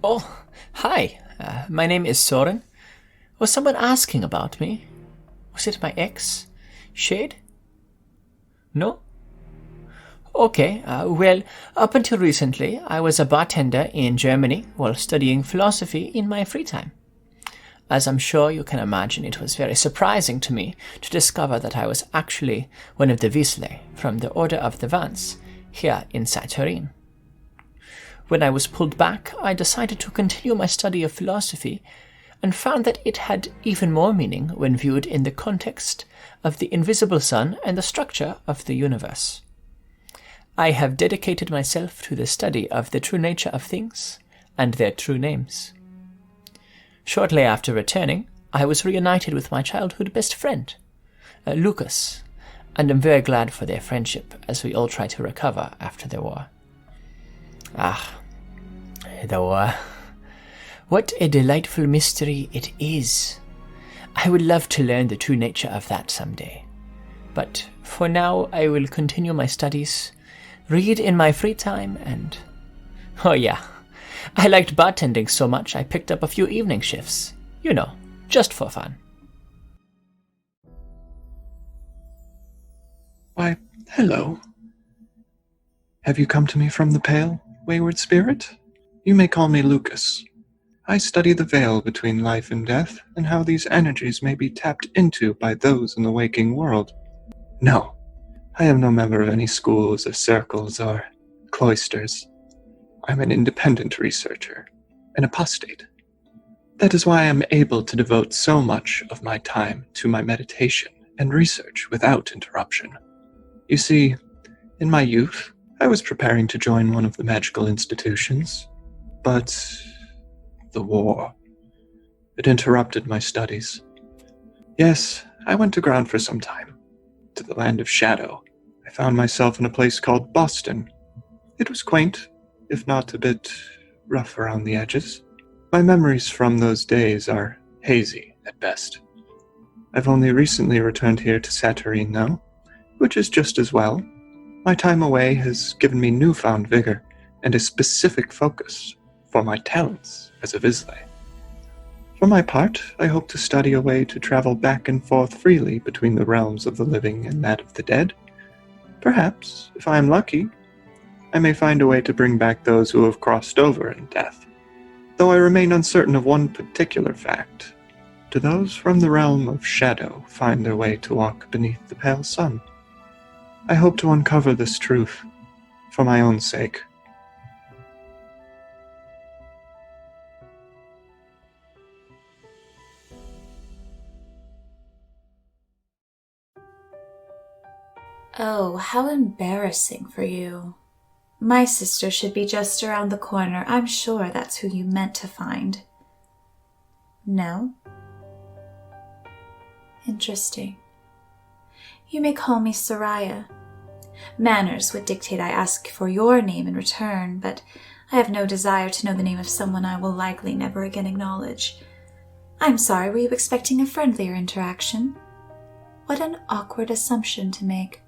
Oh, hi. My name is Soren. Was someone asking about me? Was it my ex? Shade? No? Okay, well, up until recently, I was a bartender in Germany while studying philosophy in my free time. As I'm sure you can imagine, it was very surprising to me to discover that I was actually one of the Wiesle from the Order of the Vance here in Saturn. When I was pulled back, I decided to continue my study of philosophy and found that it had even more meaning when viewed in the context of the invisible sun and the structure of the universe. I have dedicated myself to the study of the true nature of things and their true names. Shortly after returning, I was reunited with my childhood best friend, Lucas, and am very glad for their friendship as we all try to recover after the war. Ah, the war. What a delightful mystery it is. I would love to learn the true nature of that someday. But for now, I will continue my studies, read in my free time, and... oh yeah, I liked bartending so much I picked up a few evening shifts. You know, just for fun. Why, hello. Have you come to me from the Pale, wayward spirit? You may call me Lucas. I study the veil between life and death, and how these energies may be tapped into by those in the waking world. No, I am no member of any schools or circles or cloisters. I'm an independent researcher, an apostate. That is why I am able to devote so much of my time to my meditation and research without interruption. You see, in my youth, I was preparing to join one of the magical institutions, but the war, it interrupted my studies. Yes, I went to ground for some time, to the land of shadow. I found myself in a place called Boston. It was quaint, if not a bit rough around the edges. My memories from those days are hazy at best. I've only recently returned here to Saturn now, which is just as well. My time away has given me newfound vigor and a specific focus for my talents as a Wiesle. For my part, I hope to study a way to travel back and forth freely between the realms of the living and that of the dead. Perhaps, if I am lucky, I may find a way to bring back those who have crossed over in death. Though I remain uncertain of one particular fact. Do those from the realm of shadow find their way to walk beneath the pale sun? I hope to uncover this truth, for my own sake. Oh, how embarrassing for you. My sister should be just around the corner. I'm sure that's who you meant to find. No? Interesting. You may call me Soraya. Manners would dictate I ask for your name in return, but I have no desire to know the name of someone I will likely never again acknowledge. I'm sorry, were you expecting a friendlier interaction? What an awkward assumption to make.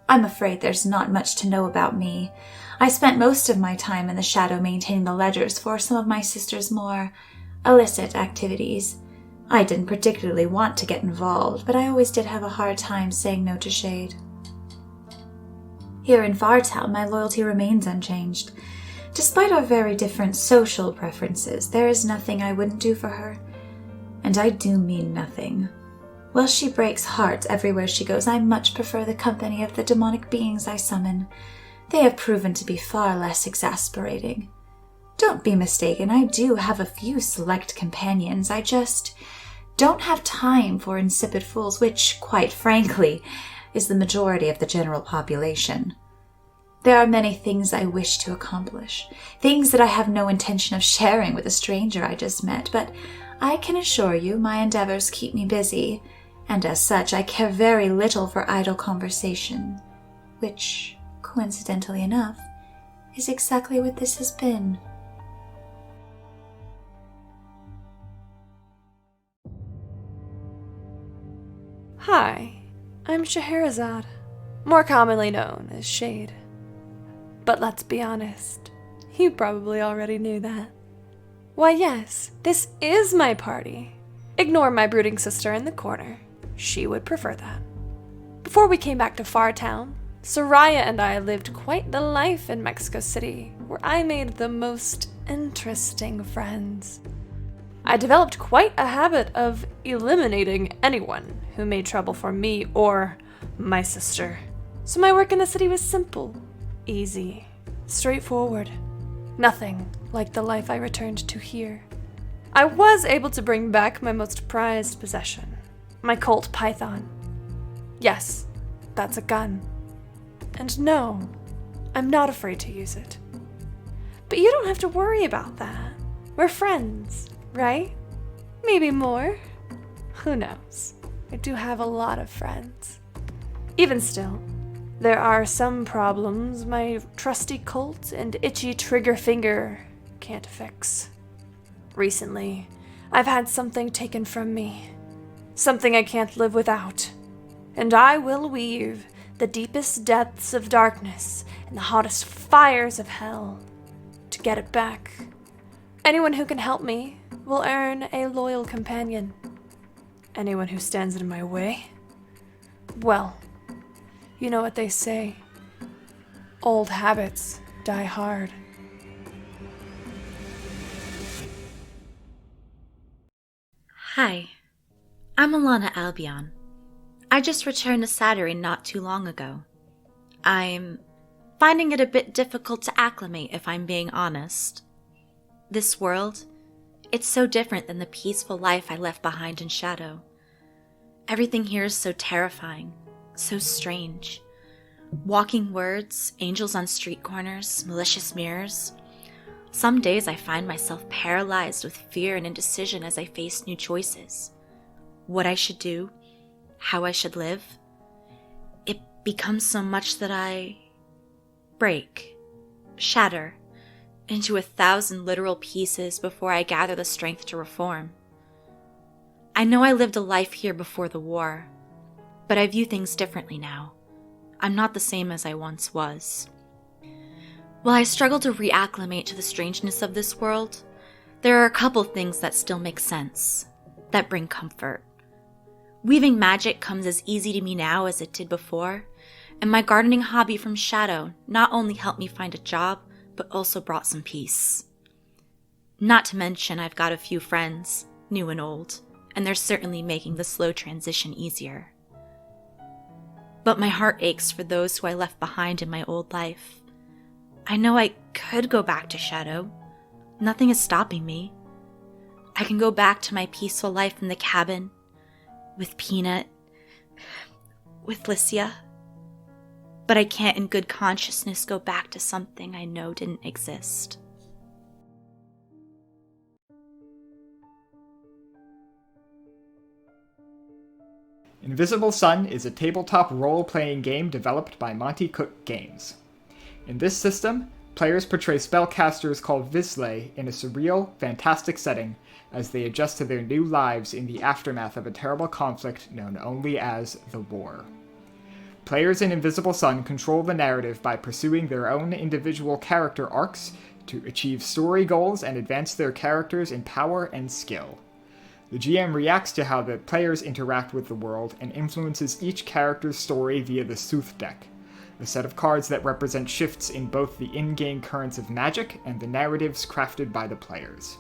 I'm afraid there's not much to know about me. I spent most of my time in the shadow maintaining the ledgers for some of my sister's more illicit activities. I didn't particularly want to get involved, but I always did have a hard time saying no to Shade. Here in Fartown, my loyalty remains unchanged. Despite our very different social preferences, there is nothing I wouldn't do for her. And I do mean nothing. While she breaks hearts everywhere she goes, I much prefer the company of the demonic beings I summon. They have proven to be far less exasperating. Don't be mistaken, I do have a few select companions. I just don't have time for insipid fools, which, quite frankly, is the majority of the general population. There are many things I wish to accomplish, things that I have no intention of sharing with a stranger I just met, but I can assure you my endeavors keep me busy, and as such I care very little for idle conversation, which, coincidentally enough, is exactly what this has been. Hi, I'm Scheherazade, more commonly known as Shade. But let's be honest, you probably already knew that. Why yes, this is my party. Ignore my brooding sister in the corner. She would prefer that. Before we came back to Fartown, Soraya and I lived quite the life in Mexico City, where I made the most interesting friends. I developed quite a habit of eliminating anyone who made trouble for me or my sister. So my work in the city was simple, easy, straightforward. Nothing like the life I returned to here. I was able to bring back my most prized possession, my Colt Python. Yes, that's a gun. And no, I'm not afraid to use it. But you don't have to worry about that. We're friends, right? Maybe more. Who knows? I do have a lot of friends. Even still, there are some problems my trusty Colt and itchy trigger finger can't fix. Recently, I've had something taken from me. Something I can't live without. And I will weave the deepest depths of darkness and the hottest fires of hell to get it back. Anyone who can help me will earn a loyal companion. Anyone who stands in my way, well, you know what they say. Old habits die hard. Hi, I'm Alana Albion. I just returned to Saturnine not too long ago. I'm finding it a bit difficult to acclimate, if I'm being honest. This world, it's so different than the peaceful life I left behind in Shadow. Everything here is so terrifying, so strange. Walking words, angels on street corners, malicious mirrors. Some days I find myself paralyzed with fear and indecision as I face new choices. What I should do, how I should live. It becomes so much that I break, shatter, into 1,000 literal pieces before I gather the strength to reform. I know I lived a life here before the war, but I view things differently now. I'm not the same as I once was. While I struggle to reacclimate to the strangeness of this world, there are a couple things that still make sense, that bring comfort. Weaving magic comes as easy to me now as it did before, and my gardening hobby from Shadow not only helped me find a job, but also brought some peace. Not to mention I've got a few friends, new and old, and they're certainly making the slow transition easier. But my heart aches for those who I left behind in my old life. I know I could go back to Shadow. Nothing is stopping me. I can go back to my peaceful life in the cabin, with Peanut, with Lycia. But I can't in good consciousness go back to something I know didn't exist. Invisible Sun is a tabletop role-playing game developed by Monty Cook Games. In this system, players portray spellcasters called Visley in a surreal, fantastic setting as they adjust to their new lives in the aftermath of a terrible conflict known only as the War. Players in Invisible Sun control the narrative by pursuing their own individual character arcs to achieve story goals and advance their characters in power and skill. The GM reacts to how the players interact with the world and influences each character's story via the Sooth deck, a set of cards that represent shifts in both the in-game currents of magic and the narratives crafted by the players.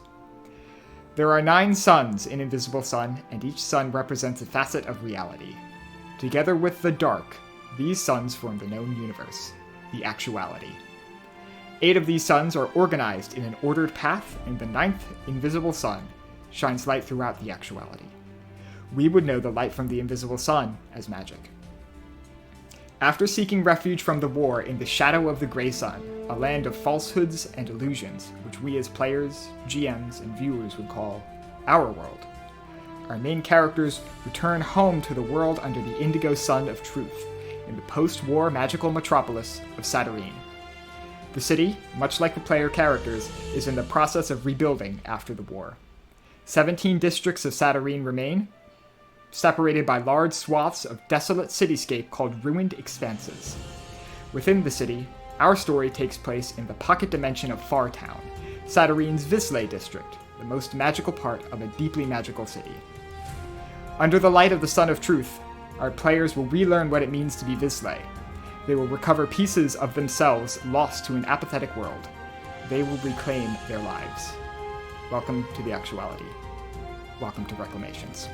There are 9 suns in Invisible Sun, and each sun represents a facet of reality. Together with the dark, these suns form the known universe, the actuality. 8 of these suns are organized in an ordered path, and the 9th, Invisible Sun, shines light throughout the actuality. We would know the light from the Invisible Sun as magic. After seeking refuge from the war in the shadow of the Grey Sun, a land of falsehoods and illusions, which we as players, GMs, and viewers would call our world, our main characters return home to the world under the indigo sun of truth, in the post-war magical metropolis of Saturnine. The city, much like the player characters, is in the process of rebuilding after the war. 17 districts of Saturnine remain, separated by large swaths of desolate cityscape called Ruined Expanses. Within the city, our story takes place in the pocket dimension of Fartown, Saturnine's Visley district, the most magical part of a deeply magical city. Under the light of the Sun of Truth, our players will relearn what it means to be Visley. They will recover pieces of themselves lost to an apathetic world. They will reclaim their lives. Welcome to the actuality. Welcome to Reclamations.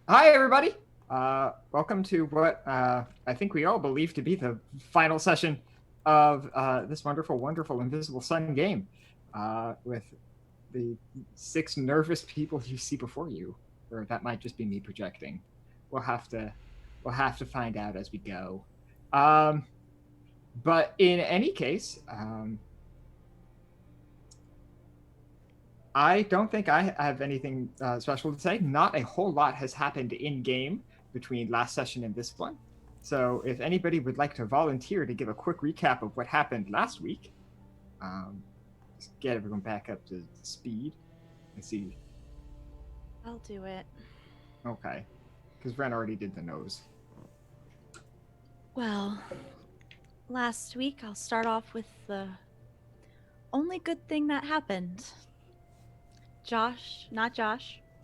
Hi, everybody. Welcome to what I think we all believe to be the final session of this wonderful, wonderful Invisible Sun game with the 6 nervous people you see before you, or that might just be me projecting. We'll have to find out as we go. But in any case, I don't think I have anything special to say. Not a whole lot has happened in game between last session and this one. So if anybody would like to volunteer to give a quick recap of what happened last week, just get everyone back up to speed. I see. I'll do it. Okay. Because Ren already did the nose. Well, last week I'll start off with the only good thing that happened.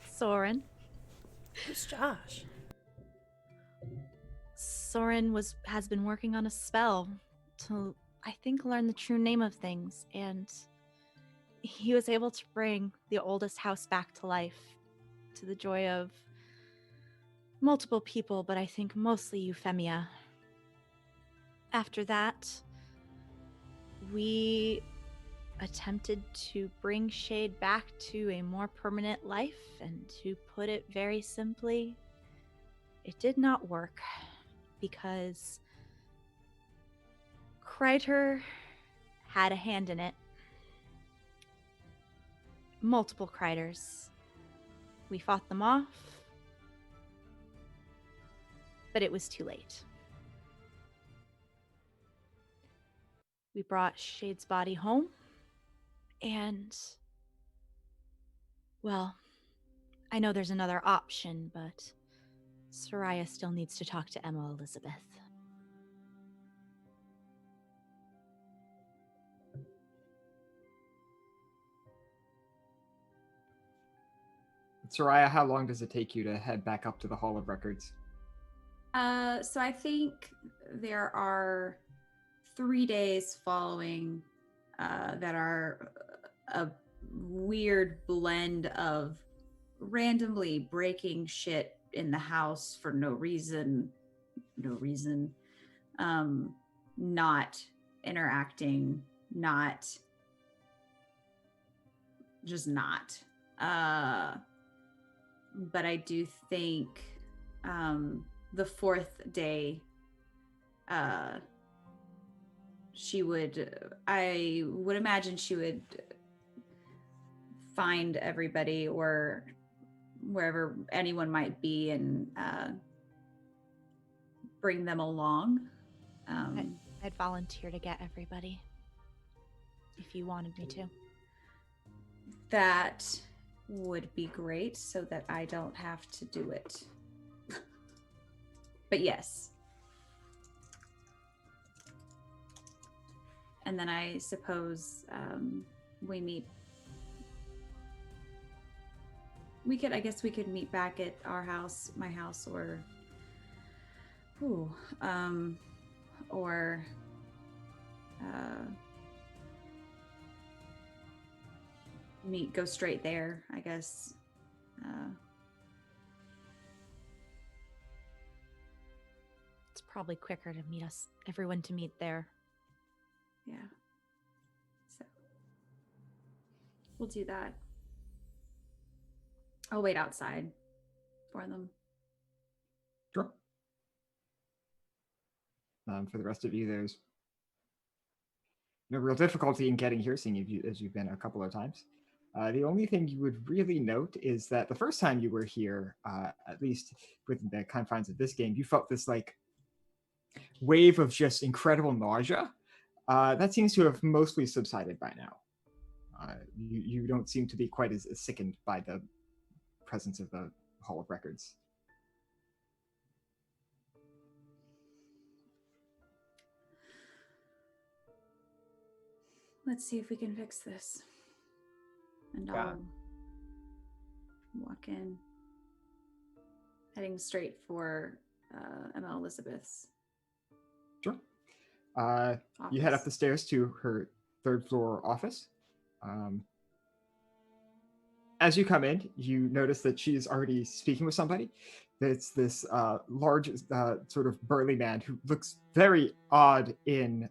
Soren. Who's Josh? Soren has been working on a spell to, I think, learn the true name of things, and he was able to bring the oldest house back to life, to the joy of multiple people, but I think mostly Euphemia. After that, we attempted to bring Shade back to a more permanent life, and to put it very simply, it did not work because Kreiter had a hand in it. Multiple Kreiters. We fought them off, but it was too late. We brought Shade's body home, and, well, I know there's another option, but Soraya still needs to talk to Emma Elizabeth. Soraya, how long does it take you to head back up to the Hall of Records? So I think there are 3 days following that are a weird blend of randomly breaking shit in the house for no reason, not interacting, just not. But I do think the 4th day, I would imagine she would find everybody or wherever anyone might be and bring them along. I'd volunteer to get everybody if you wanted me to. That would be great so that I don't have to do it. But yes. And then I suppose we meet. I guess we could meet back at our house, my house, or go straight there, I guess. It's probably quicker to everyone to meet there. Yeah. So we'll do that. I'll wait outside for them. Sure. For the rest of you, there's no real difficulty in getting here, seeing as you've been a couple of times. The only thing you would really note is that the first time you were here, at least within the confines of this game, you felt this like wave of just incredible nausea. That seems to have mostly subsided by now. You don't seem to be quite as sickened by the presence of the Hall of Records. Let's see if we can fix this. And Yeah. I'll walk in, heading straight for Emma Elizabeth's Sure. You head up office. the stairs to her third floor office. As you come in, you notice that she is already speaking with somebody. It's this large, sort of burly man who looks very odd in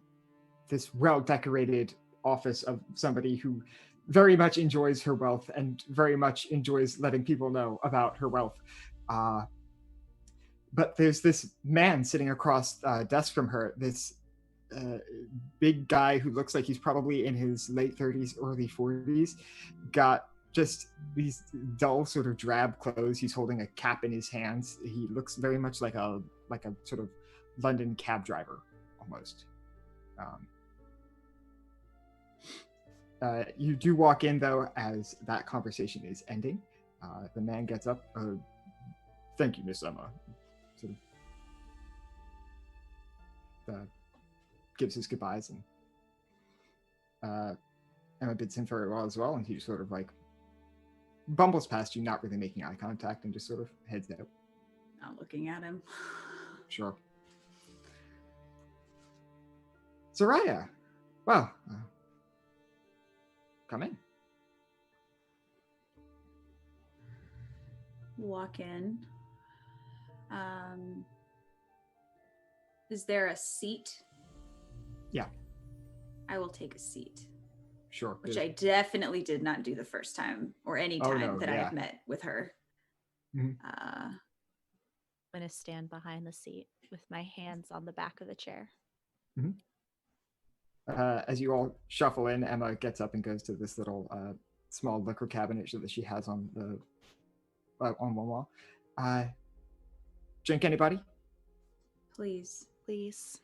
this well-decorated office of somebody who very much enjoys her wealth and very much enjoys letting people know about her wealth. But there's this man sitting across desk from her, this big guy who looks like he's probably in his late 30s, early 40s, got just these dull sort of drab clothes. He's holding a cap in his hands. He looks very much like a sort of London cab driver almost. You do walk in though as that conversation is ending. The man gets up. Thank you, Miss Emma. Sort of gives his goodbyes, and Emma bids him farewell as well, and he sort of like bumbles past you, not really making eye contact, and just sort of heads out. Not looking at him. Sure. Soraya, well, come in. Walk in. Is there a seat? Yeah. I will take a seat. Sure. Which I definitely did not do the first time or any time that I have met with her. Mhm. I'm going to stand behind the seat with my hands on the back of the chair. Mm-hmm. As you all shuffle in, Emma gets up and goes to this little small liquor cabinet that she has on the on one wall. Drink, anybody? Please. Please.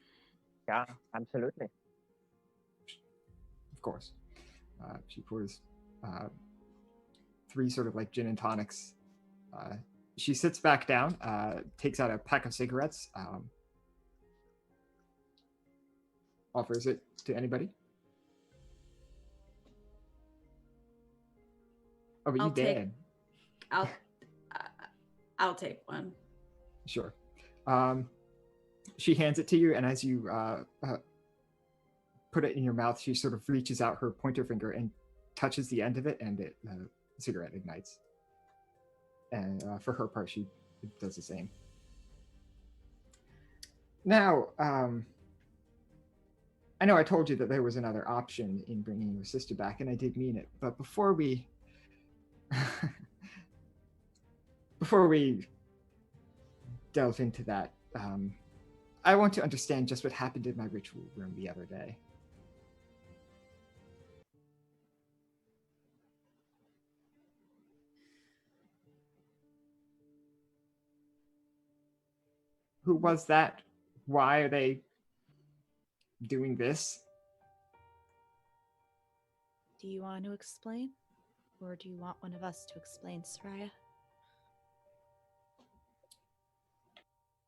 Yeah, absolutely. Of course. She pours 3 sort of like gin and tonics. She sits back down, takes out a pack of cigarettes, offers it to anybody. Oh, but you did. I'll take one. Sure. She hands it to you, and as you put it in your mouth, she sort of reaches out her pointer finger and touches the end of it, and the cigarette ignites. And for her part, she does the same. Now, I know I told you that there was another option in bringing your sister back, and I did mean it. But before we delve into that, I want to understand just what happened in my ritual room the other day. Who was that? Why are they doing this? Do you want to explain? Or do you want one of us to explain, Soraya?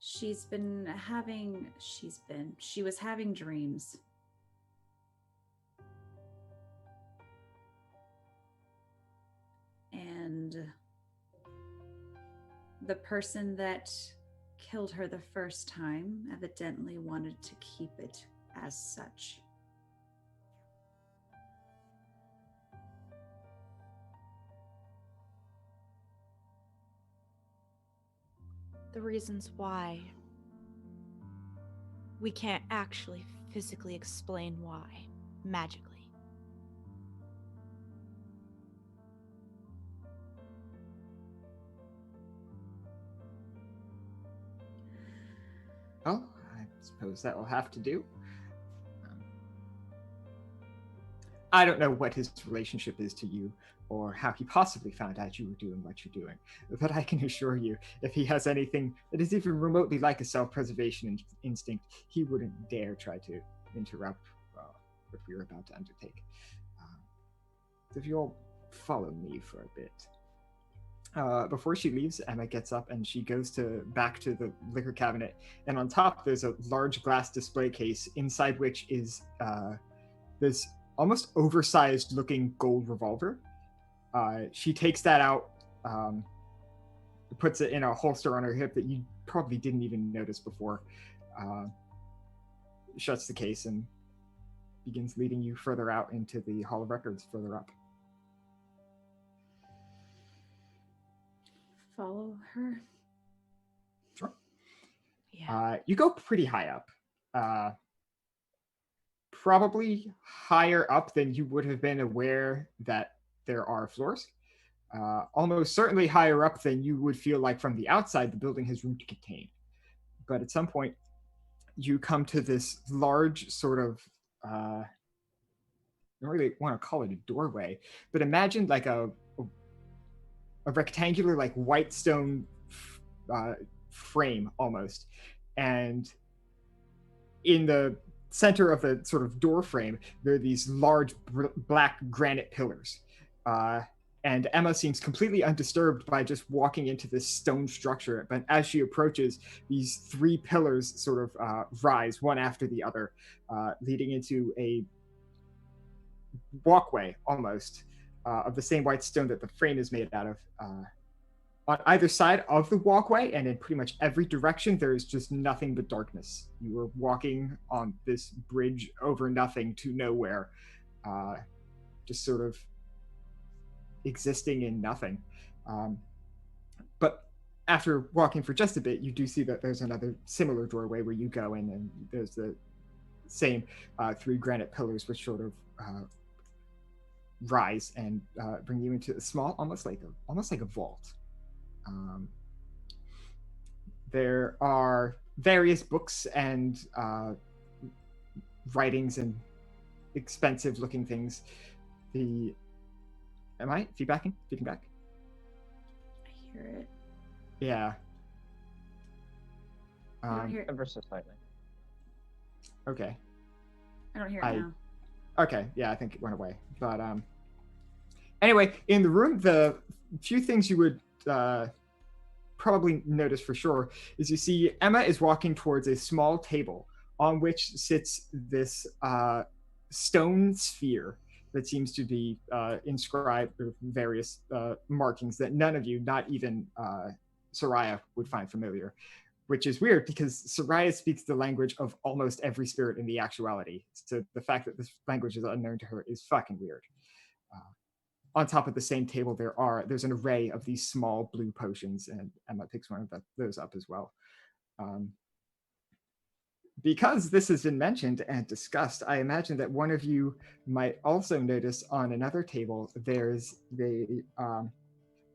She was having dreams. And the person that killed her the first time evidently wanted to keep it as such. The reasons why. We can't actually physically explain why, magically. suppose that will have to do. I don't know what his relationship is to you, or how he possibly found out you were doing what you're doing, but I can assure you, if he has anything that is even remotely like a self-preservation instinct, he wouldn't dare try to interrupt what we were about to undertake. If you'll follow me for a bit. Before she leaves, Emma gets up and she goes back to the liquor cabinet, and on top there's a large glass display case, inside which is this almost oversized looking gold revolver. She takes that out, puts it in a holster on her hip that you probably didn't even notice before, shuts the case, and begins leading you further out into the Hall of Records further up. Follow her. Sure. Yeah. You go pretty high up. Probably higher up than you would have been aware that there are floors. Almost certainly higher up than you would feel like from the outside the building has room to contain. But at some point, you come to this large sort of, I don't really want to call it a doorway, but imagine like a rectangular, like white stone frame almost. And in the center of the sort of door frame, there are these large black granite pillars. And Emma seems completely undisturbed by just walking into this stone structure. But as she approaches, these three pillars sort of rise one after the other, leading into a walkway almost of the same white stone that the frame is made out of. On either side of the walkway and in pretty much every direction, there is just nothing but darkness. You are walking on this bridge over nothing to nowhere, just sort of existing in nothing. But after walking for just a bit, you do see that there's another similar doorway where you go in, and there's the same three granite pillars which sort of rise and bring you into a small, almost like a vault. There are various books and writings and expensive looking things. Am I feedbacking? Feeding back? I hear it. Yeah. I don't hear it. Ever so slightly. Okay. I don't hear it now. Okay, yeah, I think it went away. But anyway, in the room, the few things you would probably notice for sure is you see Emma is walking towards a small table on which sits this stone sphere that seems to be inscribed with various markings that none of you, not even Soraya, would find familiar. Which is weird because Soraya speaks the language of almost every spirit in the actuality. So the fact that this language is unknown to her is fucking weird. On top of the same table, there's an array of these small blue potions, and Emma picks one of those up as well. Because this has been mentioned and discussed, I imagine that one of you might also notice on another table there's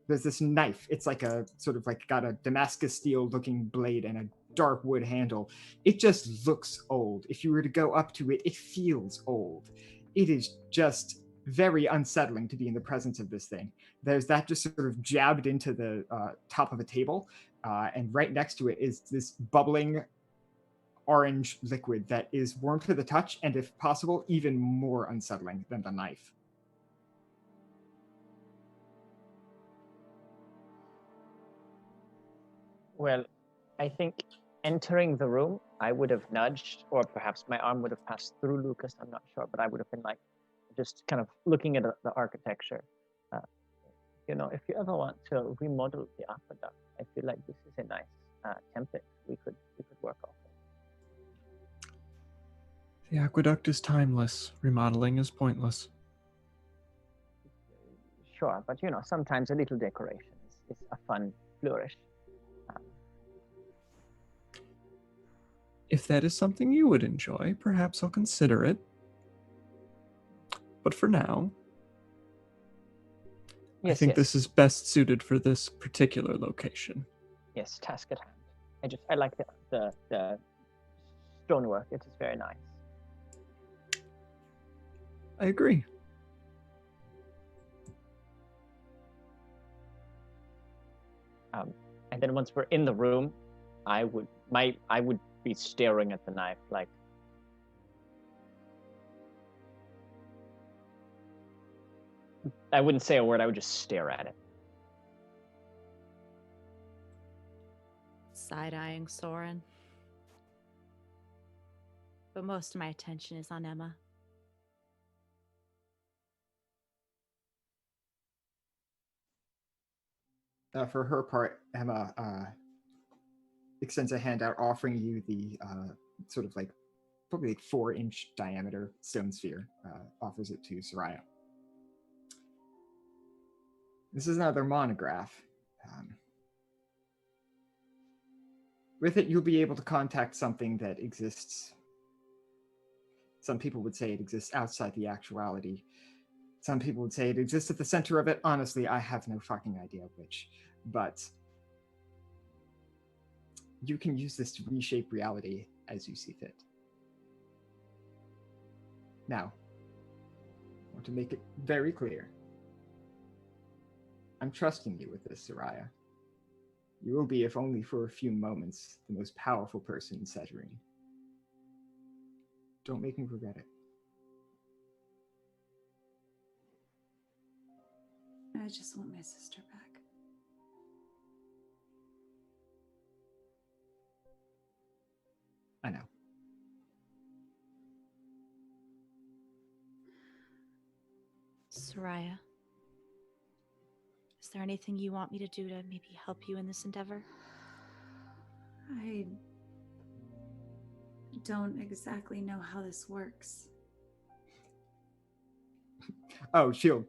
this knife. It's like a sort of like got a Damascus steel looking blade and a dark wood handle. It just looks old. If you were to go up to it, it feels old. It is just very unsettling to be in the presence of this thing. There's that just sort of jabbed into the top of a table, and right next to it is this bubbling orange liquid that is warm to the touch and, if possible, even more unsettling than the knife. Well, I think entering the room, I would have nudged, or perhaps my arm would have passed through Lucas. I'm not sure, but I would have been like, just kind of looking at the architecture. If you ever want to remodel the aqueduct, I feel like this is a nice template we could work off of. The aqueduct is timeless. Remodeling is pointless. Sure, but sometimes a little decoration is a fun flourish. If that is something you would enjoy, perhaps I'll consider it. But for now, I think this is best suited for this particular location. Yes, task at hand. I like the stonework. It is very nice. I agree. And then once we're in the room, I would be staring at the knife like. I wouldn't say a word. I would just stare at it. Side-eyeing Soren. But most of my attention is on Emma. For her part, Emma extends a hand out, offering you the sort of like probably like 4-inch diameter stone sphere. Offers it to Soraya. This is another monograph. With it, you'll be able to contact something that exists. Some people would say it exists outside the actuality. Some people would say it exists at the center of it. Honestly, I have no fucking idea which. But you can use this to reshape reality as you see fit. Now, I want to make it very clear. I'm trusting you with this, Soraya. You will be, if only for a few moments, the most powerful person in Settering. Don't make me regret it. I just want my sister back. I know. Soraya, is there anything you want me to do to maybe help you in this endeavor? I don't exactly know how this works. Oh, she'll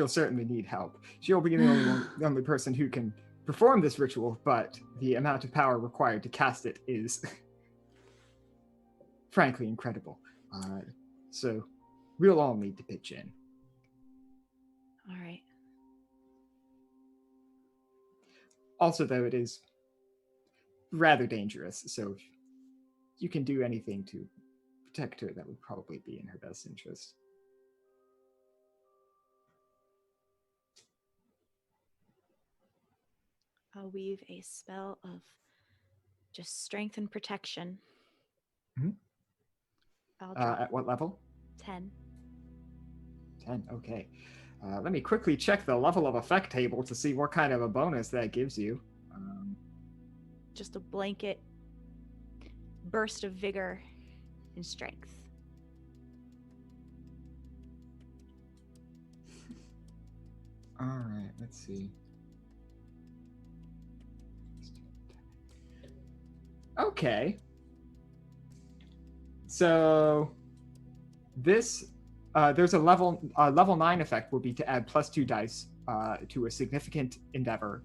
certainly need help. She'll be the only person who can perform this ritual, but the amount of power required to cast it is frankly incredible. So we'll all need to pitch in. All right. Also, though, it is rather dangerous, so if you can do anything to protect her, that would probably be in her best interest. I'll weave a spell of just strength and protection. Mm-hmm. I'll drop At what level? 10. 10, okay. Let me quickly check the level of effect table to see what kind of a bonus that gives you. Just a blanket burst of vigor and strength. All right, let's see. Okay. So this there's a level 9 effect will be to add +2 dice to a significant endeavor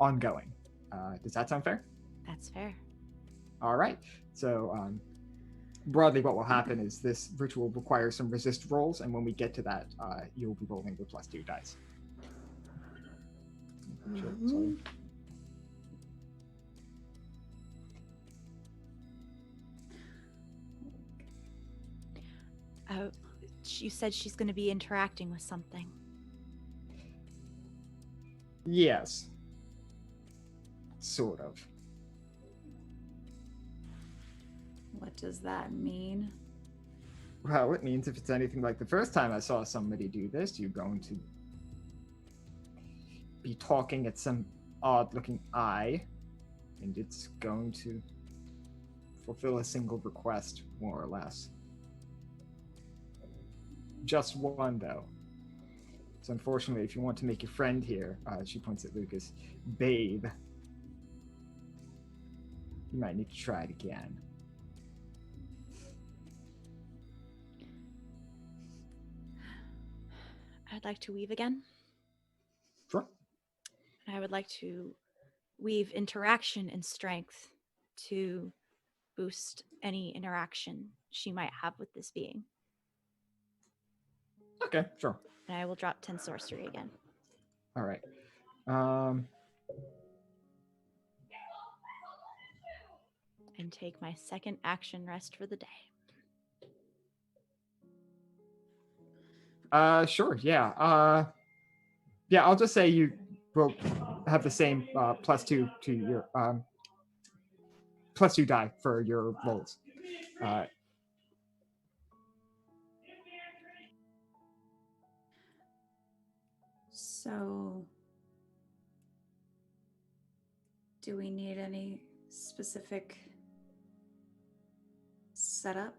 ongoing. Does that sound fair? That's fair. All right. So broadly, what will happen is this ritual requires some resist rolls, and when we get to that, you'll be rolling the +2 dice. Sure, sorry. You said she's going to be interacting with something. Yes. Sort of. What does that mean? Well, it means if it's anything like the first time I saw somebody do this, you're going to be talking at some odd-looking eye, and it's going to fulfill a single request, more or less. Just one, though. So unfortunately, if you want to make your friend here, she points at Lucas, bathe, you might need to try it again. I'd like to weave again. Sure. And I would like to weave interaction and strength to boost any interaction she might have with this being. Okay, sure. And I will drop 10 sorcery again. All right. can take my second action rest for the day. Sure, yeah. Yeah, I'll just say you will have the same +2 to your +2 die for your rolls. So, do we need any specific setup?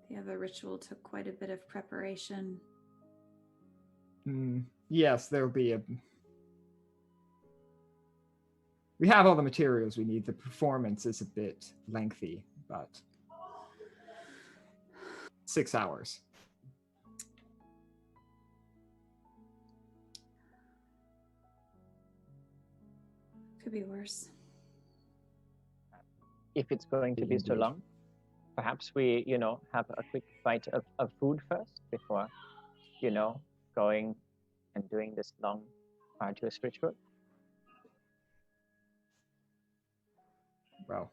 The other ritual took quite a bit of preparation. Yes, there'll be a... We have all the materials we need. The performance is a bit lengthy, but 6 hours. Could be worse. If it's going to be so long, perhaps we, have a quick bite of food first before, going and doing this long, arduous ritual. Well,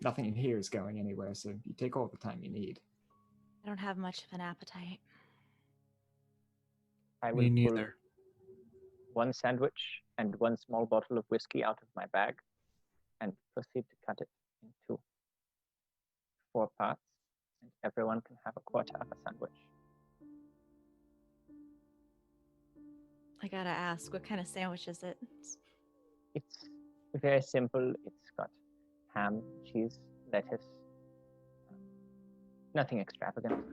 nothing in here is going anywhere, so you take all the time you need. I don't have much of an appetite. I Me will pull neither. one sandwich and one small bottle of whiskey out of my bag and proceed to cut it into 4 parts, and everyone can have a quarter of a sandwich. I gotta ask, what kind of sandwich is it? It's very simple. It's got ham, cheese, lettuce, nothing extravagant.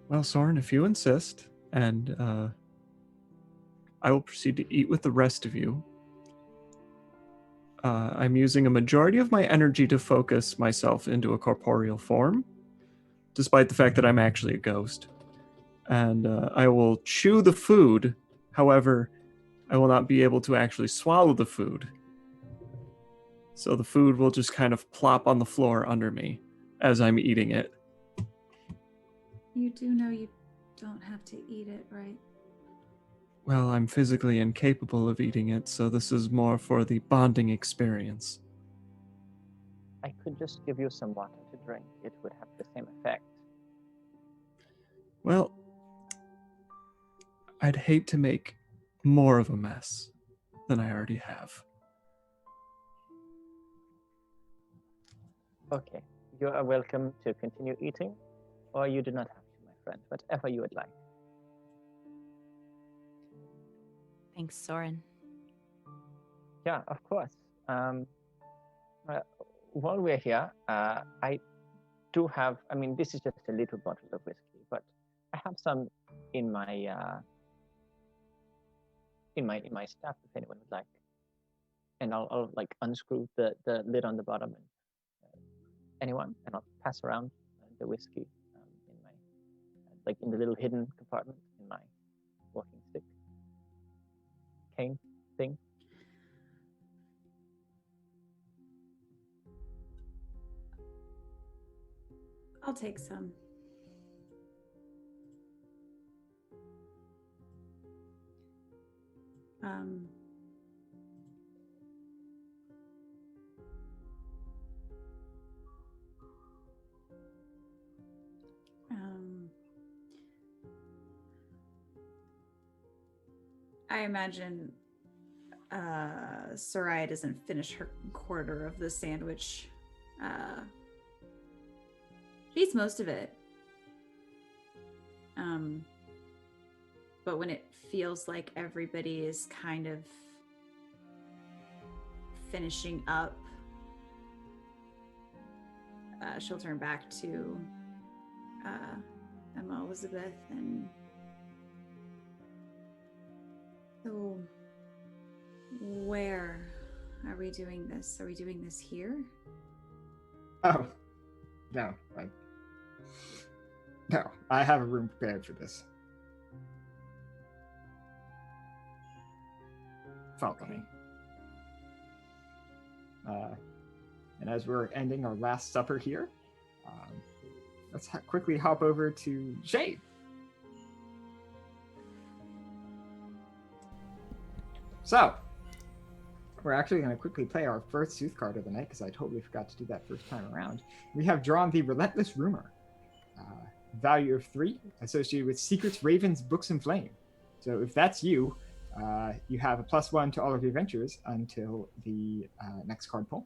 Well, Soren, if you insist, and I will proceed to eat with the rest of you. I'm using a majority of my energy to focus myself into a corporeal form, despite the fact that I'm actually a ghost. And I will chew the food. However, I will not be able to actually swallow the food. So the food will just kind of plop on the floor under me as I'm eating it. You do know you don't have to eat it, right? Well, I'm physically incapable of eating it, so this is more for the bonding experience. I could just give you some water to drink. It would have the same effect. Well, I'd hate to make more of a mess than I already have. Okay, you are welcome to continue eating, or you do not have to, my friend, whatever you would like. Thanks, Soren. Yeah, of course. While we're here, I do have, this is just a little bottle of whiskey, but I have some in my staff if anyone would like. And I'll like unscrew the lid on the bottom and anyone, and I'll pass around the whiskey in my in the little hidden compartment in my walking stick cane thing. I'll take some. I imagine Soraya doesn't finish her quarter of the sandwich. She eats most of it. But when it feels like everybody is kind of finishing up, she'll turn back to Emma Elizabeth and so where are we doing this? Are we doing this here? Oh, no. No, I have a room prepared for this. Follow me. And as we're ending our last supper here, let's quickly hop over to Jade. So, we're actually going to quickly play our first Sooth card of the night, because I totally forgot to do that first time around. We have drawn the Relentless Rumor. Value of 3, associated with Secrets, Ravens, Books, and Flame. So if that's you, you have a +1 to all of your ventures until the next card pull.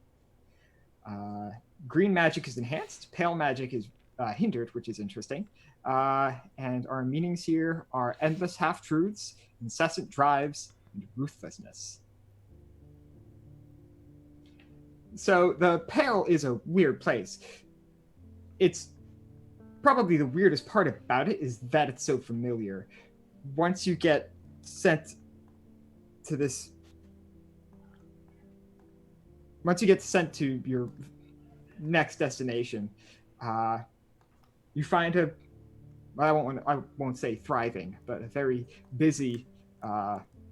Green magic is enhanced. Pale magic is hindered, which is interesting. And our meanings here are endless half-truths, incessant drives, and ruthlessness. So the pale is a weird place. It's probably the weirdest part about it is that it's so familiar. Once you get sent to this, once you get sent to your next destination, you find I won't say thriving, but a very busy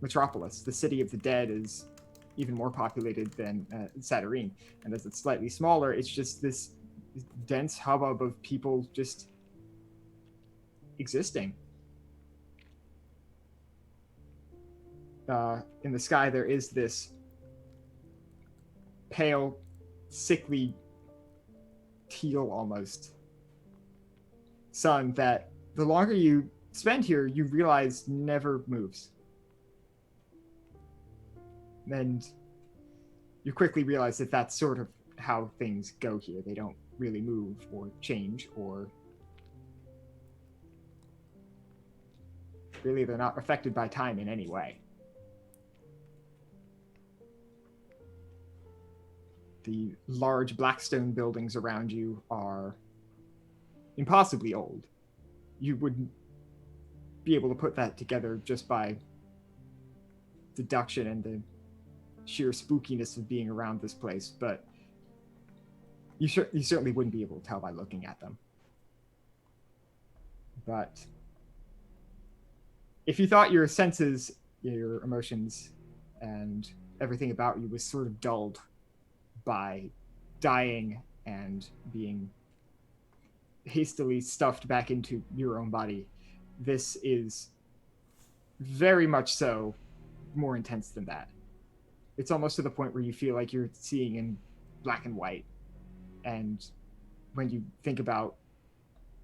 metropolis. The city of the dead is even more populated than Saturnine, and as it's slightly smaller, it's just this dense hubbub of people just existing. In the sky, there is this pale, sickly, teal almost sun that the longer you spend here, you realize never moves. And you quickly realize that that's sort of how things go here. They don't really move or change, or really they're not affected by time in any way. The large black stone buildings around you are impossibly old. You wouldn't be able to put that together just by deduction and the sheer spookiness of being around this place, but you certainly wouldn't be able to tell by looking at them. But if you thought your senses, your emotions, and everything about you was sort of dulled by dying and being hastily stuffed back into your own body, this is very much so more intense than that. It's almost to the point where you feel like you're seeing in black and white. And when you think about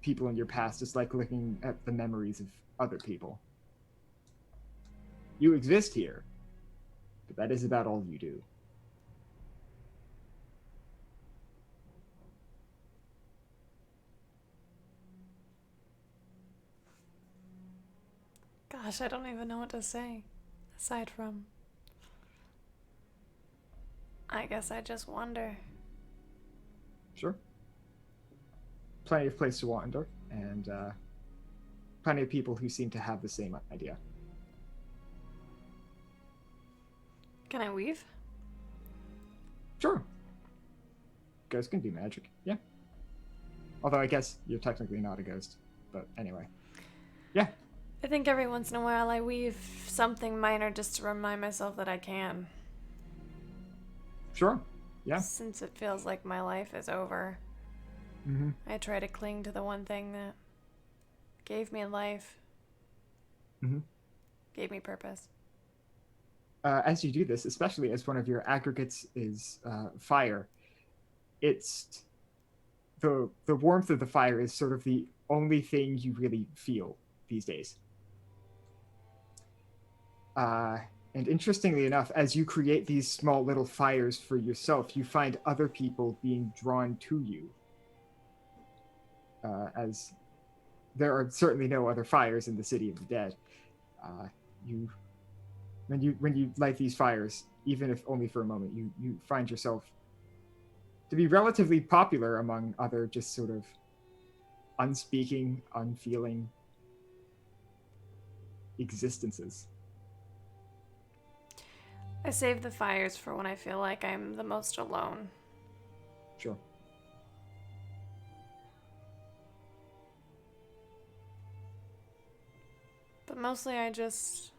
people in your past, it's like looking at the memories of other people. You exist here, but that is about all you do. Gosh, I don't even know what to say, aside from, I guess I just wonder. Sure. Plenty of place to wander, and plenty of people who seem to have the same idea. Can I weave? Sure. Ghosts can do magic, yeah. Although I guess you're technically not a ghost, but anyway. Yeah. I think every once in a while I weave something minor just to remind myself that I can. Sure, yeah. Since it feels like my life is over, I try to cling to the one thing that gave me life, gave me purpose. As you do this, especially as one of your aggregates is fire, it's the warmth of the fire is sort of the only thing you really feel these days. And interestingly enough, as you create these small little fires for yourself, you find other people being drawn to you. As there are certainly no other fires in the city of the dead. When you light these fires, even if only for a moment, you find yourself to be relatively popular among other just sort of unspeaking, unfeeling existences. I save the fires for when I feel like I'm the most alone. Sure. But mostly I just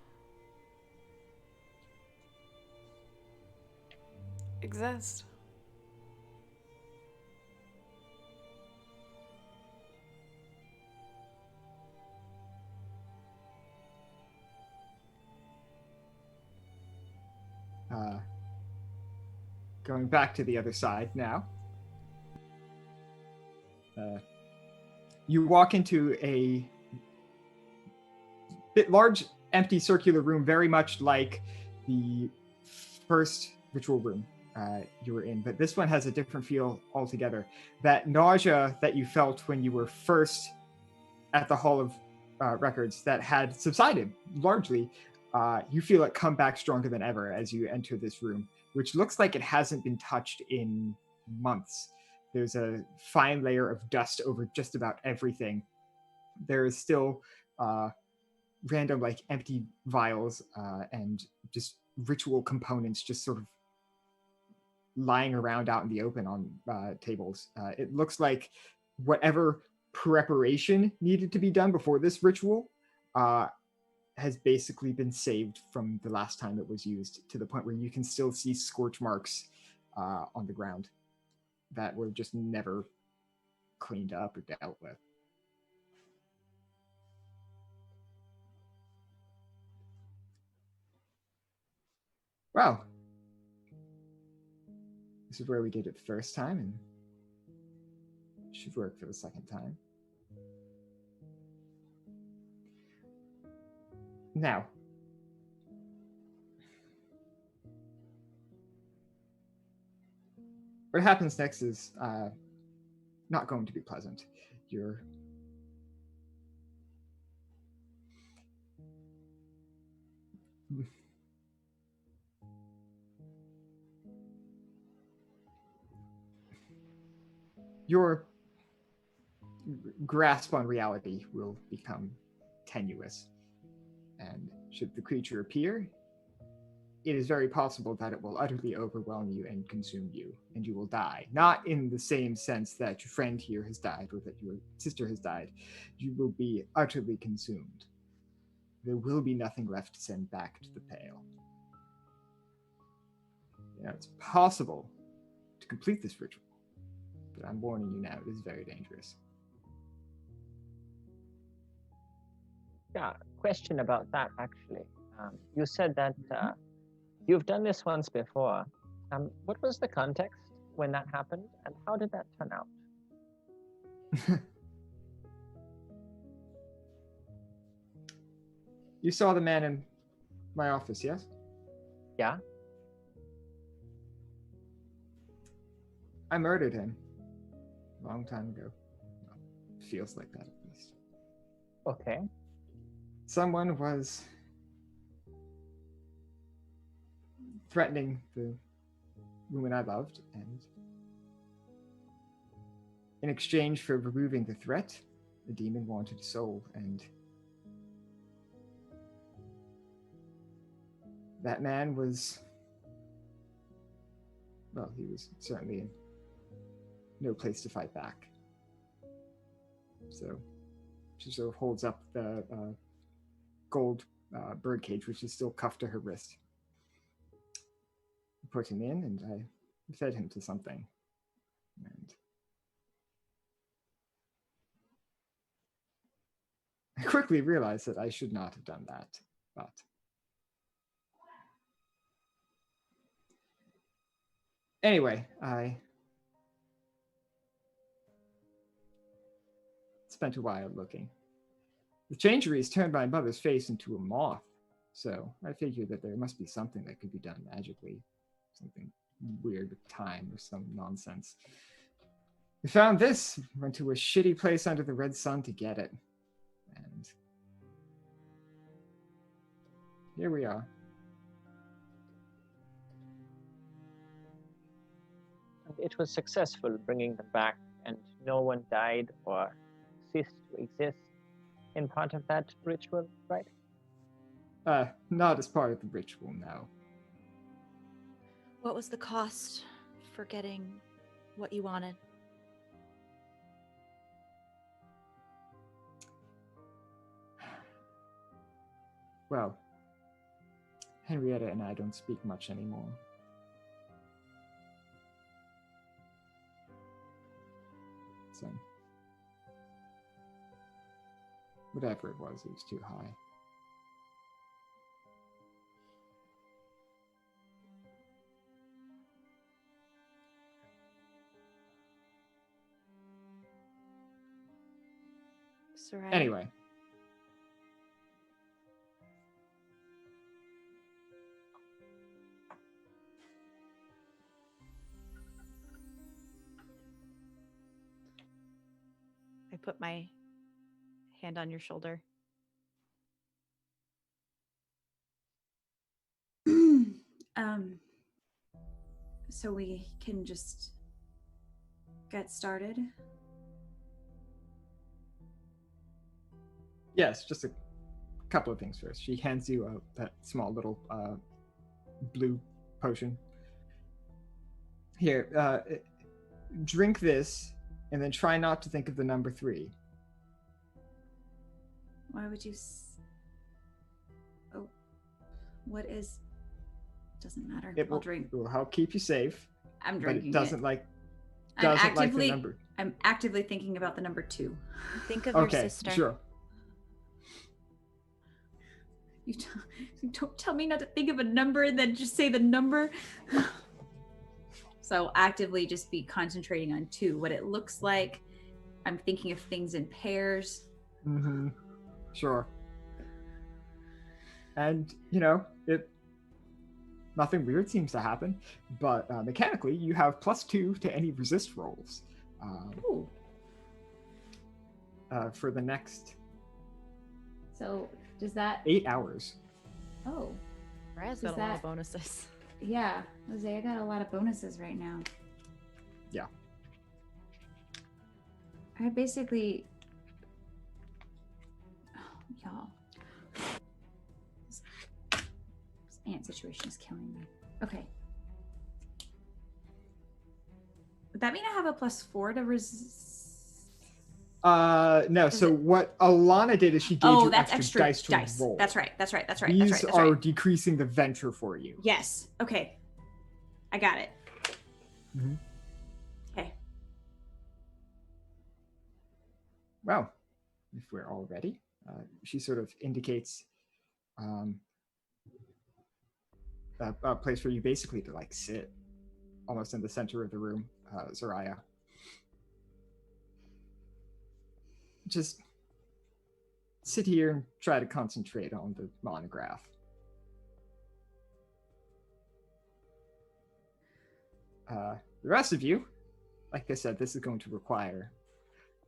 exist. going back to the other side now. You walk into a bit large, empty, circular room, very much like the first ritual room you were in, but this one has a different feel altogether. That nausea that you felt when you were first at the Hall of Records that had subsided largely, you feel it come back stronger than ever as you enter this room, which looks like it hasn't been touched in months. There's a fine layer of dust over just about everything. There is still random, like, empty vials and just ritual components just sort of lying around out in the open on tables. It looks like whatever preparation needed to be done before this ritual has basically been saved from the last time it was used, to the point where you can still see scorch marks on the ground that were just never cleaned up or dealt with. Well, this is where we did it the first time, and it should work for the second time. Now, what happens next is not going to be pleasant. Your grasp on reality will become tenuous. And should the creature appear, it is very possible that it will utterly overwhelm you and consume you, and you will die. Not in the same sense that your friend here has died or that your sister has died. You will be utterly consumed. There will be nothing left to send back to the Pale. Now, it's possible to complete this ritual, but I'm warning you now, it is very dangerous. Yeah, question about that actually. You said that you've done this once before. What was the context when that happened, and how did that turn out? You saw the man in my office, yes? Yeah? I murdered him a long time ago. Well, feels like that, at least. Okay. Someone was threatening the woman I loved, and in exchange for removing the threat, the demon wanted a soul, and that man was, well, he was certainly in no place to fight back. So she sort of holds up the gold birdcage, which is still cuffed to her wrist. I put him in, and I fed him to something. And I quickly realized that I should not have done that, but anyway, I spent a while looking. The changeries turned my mother's face into a moth, so I figured that there must be something that could be done magically. Something weird with time or some nonsense. We found this, went to a shitty place under the red sun to get it. And here we are. And it was successful bringing them back, and no one died or ceased to exist in part of that ritual, right? Not as part of the ritual, no. What was the cost for getting what you wanted? Well, Henrietta and I don't speak much anymore. So, whatever it was too high. Soraya. Anyway. I put my hand on your shoulder. So we can just get started. Yes, just a couple of things first. She hands you that small little blue potion. Here, drink this, and then try not to think of the number 3. Why would you? Oh, what is? Doesn't matter. I'll drink. It will help keep you safe. I'm But drinking it doesn't like the number. I'm actively thinking about the number 2. Think of your sister. Sure. You don't tell me not to think of a number and then just say the number. So actively just be concentrating on 2. What it looks like. I'm thinking of things in pairs. Mm-hmm. Sure. And, nothing weird seems to happen, but mechanically, you have +2 to any resist rolls. For the next So does that 8 hours. Oh. Raya's got a lot of bonuses. Yeah. Jose, I got a lot of bonuses right now. Yeah. I basically y'all. This ant situation is killing me. Okay. Would that mean I have a +4 to resist? No. So what Alana did is she gave you that's extra dice to roll. That's right. These are decreasing the venture for you. Yes. Okay. I got it. Mm-hmm. Okay. Well, if we're all ready, she sort of indicates a place for you basically to sit, almost in the center of the room, Soraya. Just sit here and try to concentrate on the monograph. The rest of you, like I said, this is going to require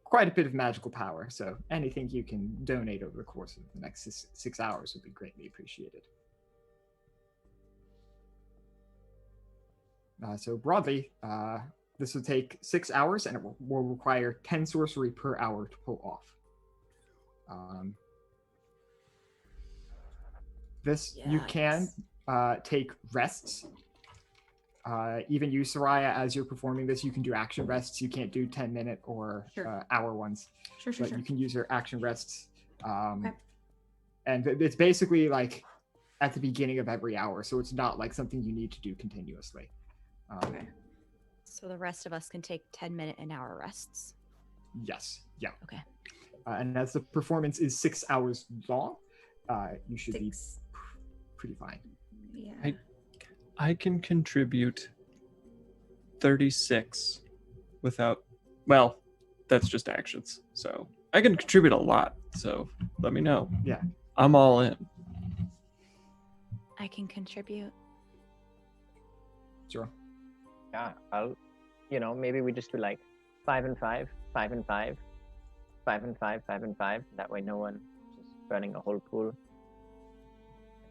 quite a bit of magical power, so anything you can donate over the course of the next 6 hours would be greatly appreciated. So broadly, this will take 6 hours, and it will require 10 sorcery per hour to pull off. You can take rests. Even you, Soraya, as you're performing this, you can do action rests. You can't do 10-minute or hour ones. Sure. You can use your action rests. Okay. And it's basically like at the beginning of every hour, so it's not like something you need to do continuously. Okay. So the rest of us can take 10-minute and hour rests. Yes. Yeah. Okay. And as the performance is 6 hours long, you should be pretty fine. Yeah. I can contribute 36 without, well, that's just actions. So I can contribute a lot. So let me know. Yeah. I'm all in. I can contribute. Sure. Yeah, I'll, maybe we just do 5 and 5, 5 and 5, 5 and 5, 5 and 5. That way no one just burning a whole pool.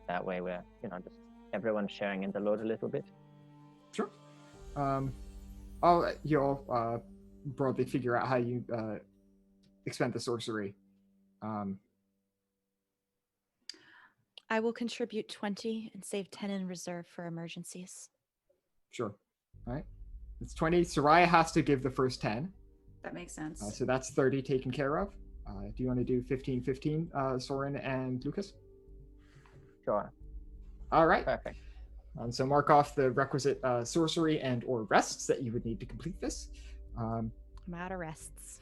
That way we're, just everyone's sharing in the load a little bit. Sure. You'll broadly figure out how you expend the sorcery. I will contribute 20 and save 10 in reserve for emergencies. Sure. All right. It's 20. Soraya has to give the first 10. That makes sense. So that's 30 taken care of. Do you want to do 15-15, Soren and Lucas? Sure. All right. Perfect. So mark off the requisite sorcery and or rests that you would need to complete this. I'm out of rests.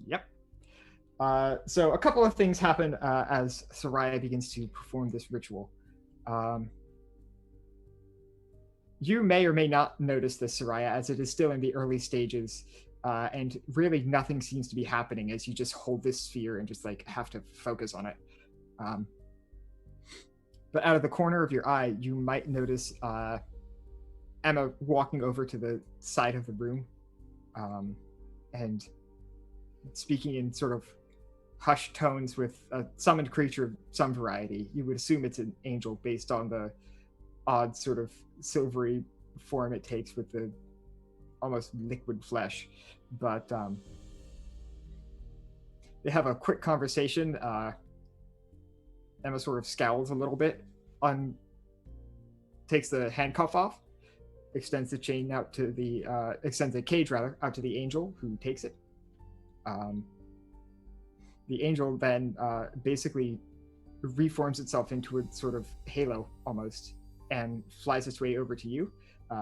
Yep. So a couple of things happen as Soraya begins to perform this ritual. You may or may not notice this, Soraya, as it is still in the early stages and really nothing seems to be happening as you just hold this sphere and just like have to focus on it. But out of the corner of your eye, you might notice Emma walking over to the side of the room and speaking in sort of hushed tones with a summoned creature of some variety. You would assume it's an angel based on the odd sort of silvery form it takes with the almost liquid flesh. But they have a quick conversation. Emma sort of scowls a little bit, takes the handcuff off, extends the chain out to the extends the cage rather out to the angel, who takes it. The angel then basically reforms itself into a sort of halo almost, and flies its way over to you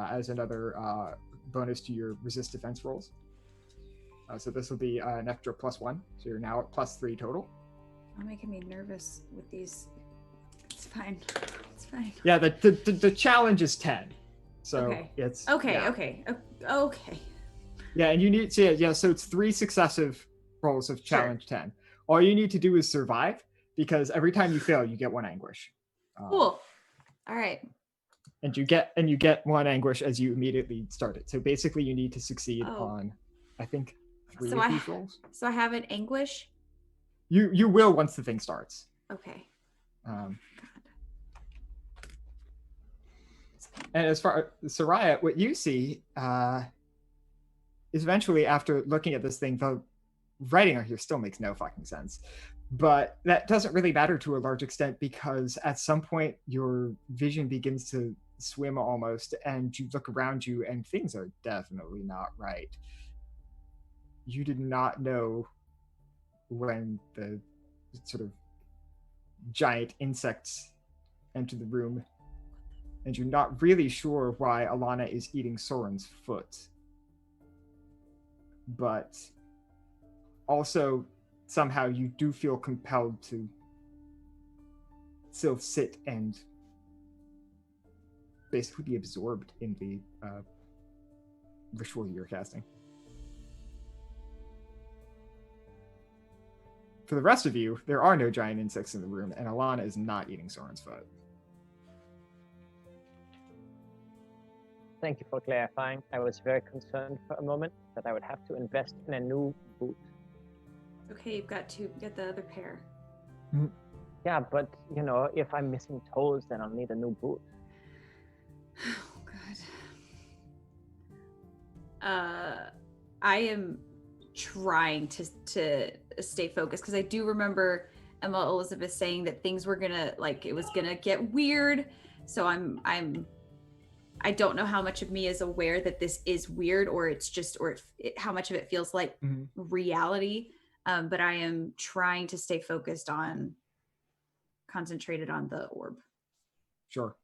as another bonus to your resist defense rolls. So this will be an extra +1, so you're now at +3 total. You're making me nervous with these. It's fine. It's fine. Yeah, the challenge is 10. So Okay. it's Okay, yeah. okay. Yeah, and you need to so it's 3 successive rolls of challenge 10. All you need to do is survive, because every time you fail, you get 1 anguish. Cool. All right. And you get 1 anguish as you immediately start it. So basically, you need to succeed on, I think, 3 of these rolls. So I have an anguish? You will once the thing starts. Okay. And as far as Soraya, what you see is eventually, after looking at this thing, the writing on here still makes no fucking sense. But that doesn't really matter to a large extent, because at some point your vision begins to swim almost, and you look around you and things are definitely not right. You did not know when the sort of giant insects entered the room, and you're not really sure why Alana is eating Soren's foot. But also, somehow you do feel compelled to still sit and basically be absorbed in the ritual you're casting. For the rest of you, there are no giant insects in the room, and Alana is not eating Soren's foot. Thank you for clarifying. I was very concerned for a moment that I would have to invest in a new boot. Okay, you've got to get the other pair. Yeah, but if I'm missing toes, then I'll need a new boot. Oh God. I am trying to stay focused, because I do remember Emma Elizabeth saying that things were gonna, like, it was gonna get weird. So I don't know how much of me is aware that this is weird, or it's just, how much of it feels like reality. But I am trying to stay concentrated on the orb. Sure.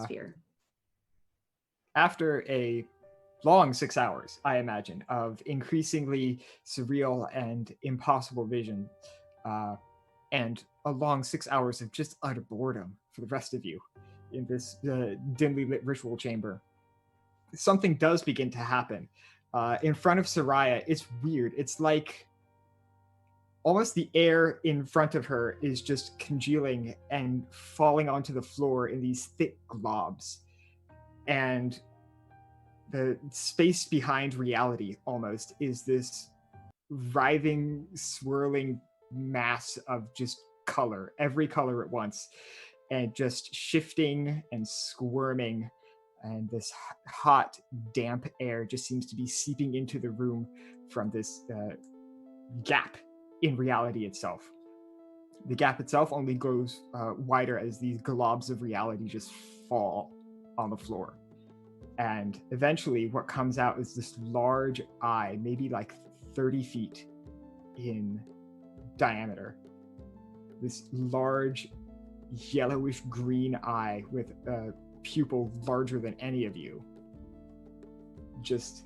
Sphere. After a long 6 hours, I imagine, of increasingly surreal and impossible vision, and a long 6 hours of just utter boredom for the rest of you in this dimly lit ritual chamber, something does begin to happen. In front of Soraya, it's weird. It's like almost the air in front of her is just congealing and falling onto the floor in these thick globs. And the space behind reality almost is this writhing, swirling mass of just color, every color at once, and just shifting and squirming. And this hot, damp air just seems to be seeping into the room from this gap in reality itself. The gap itself only grows wider as these globs of reality just fall on the floor. And eventually what comes out is this large eye, maybe like 30 feet in diameter. This large yellowish green eye with a pupil larger than any of you, just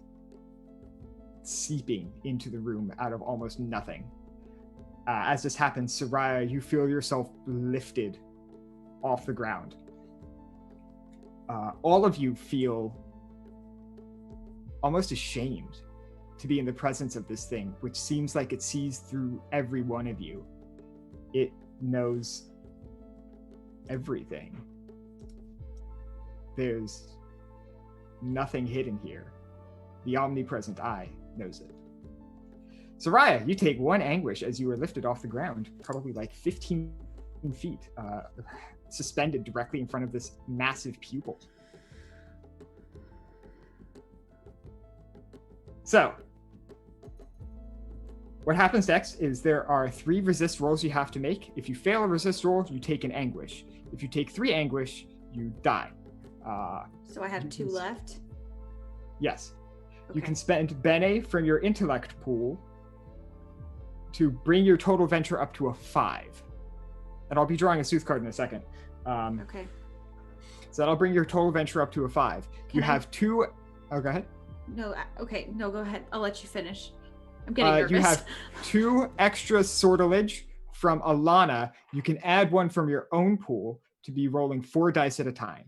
seeping into the room out of almost nothing. As this happens, Soraya, you feel yourself lifted off the ground. All of you feel almost ashamed to be in the presence of this thing, which seems like it sees through every one of you. It knows everything. There's nothing hidden here. The omnipresent eye knows it. Soraya, you take 1 anguish as you are lifted off the ground, probably like 15 feet, suspended directly in front of this massive pupil. So, what happens next is there are 3 resist rolls you have to make. If you fail a resist roll, you take an anguish. If you take 3 anguish, you die. So I have 2 left? Yes. Okay. You can spend Bene from your intellect pool to bring your total venture up to a 5. And I'll be drawing a Sooth card in a second. Okay. So that'll bring your total venture up to a 5. Can You I- have 2... Oh, go ahead. No, okay. No, go ahead. I'll let you finish. I'm getting nervous. You have 2 extra sortilege from Alana. You can add 1 from your own pool to be rolling 4 dice at a time.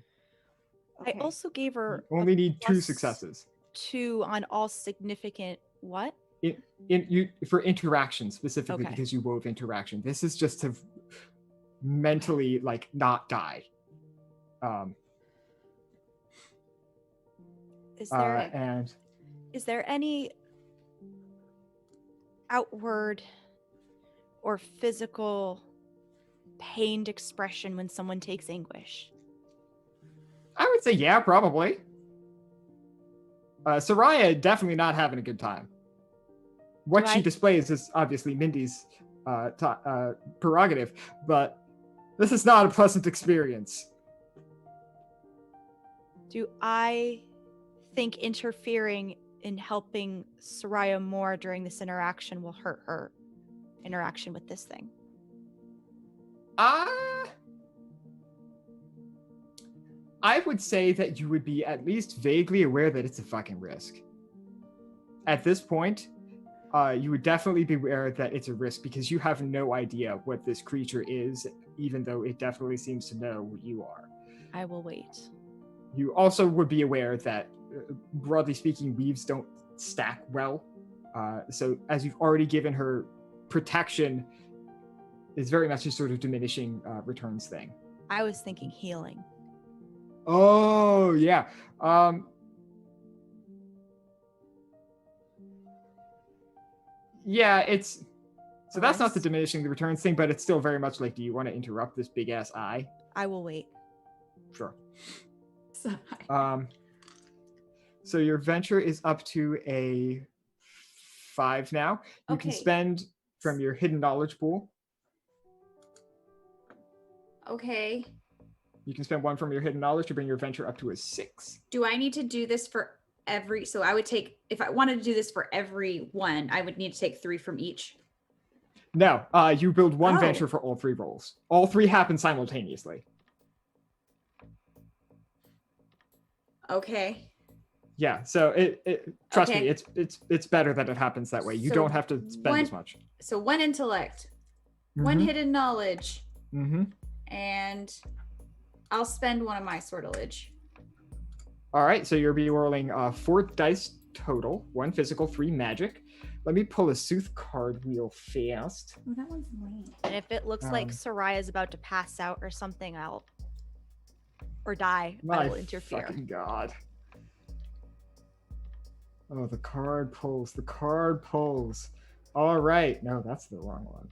Okay. I also gave her You only need 2 plus successes. 2 on all significant what? For interaction specifically, Okay. because you wove interaction. This is just to mentally like not die. Is there And is there any outward or physical pained expression when someone takes anguish? I would say yeah, probably. Soraya definitely not having a good time. What Do she I- displays is obviously Mindy's prerogative, but this is not a pleasant experience. Do I think interfering in helping Soraya more during this interaction will hurt her interaction with this thing? I would say that you would be at least vaguely aware that it's a fucking risk. At this point, you would definitely be aware that it's a risk because you have no idea what this creature is, even though it definitely seems to know what you are. I will wait. You also would be aware that, broadly speaking, weaves don't stack well. So as you've already given her protection, it's very much a sort of diminishing returns thing. I was thinking healing. Oh, yeah. Yeah, it's... So that's not the diminishing the returns thing, but it's still very much like, do you want to interrupt this big-ass eye? I will wait. Sure. Sorry. So your venture is up to a 5 now. You can Okay. spend from your hidden knowledge pool. Okay. You can spend 1 from your hidden knowledge to bring your venture up to a 6. Do I need to do this for every... So I would take... If I wanted to do this for every one, I would need to take 3 from each. No, you build 1 Oh. venture for all 3 rolls. All 3 happen simultaneously. Okay. Yeah, so trust Okay. me, it's better that it happens that way. You So don't have to spend one- as much. So 1 intellect, 1 hidden knowledge, Mm-hmm. and I'll spend 1 of my sortilege. All right, so you'll be rolling 4 dice total, 1 physical, 3 magic. Let me pull a Sooth card real fast. Oh, that one's lame. And if it looks like Um, Soraya's about to pass out or something, or die, I My will interfere. fucking god. Oh, the card pulls. The card pulls. All right. No, that's the wrong one.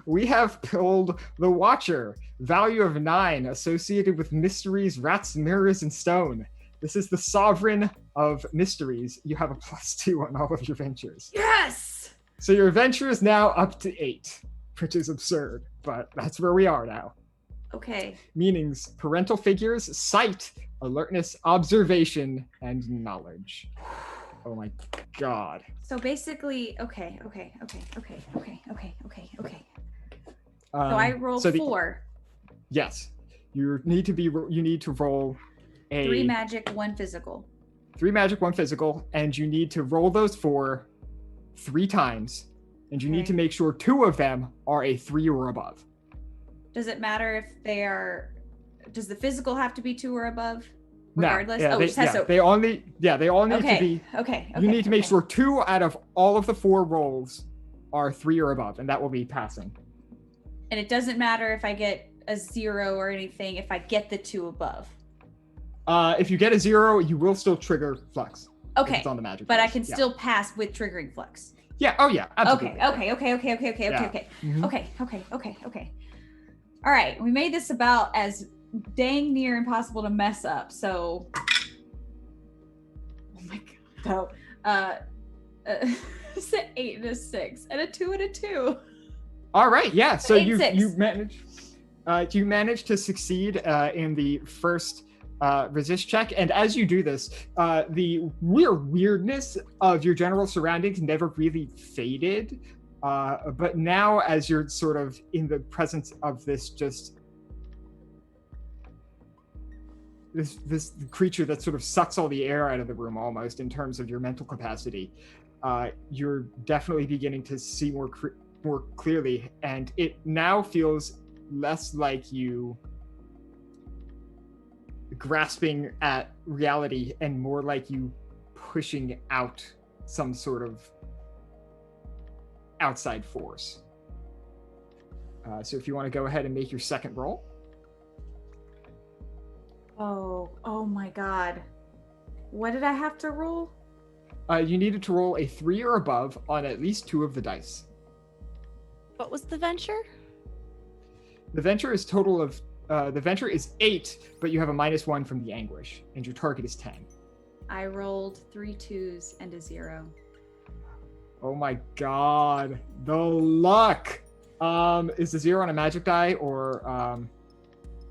We have pulled the Watcher. Value of 9, associated with mysteries, rats, mirrors, and stone. This is the sovereign of mysteries. You have a +2 on all of your ventures. Yes! So your venture is now up to 8, which is absurd, but that's where we are now. Okay. Meanings: parental figures, sight, alertness, observation, and knowledge. Oh my god. So basically, okay. So Um, I roll so the- 4. Yes, you need to roll a 3 magic, 1 physical. 3 magic, 1 physical, and you need to roll those 3 times, and you need Okay. to make sure 2 of them are a 3 or above. Does it matter if they are... Does the physical have to be 2 or above? regardless? No, yeah, oh, they, it just has yeah, to. they all need Okay. to be. Okay. You need to make okay. sure 2 out of all of the 4 rolls are 3 or above, and that will be passing. And it doesn't matter if I get a 0 or anything if I get the 2 above. If you get a 0, you will still trigger flux. Okay. If it's on the magic but I dice. can still pass with triggering flux. Yeah. Oh yeah. Absolutely. Okay. Mhm. Okay. All right. We made this about as dang near impossible to mess up. So. Oh my god. So, it's an 8 and a 6 and a 2 and a 2. All right. Yeah. So 8, you 6. you manage to succeed in the first resist check, and as you do this, the weirdness of your general surroundings never really faded. But now, as you're sort of in the presence of this this creature that sort of sucks all the air out of the room, almost in terms of your mental capacity, you're definitely beginning to see more clearly, and it now feels less like you grasping at reality and more like you pushing out some sort of outside force. So if you want to go ahead and make your second roll. Oh my god. What did I have to roll? You needed to roll a 3 or above on at least 2 of the dice. What was the venture? The venture is total of the venture is 8, but you have a -1 from the anguish, and your target is 10. I rolled 3 2s and a 0. Oh my god, the luck! Is the 0 on a magic die or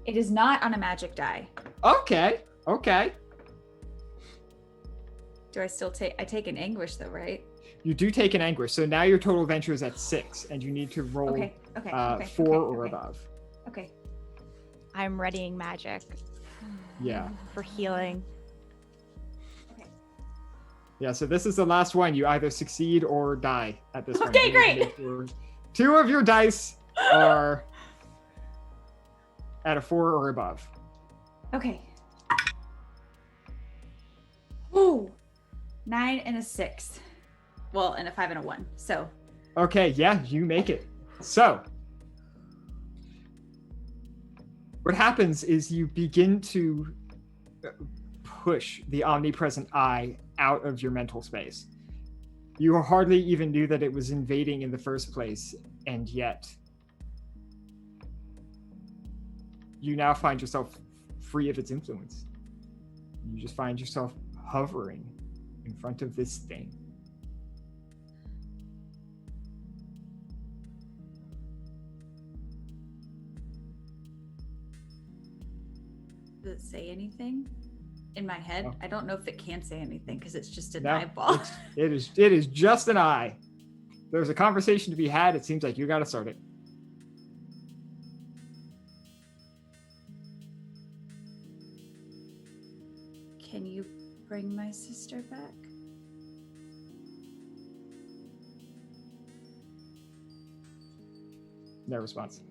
It is not on a magic die. Okay. Do I still take? I take an anguish though, right? You do take an anguish, so now your total venture is at 6, and you need to roll Okay. 4 or above. Okay. I'm readying magic Yeah. for healing. Yeah, so this is the last one. You either succeed or die at this point. Okay, You need to great. make sure 2 of your dice are at a 4 or above. Okay. Ooh. 9 and a 6. Well, and a 5 and a 1. So. Okay, yeah, you make it. So, what happens is you begin to push the omnipresent eye out of your mental space. You hardly even knew that it was invading in the first place, and yet you now find yourself free of its influence. You just find yourself hovering in front of this thing. Does it say anything? In my head, No. I don't know if it can say anything because it's just an No, eyeball. it is just an eye. There's a conversation to be had. It seems like you got to start it. Can you bring my sister back? No response.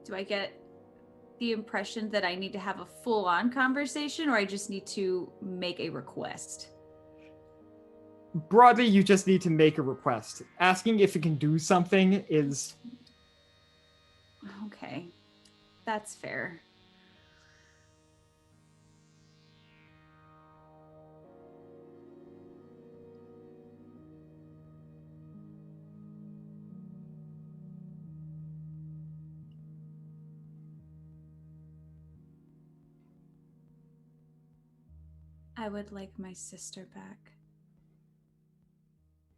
Do I get the impression that I need to have a full-on conversation, or I just need to make a request? Broadly, you just need to make a request. Asking if it can do something is... Okay, that's fair. I would like my sister back.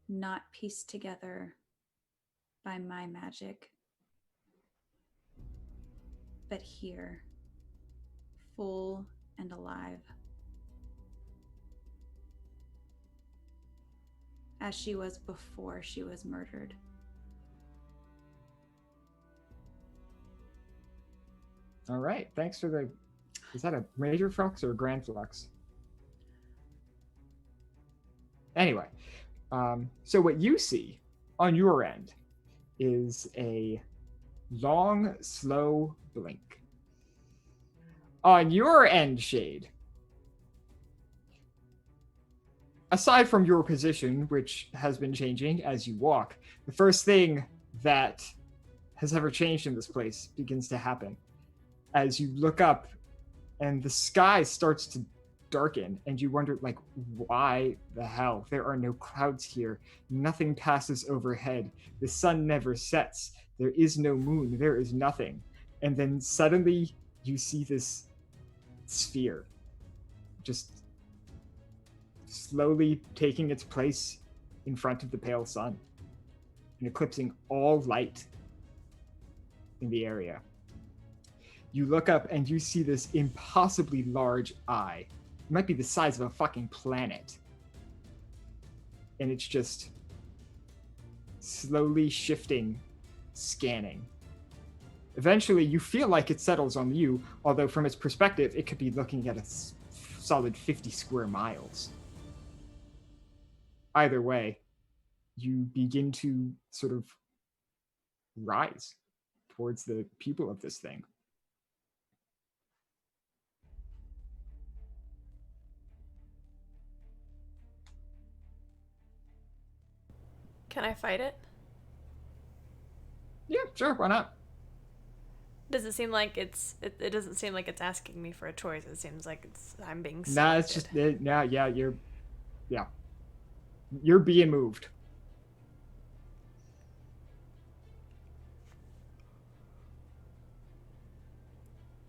Not pieced together by my magic, but here, full and alive. As she was before she was murdered. All right, thanks for the... Is that a major flux or a grand flux? Anyway, so what you see on your end is a long, slow blink. On your end, Shade, aside from your position, which has been changing as you walk, the first thing that has ever changed in this place begins to happen. As you look up and the sky starts to darken and you wonder, like, why the hell? There are no clouds here. Nothing passes overhead. The sun never sets. There is no moon. There is nothing. And then suddenly you see this sphere just slowly taking its place in front of the pale sun and eclipsing all light in the area. You look up and you see this impossibly large eye. It might be the size of a fucking planet. And it's just slowly shifting, scanning. Eventually, you feel like it settles on you, although from its perspective, it could be looking at a solid 50 square miles. Either way, you begin to sort of rise towards the pupil of this thing. Can I fight it? Yeah, sure, why not? Does it seem like it doesn't seem like it's asking me for a choice. It seems like I'm being selected. Nah, it's just you're being moved.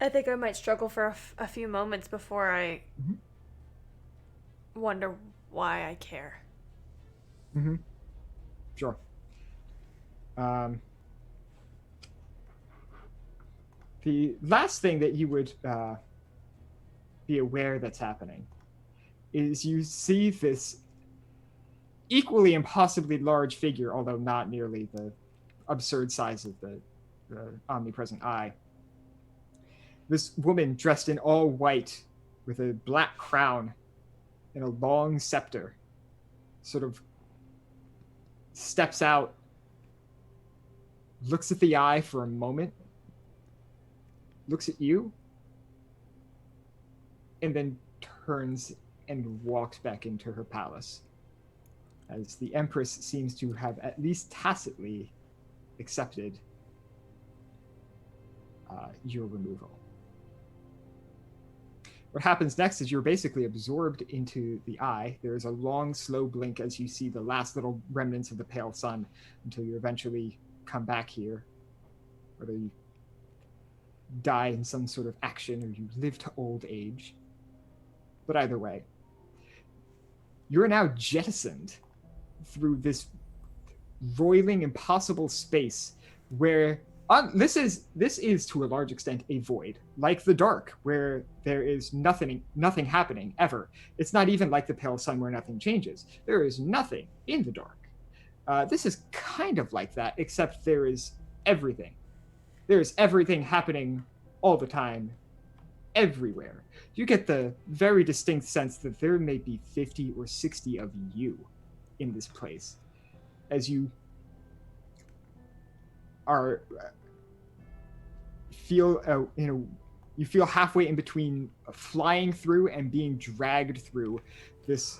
I think I might struggle for a few moments before I wonder why I care. Mm-hmm. Sure. The last thing that you would be aware that's happening is you see this equally impossibly large figure, although not nearly the absurd size of the omnipresent eye. This woman dressed in all white with a black crown and a long scepter sort of steps out, looks at the eye for a moment, looks at you, and then turns and walks back into her palace, as the Empress seems to have at least tacitly accepted your removal. What happens next is you're basically absorbed into the eye. There is a long, slow blink as you see the last little remnants of the pale sun until you eventually come back here, whether you die in some sort of action or you live to old age. But either way, you're now jettisoned through this roiling, impossible space where this is to a large extent a void, like the dark, where there is nothing happening ever. It's not even like the pale sun where nothing changes. There is nothing in the dark. This is kind of like that, except there is everything. There is everything happening all the time, everywhere. You get the very distinct sense that there may be 50 or 60 of you in this place, as you are you feel halfway in between flying through and being dragged through this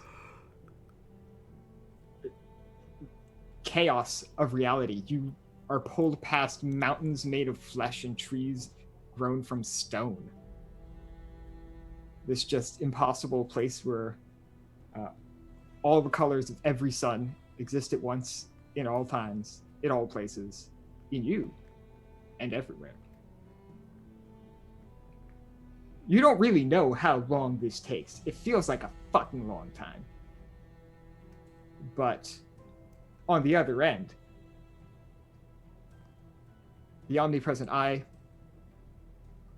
chaos of reality. You are pulled past mountains made of flesh and trees grown from stone. This just impossible place where all the colors of every sun exist at once, in all times, in all places, in you, and everywhere. You don't really know how long this takes. It feels like a fucking long time. But on the other end, the omnipresent eye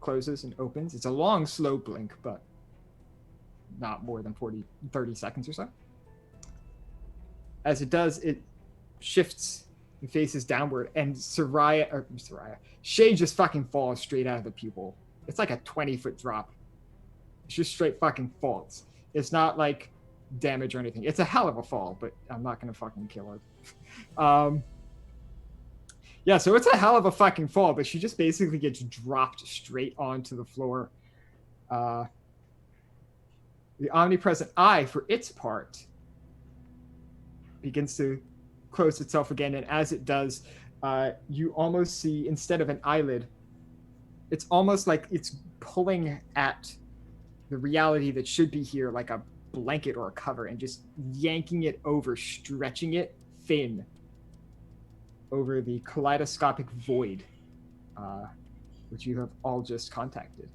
closes and opens. It's a long, slow blink, but not more than 30 seconds or so. As it does, it shifts and faces downward, and Shay just fucking falls straight out of the pupil. It's like a 20-foot drop. It's just straight fucking falls. It's not like damage or anything. It's a hell of a fall, but I'm not gonna fucking kill her. Yeah, so it's a hell of a fucking fall, but she just basically gets dropped straight onto the floor. The omnipresent eye, for its part, begins to close itself again, and as it does, you almost see, instead of an eyelid, it's almost like it's pulling at the reality that should be here like a blanket or a cover and just yanking it over, stretching it thin over the kaleidoscopic void which you have all just contacted.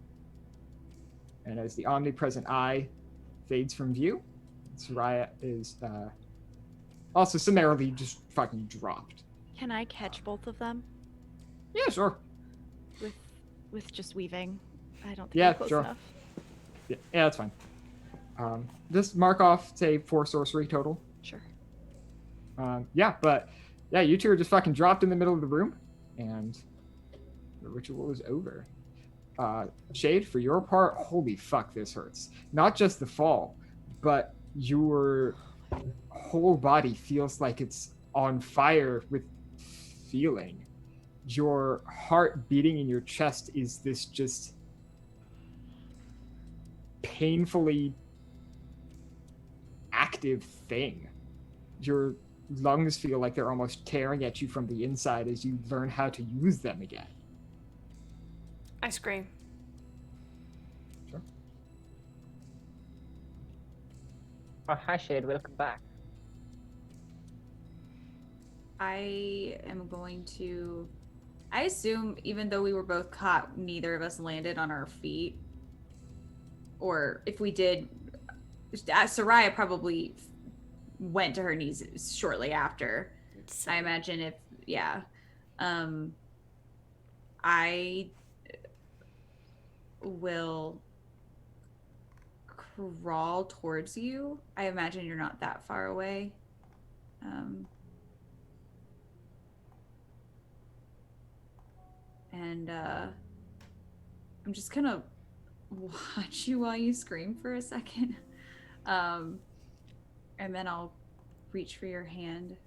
And as the omnipresent eye fades from view, Soraya is also summarily just fucking dropped. Can I catch both of them? Yeah, sure. With just weaving. I don't think Yeah, I'm close sure. enough. Yeah, that's fine. Just mark off, say, 4 sorcery total. Sure. Yeah, but yeah, you two are just fucking dropped in the middle of the room, and the ritual is over. Shade, for your part, holy fuck, this hurts. Not just the fall, but your whole body feels like it's on fire with feeling. Your heart beating in your chest is this just painfully active thing. Your lungs feel like they're almost tearing at you from the inside as you learn how to use them again. I scream. Sure. Oh, hi, Shade. Welcome back. I am going to. I assume, even though we were both caught, neither of us landed on our feet. Or if we did, Soraya probably went to her knees shortly after. I imagine if, yeah. I will crawl towards you. I imagine you're not that far away. And I'm just gonna watch you while you scream for a second. And then I'll reach for your hand.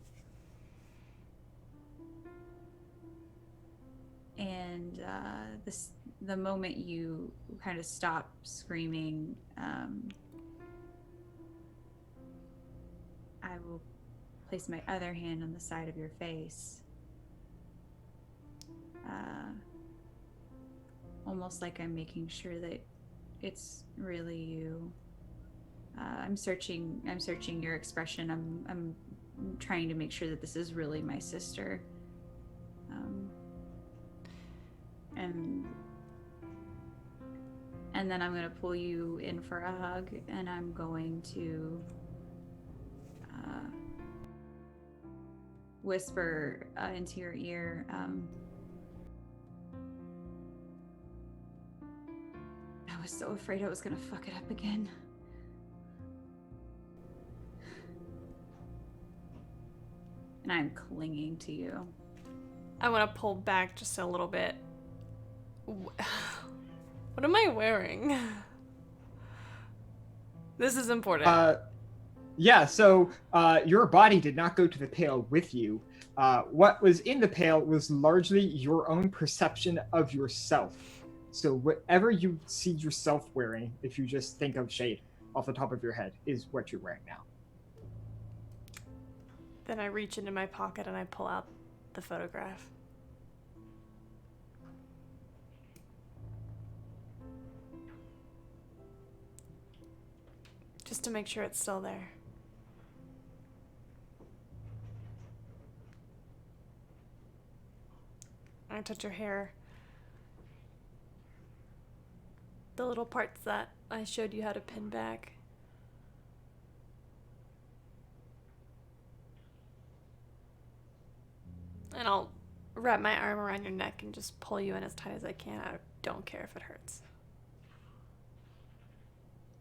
And the moment you kind of stop screaming, I will place my other hand on the side of your face. Almost like I'm making sure that it's really you. I'm searching your expression. I'm trying to make sure that this is really my sister. And then I'm going to pull you in for a hug, and I'm going to whisper into your ear. I was so afraid I was going to fuck it up again. And I'm clinging to you. I want to pull back just a little bit. What am I wearing? This is important. Yeah, so your body did not go to the pail with you. What was in the pail was largely your own perception of yourself. So whatever you see yourself wearing, if you just think of Shade off the top of your head, is what you're wearing now. Then I reach into my pocket and I pull out the photograph. Just to make sure it's still there. I touch her hair. The little parts that I showed you how to pin back. And I'll wrap my arm around your neck and just pull you in as tight as I can. I don't care if it hurts.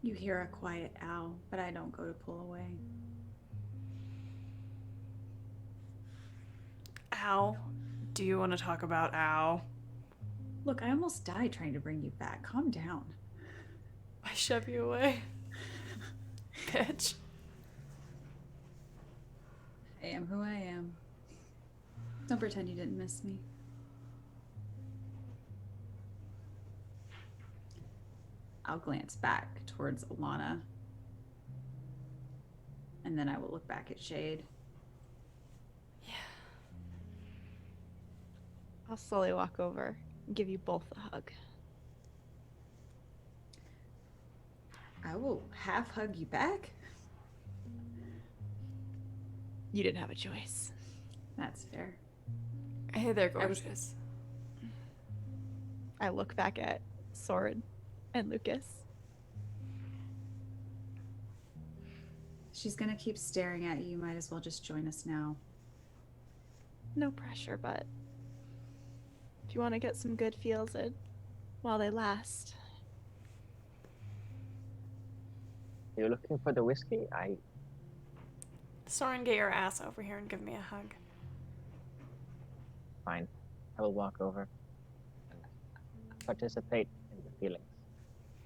You hear a quiet ow, but I don't go to pull away. Ow. Do you want to talk about ow? Look, I almost died trying to bring you back. Calm down. I shove you away. Bitch. I am who I am. Don't pretend you didn't miss me. I'll glance back towards Alana. And then I will look back at Shade. Yeah. I'll slowly walk over and give you both a hug. I will half hug you back. You didn't have a choice. That's fair. Hey there, gorgeous. I look back at Soren and Lucas. She's gonna keep staring at you. You might as well just join us now. No pressure, but if you want to get some good feels in while they last. You're looking for the whiskey? Soren, get your ass over here and give me a hug. Fine. I will walk over and participate in the feelings.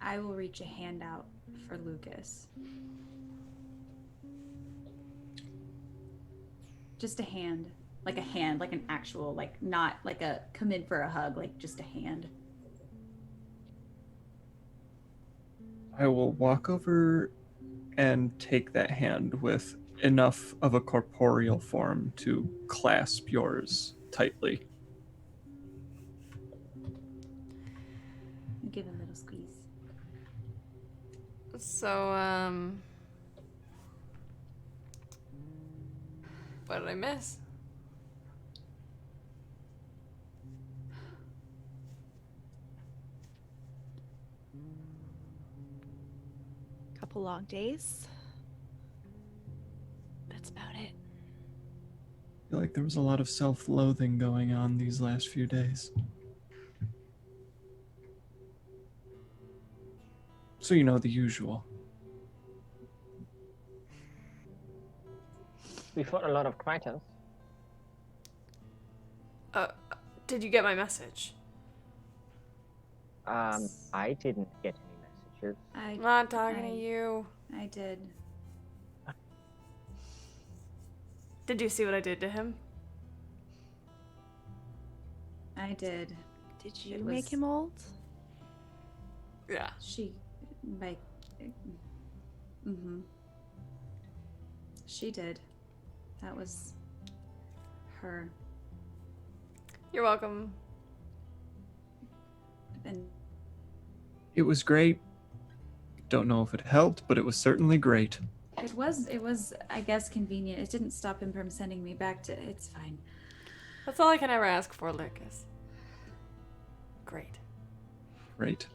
I will reach a hand out for Lucas. Just a hand. Like a hand, like an actual, like not like a come in for a hug, like just a hand. I will walk over and take that hand with enough of a corporeal form to clasp yours tightly. Give it a little squeeze. So, what did I miss? Couple long days. That's about it. I feel like there was a lot of self-loathing going on these last few days. So you know, the usual. We fought a lot of Krytos. Did you get my message? I didn't get any messages. I'm not talking to you. I did. Did you see what I did to him? I did. Did you It make was- him old? Yeah. She, like, she did. That was her. You're welcome. And It was great. Don't know if it helped, but it was certainly great. it was, I guess, convenient. It didn't stop him from sending me back to, it's fine. That's all I can ever ask for, Lucas. Great. Great.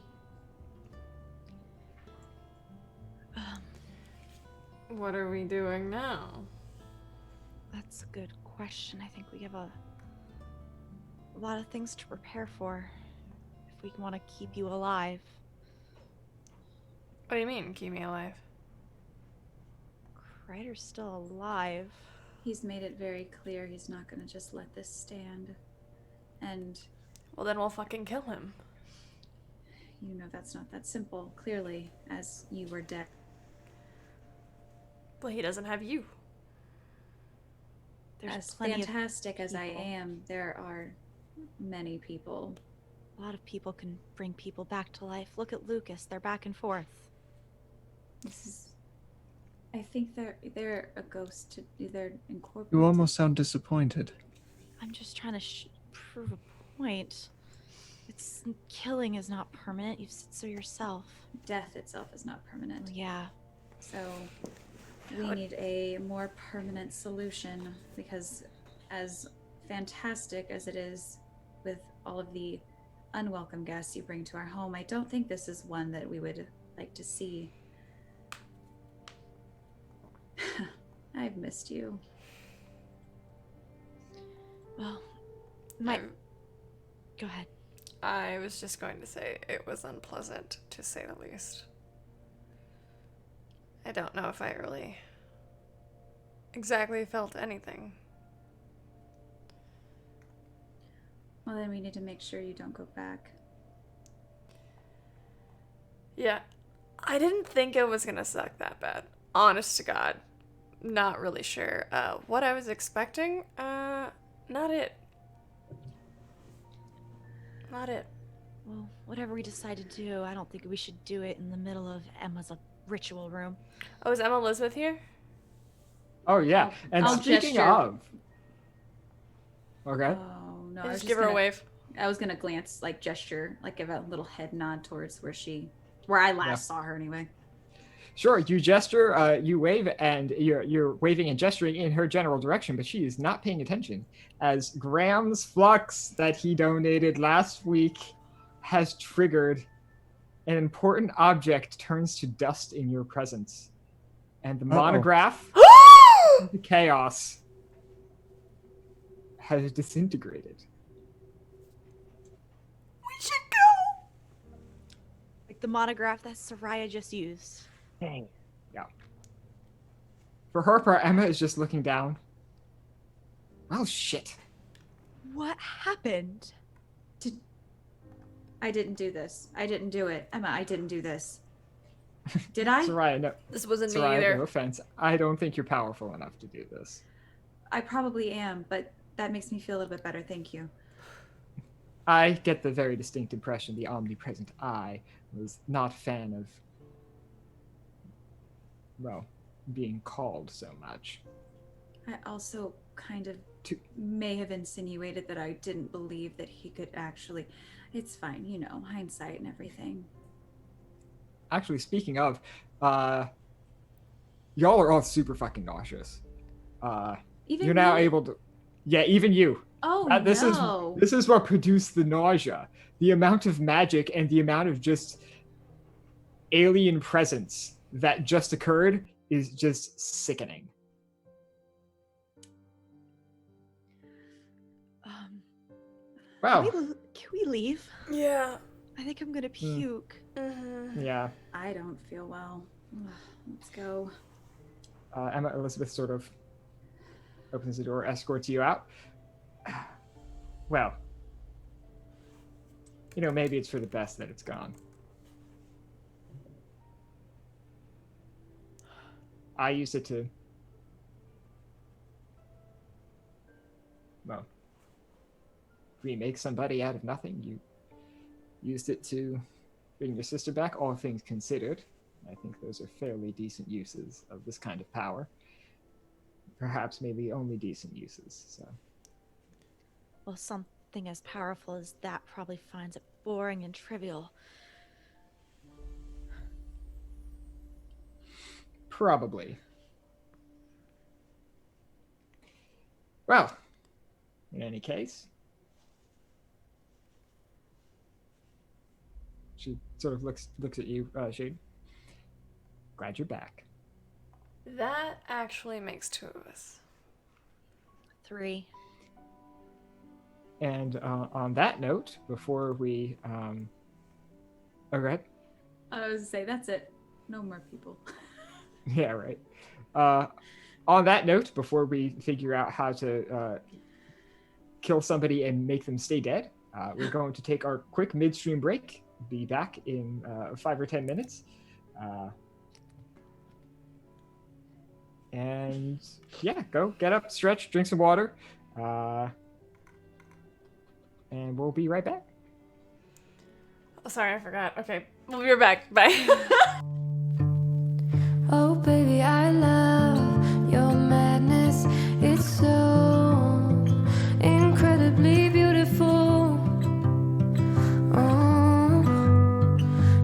What are we doing now? That's a good question. I think we have a lot of things to prepare for if we want to keep you alive. What do you mean, keep me alive? Kreider's still alive. He's made it very clear he's not going to just let this stand. And Well, then we'll fucking kill him. you know that's not that simple, clearly, as you were dead. Well, he doesn't have you. There's As plenty fantastic as I people. am, there are many people. A lot of people can bring people back to life. Look at Lucas. They're back and forth. This is... I think they're a ghost. They're incorporated. You almost sound disappointed. I'm just trying to prove a point. Killing is not permanent. You've said so yourself. Death itself is not permanent. Yeah. So we need a more permanent solution, because as fantastic as it is with all of the unwelcome guests you bring to our home, I don't think this is one that we would like to see. I've missed you. Well, go ahead. I was just going to say it was unpleasant, to say the least. I don't know if I really exactly felt anything. Well, then we need to make sure you don't go back. Yeah, I didn't think it was gonna suck that bad. Honest to God, not really sure. What I was expecting, Not it. Not it. Well, whatever we decide to do, I don't think we should do it in the middle of Emma's ritual room. Oh, is Emma Elizabeth here? Oh yeah, and I'll speaking gesture. of, okay, Oh no! I I was just give her gonna, a wave. I was gonna glance, like gesture, like give a little head nod towards where I last saw her anyway. sure. You gesture, you wave, and you're waving and gesturing in her general direction, but she is not paying attention as Graham's flux that he donated last week has triggered. An important object turns to dust in your presence, and the monograph. The chaos has disintegrated. We should go! Like the monograph that Soraya just used. Dang. Yeah. For her part, Emma is just looking down. Well, shit. What happened? I didn't do this. I didn't do it, Emma. I didn't do this. Did I? Soraya, no. This wasn't me Soraya, either. no offense. I don't think you're powerful enough to do this. I probably am, but that makes me feel a little bit better. Thank you. I get the very distinct impression the omnipresent I was not a fan of, well, being called so much. I also kind of To- may have insinuated that I didn't believe that he could actually. It's fine, you know, hindsight and everything. Actually, speaking of, y'all are all super fucking nauseous. Even You're now me? able to, yeah, even you. Oh This no! is what produced the nausea. The amount of magic and the amount of just alien presence that just occurred is just sickening. Wow. Can we leave? Yeah. I think I'm gonna puke. Mm-hmm. Yeah. I don't feel well. Ugh, let's go. Emma Elizabeth sort of opens the door, escorts you out. Well, you know, maybe it's for the best that it's gone. I used it to, well, remake somebody out of nothing. You used it to bring your sister back, all things considered. I think those are fairly decent uses of this kind of power. Perhaps maybe only decent uses, so. Well, something as powerful as that probably finds it boring and trivial. Probably. Well, in any case, she sort of looks at you, Shade. Glad you're back. That actually makes two of us. 3. And on that note, before we, okay, I was to say that's it. No more people. yeah, right. On that note, before we figure out how to kill somebody and make them stay dead, we're going to take our quick midstream break. Be back in 5 or 10 minutes. And yeah, go get up, stretch, drink some water, and we'll be right back. Oh, sorry, I forgot. Okay, we'll be right back. Bye. Oh baby, I love your madness. It's so incredibly beautiful. Oh,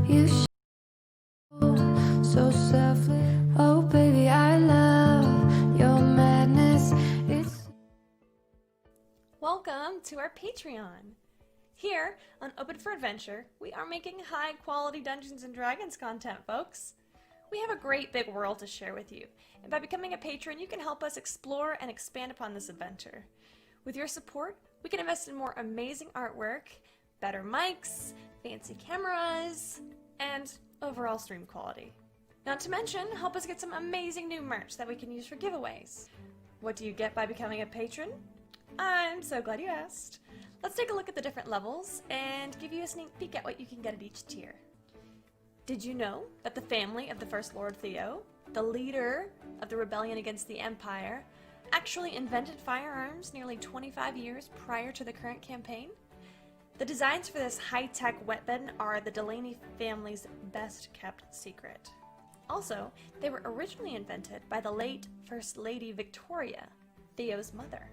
you so selfless. Oh baby, I love your madness. It's Welcome to our Patreon. Here on Open for Adventure, we are making high-quality Dungeons & Dragons content, folks. We have a great big world to share with you, and by becoming a patron, you can help us explore and expand upon this adventure. With your support, we can invest in more amazing artwork, better mics, fancy cameras, and overall stream quality. Not to mention, help us get some amazing new merch that we can use for giveaways. What do you get by becoming a patron? I'm so glad you asked. Let's take a look at the different levels and give you a sneak peek at what you can get at each tier. Did you know that the family of the First Lord Theo, the leader of the rebellion against the Empire, actually invented firearms nearly 25 years prior to the current campaign. The designs for this high-tech weapon are the Delaney family's best-kept secret. Also, they were originally invented by the late First Lady Victoria, Theo's mother.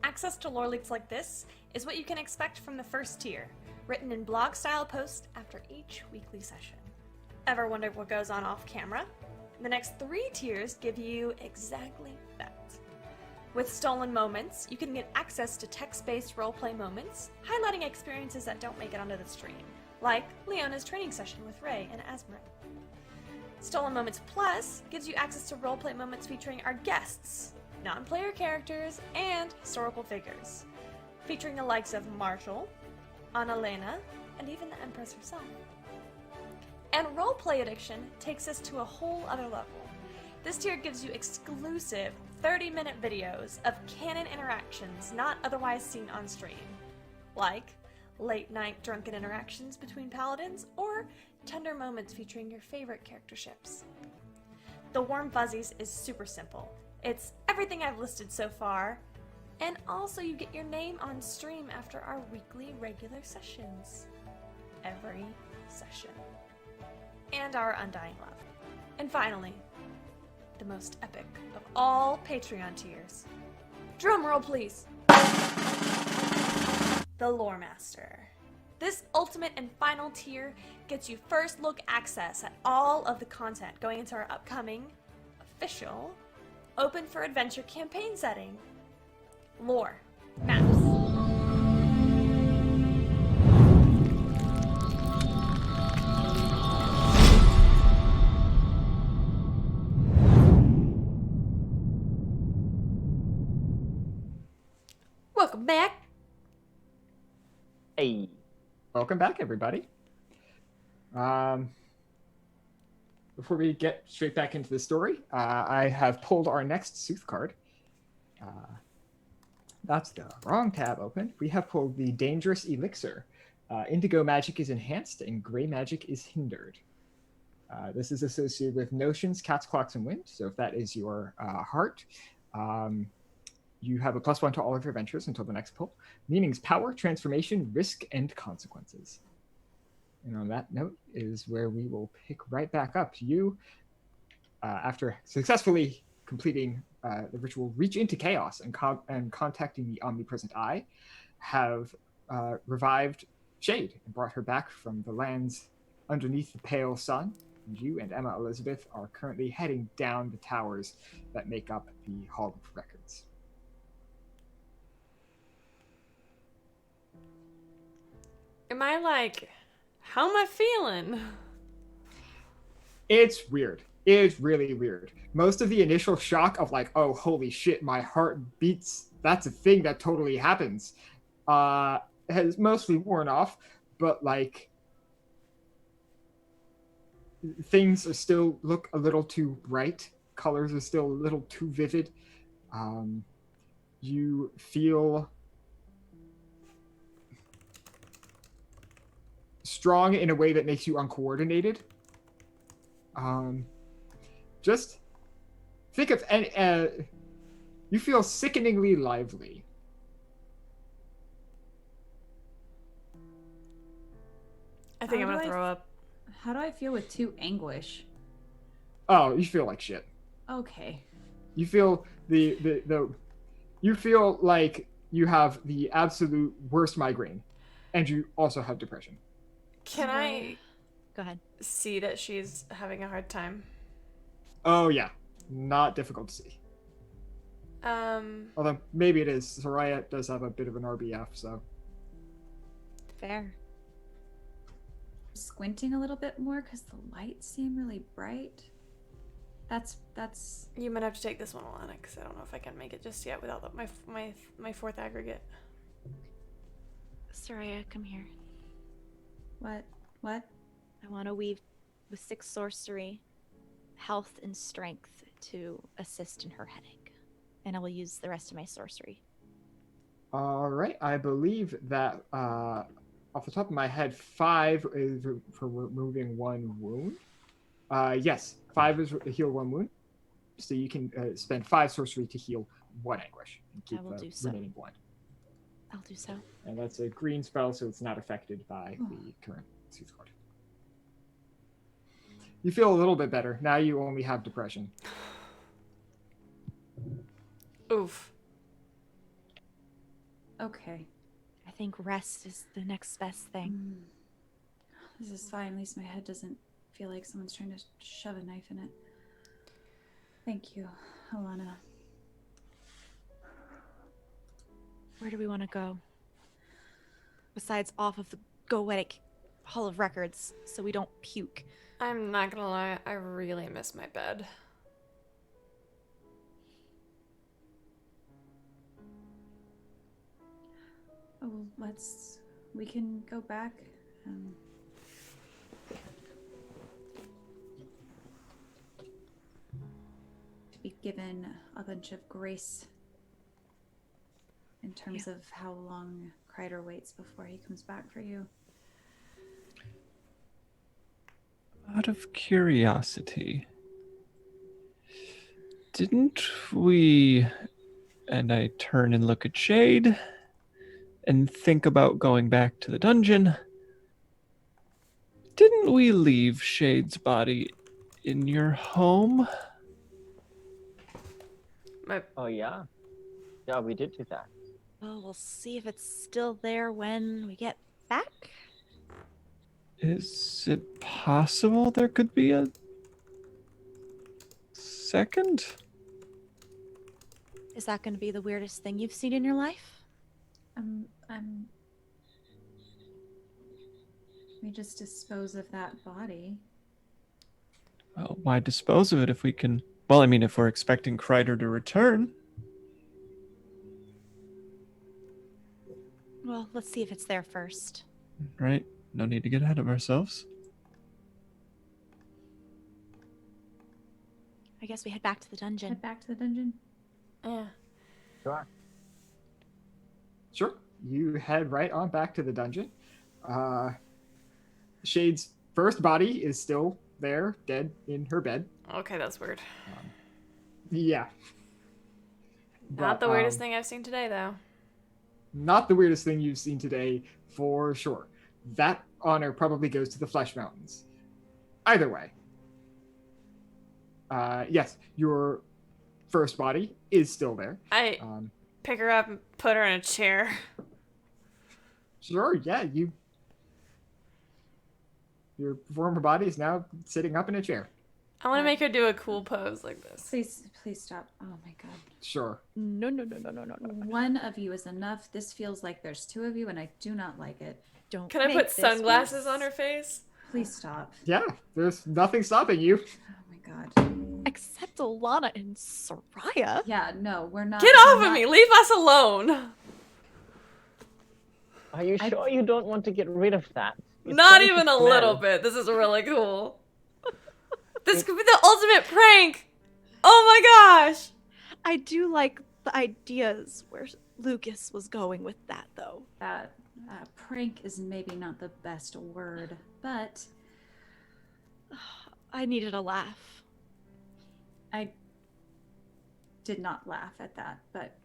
Access to lore leaks like this is what you can expect from the first tier, written in blog-style posts after each weekly session. Ever wondered what goes on off-camera? The next 3 tiers give you exactly that. With Stolen Moments, you can get access to text-based roleplay moments, highlighting experiences that don't make it onto the stream, like Leona's training session with Ray and Asmrin. Stolen Moments Plus gives you access to roleplay moments featuring our guests, non-player characters, and historical figures, featuring the likes of Marshall, Annalena, and even the Empress herself. And Roleplay Addiction takes us to a whole other level. This tier gives you exclusive 30-minute videos of canon interactions not otherwise seen on stream, like late-night drunken interactions between paladins or tender moments featuring your favorite character ships. The Warm Fuzzies is super simple. It's everything I've listed so far, and also you get your name on stream after our weekly regular sessions. Every session. And our undying love. And finally, the most epic of all Patreon tiers. Drum roll, please. The Lore Master. This ultimate and final tier gets you first look access at all of the content going into our upcoming, official, open for adventure campaign setting. Lore. Maps. Welcome back. Hey. Welcome back, everybody. Before we get straight back into the story, I have pulled our next Sooth card. That's the wrong tab open. We have pulled the Dangerous Elixir. Indigo magic is enhanced and gray magic is hindered. This is associated with notions, cats, clocks, and wind. So if that is your heart, you have a +1 to all of your ventures until the next pull. Meanings: power, transformation, risk, and consequences. And on that note is where we will pick right back up. You, after successfully completing the ritual Reach into Chaos and contacting the Omnipresent Eye, have revived Shade and brought her back from the lands underneath the pale sun. And you and Emma Elizabeth are currently heading down the towers that make up the Hall of Records. Am I like, how am I feeling? It's weird. It's really weird. Most of the initial shock of like, oh, holy shit, my heart beats, that's a thing that totally happens, has mostly worn off, but like, things are still look a little too bright. Colors are still a little too vivid. You feel strong in a way that makes you uncoordinated. Just think of you feel sickeningly lively. I think I'm gonna throw up. How do I feel with 2 anguish? Oh, you feel like shit. Okay. You feel you feel like you have the absolute worst migraine, and you also have depression. Can I Go ahead. see that she's having a hard time? Oh yeah, not difficult to see. Although maybe it is. Soraya does have a bit of an RBF, so. Fair. Squinting a little bit more because the lights seem really bright. That's. You might have to take this one, Alana, because I don't know if I can make it just yet without my 4th aggregate. Soraya, come here. What? I want to weave with 6 sorcery, health, and strength to assist in her headache. And I will use the rest of my sorcery. All right, I believe that off the top of my head, 5 is for removing 1 wound. Yes, 5 is heal 1 wound. so you can spend 5 sorcery to heal 1 anguish and keep I will the do so. remaining 1. I'll do so. And that's a green spell, so it's not affected by the current Soothe card. You feel a little bit better. Now you only have depression. Oof. Okay. I think rest is the next best thing. This is fine. At least my head doesn't feel like someone's trying to shove a knife in it. Thank you, Alana. Where do we want to go? Besides off of the Goetic Hall of Records, so we don't puke. I'm not gonna lie, I really miss my bed. Oh, we can go back. To be given a bunch of grace in terms of how long Kreider waits before he comes back for you. Out of curiosity, didn't we, and I turn and look at Shade and think about going back to the dungeon, didn't we leave Shade's body in your home? Oh, yeah. Yeah, we did do that. Well, we'll see if it's still there when we get back. Is it possible there could be a second? Is that going to be the weirdest thing you've seen in your life? We just dispose of that body. Well, why dispose of it if we can... Well, I mean, if we're expecting Kreider to return. Well, let's see if it's there first. Right? No need to get ahead of ourselves. I guess we head back to the dungeon. Head back to the dungeon? Yeah. Sure. Sure. You head right on back to the dungeon. Shade's first body is still there, dead in her bed. Okay, that's weird. Yeah. Not the weirdest thing I've seen today, though. Not the weirdest thing you've seen today, for sure. That honor probably goes to the Flesh Mountains. Either way. Yes, your first body is still there. I pick her up and put her in a chair. Sure, yeah, your former body is now sitting up in a chair. I want to make her do a cool pose like this. Please stop. Oh my god. Sure. No. One of you is enough. This feels like there's 2 of you, and I do not like it. Don't. Can I make put this sunglasses worse. on her face? Please stop. Yeah, there's nothing stopping you. Oh my god. Except Alana and Soraya. Yeah, no, we're not. Get we're off of not- me! Leave us alone! Are you sure you don't want to get rid of that? It's Not going to even a smell. little bit. This is really cool. This could be the ultimate prank! Oh my gosh! I do like the ideas where Lucas was going with that, though. That prank is maybe not the best word, but I needed a laugh. I did not laugh at that, but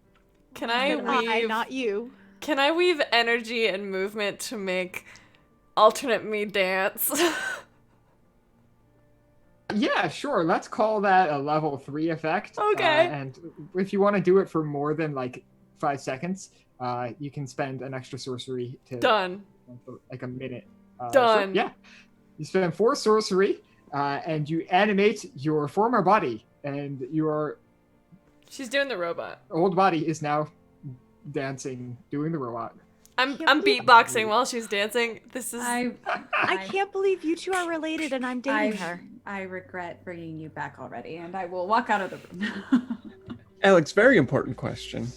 Can I weave... not you. Can I weave energy and movement to make alternate me dance? Yeah, sure. Let's call that a level 3 effect. Okay. And if you want to do it for more than like 5 seconds, you can spend an extra sorcery to Done. like a minute. Done. Sure, yeah. You spend 4 sorcery, and you animate your former body, and your She's doing the robot. old body is now dancing, doing the robot. I'm beatboxing while she's dancing. This is... I can't believe you two are related and I'm dating her. I regret bringing you back already, and I will walk out of the room. Alex, very important question.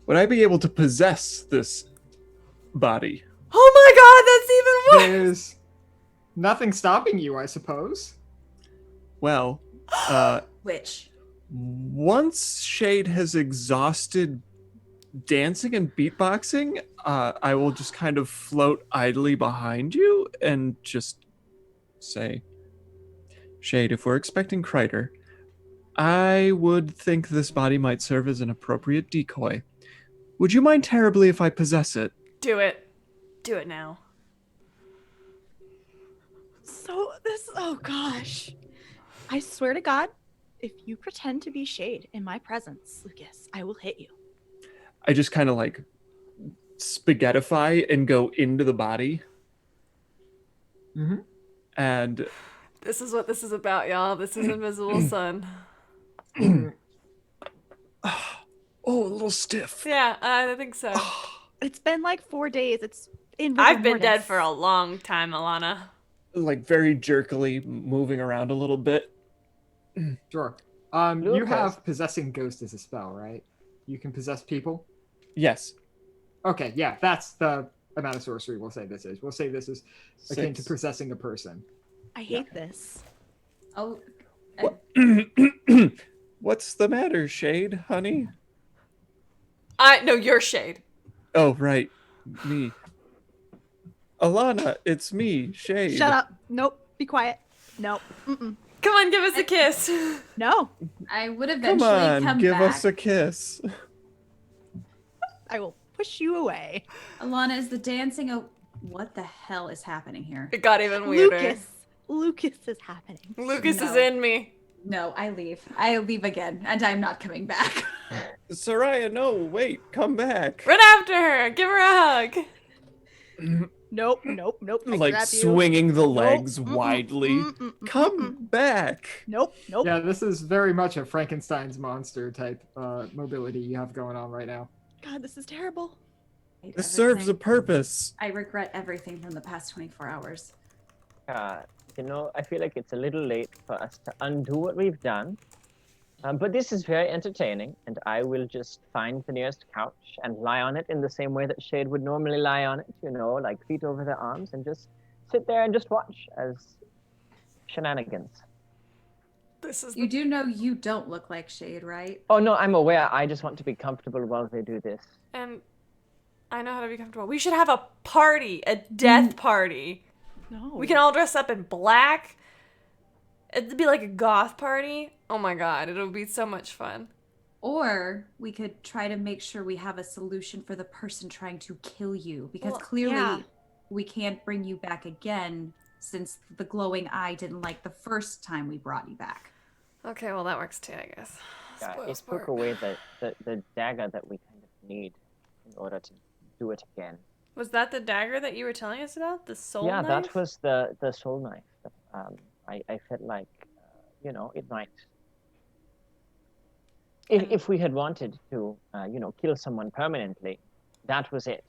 Would I be able to possess this body? Oh my god, that's even worse! There's nothing stopping you, I suppose. Well, Which? once Shade has exhausted dancing and beatboxing, I will just kind of float idly behind you and just say, Shade, if we're expecting Kreider, I would think this body might serve as an appropriate decoy. Would you mind terribly if I possess it? Do it. Do it now. So this, oh gosh. I swear to God, if you pretend to be Shade in my presence, Lucas, I will hit you. I just kind of like spaghettify and go into the body. Mm-hmm. And This is what this is about, y'all. This is Invisible Sun. oh, a little stiff. Yeah, I think so. It's been like 4 days. It's in I've been dead for a long time, Alana. Like very jerkily moving around a little bit. Sure. You Lucas. have Possessing Ghost as a spell, right? You can possess people? Yes. Okay, yeah, that's the amount of sorcery we'll say this is. We'll say this is akin to 6. possessing a person. I hate this. Oh, What's the matter, Shade, honey? No, you're Shade. Oh, right. Me. Alana, it's me, Shade. Shut up. Nope. Be quiet. Nope. Mm-mm. Come on, give us a kiss. No. I would Come eventually on, give back. us a kiss. I will push you away. Alana, is the dancing a... What the hell is happening here? It got even weirder. Lucas is happening. Lucas is No. in me. No, I leave. I leave again, and I'm not coming back. Soraya, no, wait, come back. Run after her. Give her a hug. Nope. I Like grab you. swinging the Nope. legs Mm-mm. widely. Mm-mm. Come back. Nope. Yeah, this is very much a Frankenstein's monster type mobility you have going on right now. God, this is terrible. This serves a purpose. I regret everything from the past 24 hours. I feel like it's a little late for us to undo what we've done. But this is very entertaining, and I will just find the nearest couch and lie on it in the same way that Shade would normally lie on it, like feet over their arms, and just sit there and just watch as shenanigans. You do know you don't look like Shade, right? Oh, no, I'm aware. I just want to be comfortable while they do this. And I know how to be comfortable. We should have a party, a death party. No. We can all dress up in black. It'd be like a goth party. Oh my god, it'll be so much fun. Or we could try to make sure we have a solution for the person trying to kill you. Because Well, clearly yeah. we can't bring you back again since the glowing eye didn't like the first time we brought you back. Okay, well that works too, I guess. Yeah, Spoil it sport. took away the dagger that we kind of need in order to do it again. Was that the dagger that you were telling us about? The soul Yeah, knife? that was the soul knife. I felt like, it might... If we had wanted to, kill someone permanently, that was it.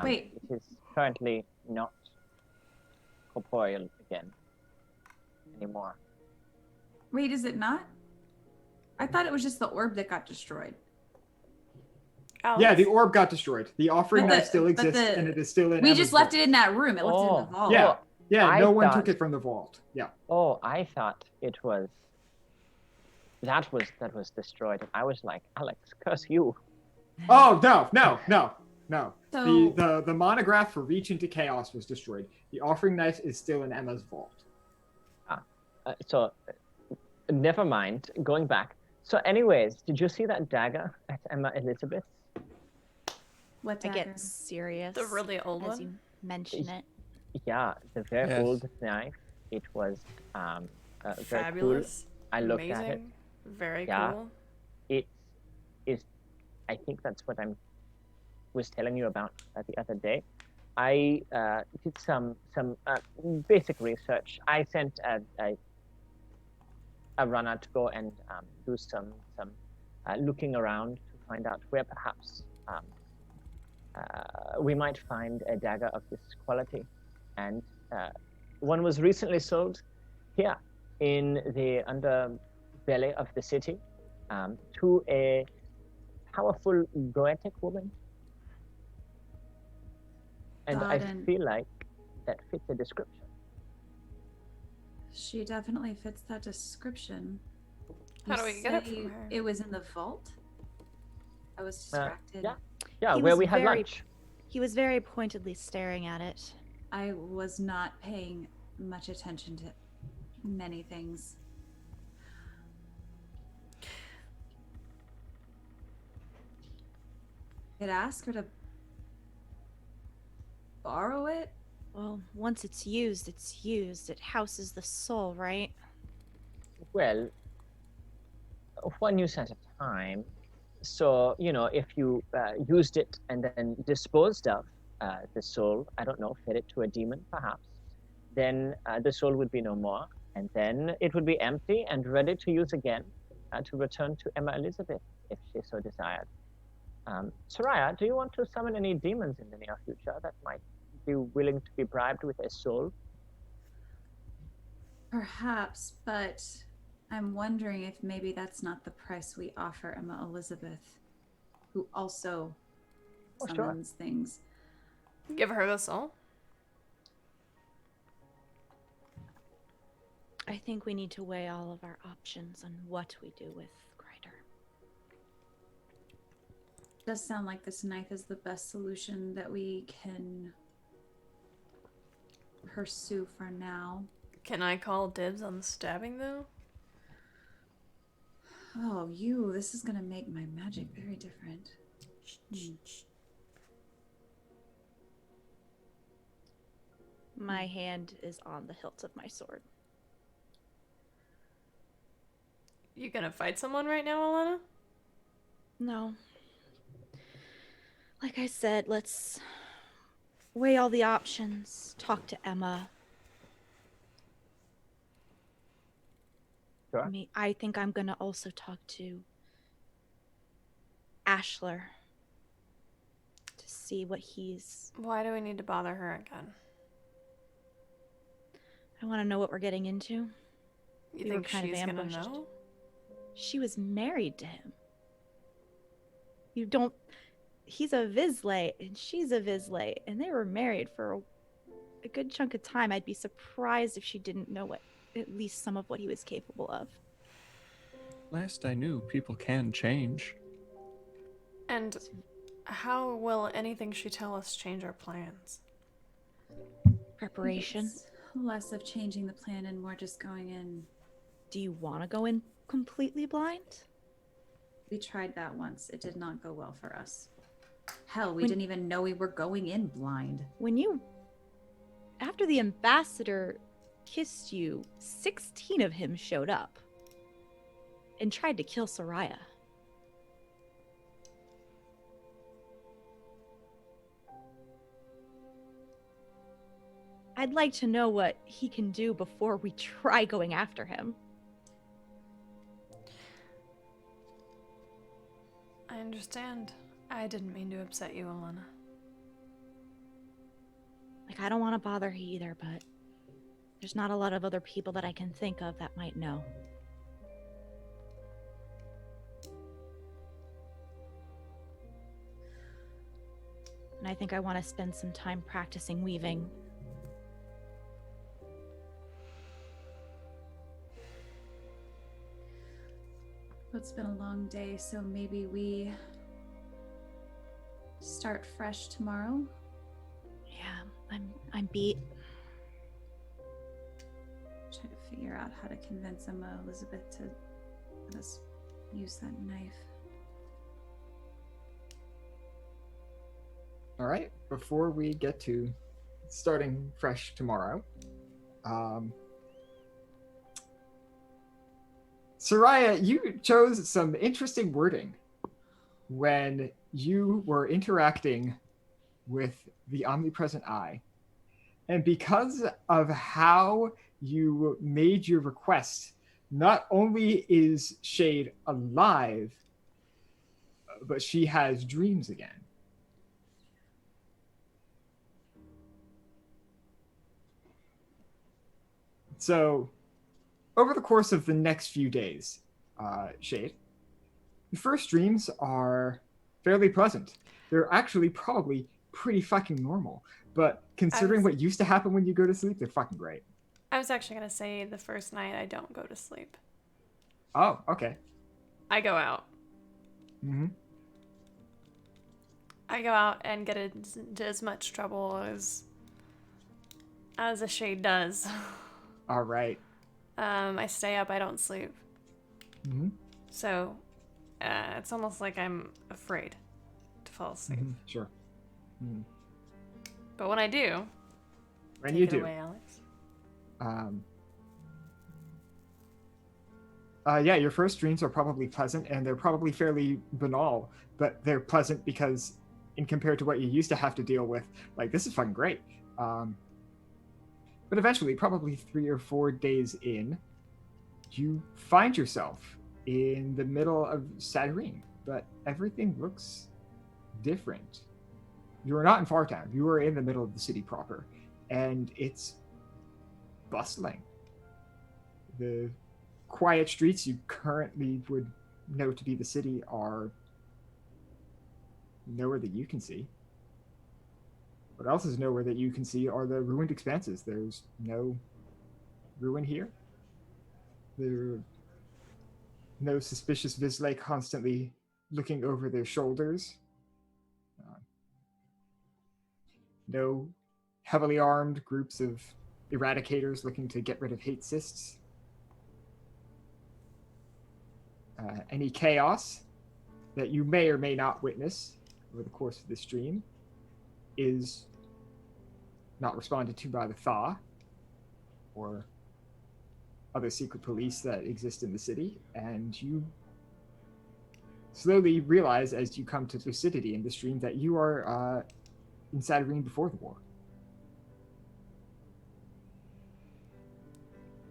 Wait. It is currently not corporeal again anymore. Wait, is it not? I thought it was just the orb that got destroyed. Alex. Yeah, the orb got destroyed. The offering But knife still exists, and it is still in We Emma's just left vault. it in that room. It left it in the vault. Yeah, yeah. I No one thought- took it from the vault. Yeah. Oh, I thought it was... That was destroyed. And I was like, Alex, curse you. Oh no. So- The monograph for Reach into Chaos was destroyed. The offering knife is still in Emma's vault. Never mind. Going back. So anyways, did you see that dagger at Emma Elizabeth? What I dagger? get serious. The really old as one? you mention it. Yeah, the very Yes. old knife. It was very Fabulous. cool. I looked Amazing. at it. Very Yeah. cool. It is. I think that's what was telling you about the other day. I did some basic research. I sent a runner to go and do some looking around to find out where perhaps we might find a dagger of this quality. And one was recently sold here in the underbelly of the city to a powerful Goetic woman. And I God, and- feel like that fits the description. She definitely fits that description. How You do we get it say from her? It was in the vault? I was distracted. Yeah, He where was we had very- lunch. He was very pointedly staring at it. I was not paying much attention to many things. could ask her to borrow it? Well, once it's used, it's used. It houses the soul, right? Well, one use at a time. So, if you used it and then disposed of the soul, I don't know, fed it to a demon perhaps, then the soul would be no more. And then it would be empty and ready to use again to return to Emma Elizabeth if she so desired. Soraya, do you want to summon any demons in the near future that might be willing to be bribed with a soul? Perhaps, but I'm wondering if maybe that's not the price we offer Emma Elizabeth, who also summons things. Give her the soul. I think we need to weigh all of our options on what we do with Greider. Does sound like this knife is the best solution that we can pursue for now. Can I call dibs on the stabbing, though? Oh, this is gonna make my magic very different. My hand is on the hilt of my sword. You gonna fight someone right now, Alana? No. Like I said, let's weigh all the options, talk to Emma. Sure. I think I'm gonna also talk to Ashler to see what he's... Why do we need to bother her again? I want to know what we're getting into. You We think were kind of she's gonna ambushed. know? She was married to him. You don't... He's a Vizsla, and she's a Vizsla, and they were married for a good chunk of time. I'd be surprised if she didn't know at least some of what he was capable of. Last I knew, people can change. And how will anything she tell us change our plans? Preparation. It's less of changing the plan and more just going in. Do you want to go in completely blind? We tried that once. It did not go well for us. Hell, we didn't even know we were going in blind. After the ambassador kissed you, 16 of him showed up and tried to kill Soraya. I'd like to know what he can do before we try going after him. I understand. I didn't mean to upset you, Alana. I don't want to bother he either, but there's not a lot of other people that I can think of that might know. And I think I want to spend some time practicing weaving. It's been a long day, so maybe we start fresh tomorrow. Yeah, I'm beat. Try to figure out how to convince Emma Elizabeth to let us use that knife. All right, before we get to starting fresh tomorrow, Soraya, you chose some interesting wording when you were interacting with the omnipresent eye. And because of how you made your request, not only is Shade alive, but she has dreams again. So, over the course of the next few days, Shade, your first dreams are fairly pleasant. They're actually probably pretty fucking normal. But considering what used to happen when you go to sleep, they're fucking great. I was actually going to say the first night I don't go to sleep. Oh, okay. I go out. Mm-hmm. I go out and get into as much trouble as a Shade does. All right. I stay up, I don't sleep. Mm-hmm. So, it's almost like I'm afraid. to fall asleep. Sure. Mhm. But when I do, When take you it do, away, Alex. Yeah, your first dreams are probably pleasant, and they're probably fairly banal, but they're pleasant because, in compared to what you used to have to deal with, like, this is fucking great. But eventually, probably 3 or 4 days in, you find yourself in the middle of Satyrine, but everything looks different. You are not in Fartown. You are in the middle of the city proper, and it's bustling. The quiet streets you currently would know to be the city are nowhere that you can see. What else is nowhere that you can see are the ruined expanses. There's no ruin here. There are no suspicious Visley constantly looking over their shoulders. No heavily armed groups of eradicators looking to get rid of hate cysts. Any chaos that you may or may not witness over the course of this stream is not responded to by the Thaw or other secret police that exist in the city, and you slowly realize as you come to lucidity in the stream that you are in Satyrine before the war.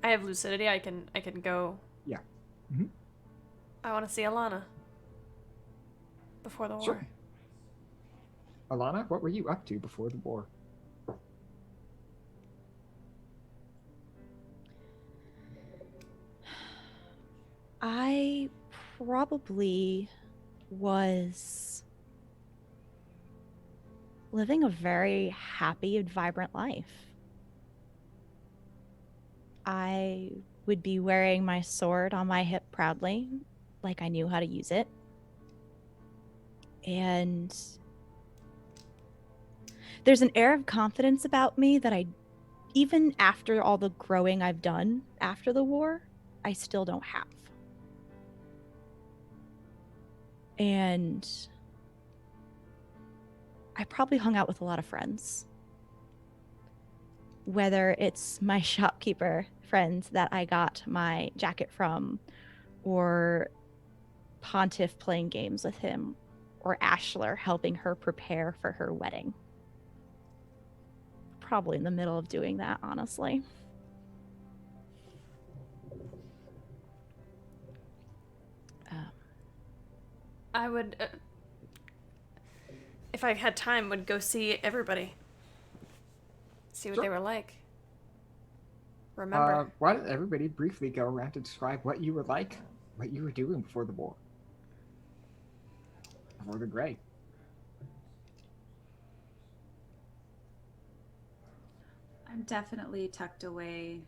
I have lucidity. I can go. Yeah. Mm-hmm. I want to see Alana before the war. Sure. Alana, what were you up to before the war? I probably was living a very happy and vibrant life. I would be wearing my sword on my hip proudly, like I knew how to use it. And there's an air of confidence about me that even after all the growing I've done after the war, I still don't have. And I probably hung out with a lot of friends. Whether it's my shopkeeper friends that I got my jacket from, or Pontiff playing games with him, or Ashler helping her prepare for her wedding. Probably in the middle of doing that, honestly. I would, if I had time, would go see everybody. See what Sure. they were like. Remember. Why don't everybody briefly go around to describe what you were like, what you were doing before the war? Before the Grey. I'm definitely tucked away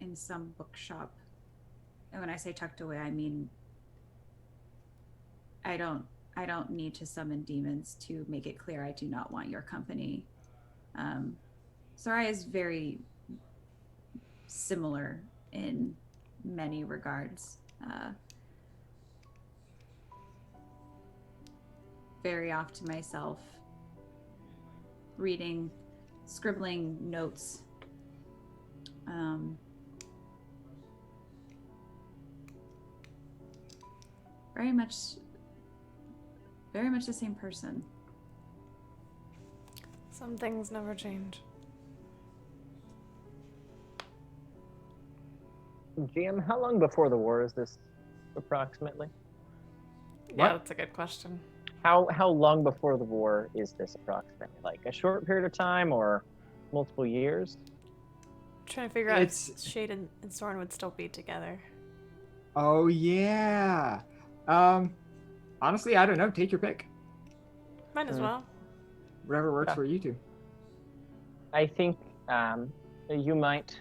in some bookshop. And when I say tucked away, I mean I don't need to summon demons to make it clear I do not want your company. Soraya is very similar in many regards. Very off to myself, reading, scribbling notes. Very much the same person. Some things never change. GM, how long before the war is this, approximately? Yeah, that's a good question. How long before the war is this approximately? Like a short period of time or multiple years? I'm trying to figure out if Shade and Soren would still be together. Oh yeah. Honestly, I don't know. Take your pick. Might as well. Whatever works for you two. I think you might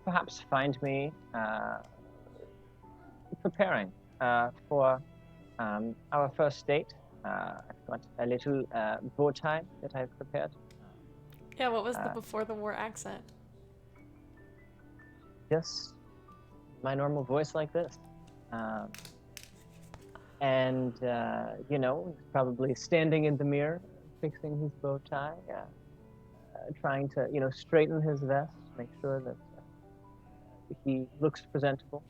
perhaps find me preparing for our first date. I've got a little bow tie that I've prepared. Yeah, what was the before the war accent? Just my normal voice like this. And, probably standing in the mirror, fixing his bow tie, trying to, straighten his vest, make sure that he looks presentable.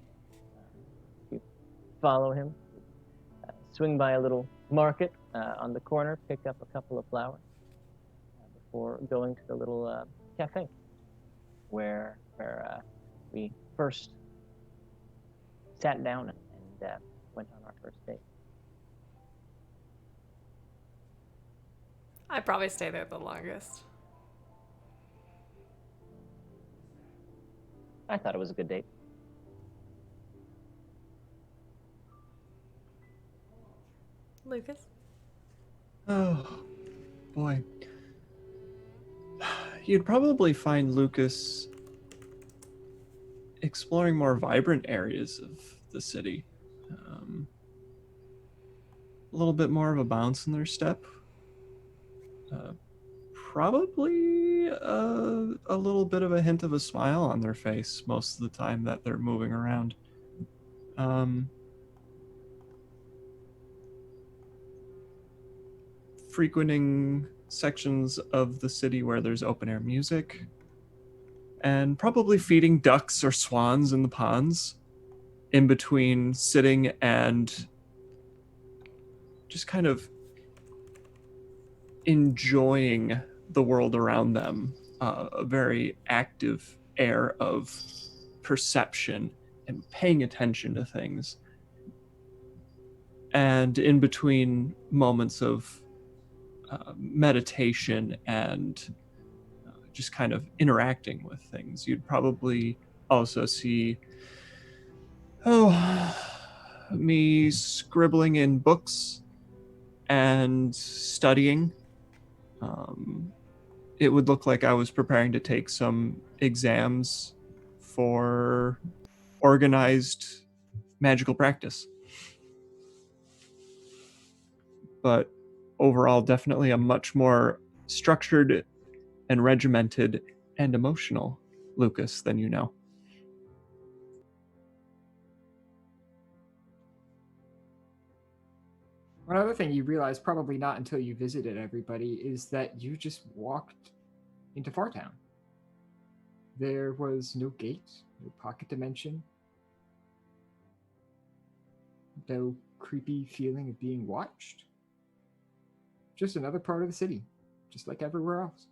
You follow him, swing by a little market on the corner, pick up a couple of flowers before going to the little cafe where we first sat down and went on our first date. I'd probably stay there the longest. I thought it was a good date. Lucas? Oh, boy. You'd probably find Lucas exploring more vibrant areas of the city. A little bit more of a bounce in their step. Probably a little bit of a hint of a smile on their face most of the time that they're moving around. Frequenting sections of the city where there's open air music, and probably feeding ducks or swans in the ponds in between sitting and just kind of enjoying the world around them. A very active air of perception and paying attention to things. And in between moments of meditation and just kind of interacting with things, you'd probably also see me scribbling in books and studying. It would look like I was preparing to take some exams for organized magical practice. But overall, definitely a much more structured and regimented and emotional Lucas than you know. One other thing you realize, probably not until you visited everybody, is that you just walked into Fartown. There was no gate, no pocket dimension, no creepy feeling of being watched. Just another part of the city, just like everywhere else.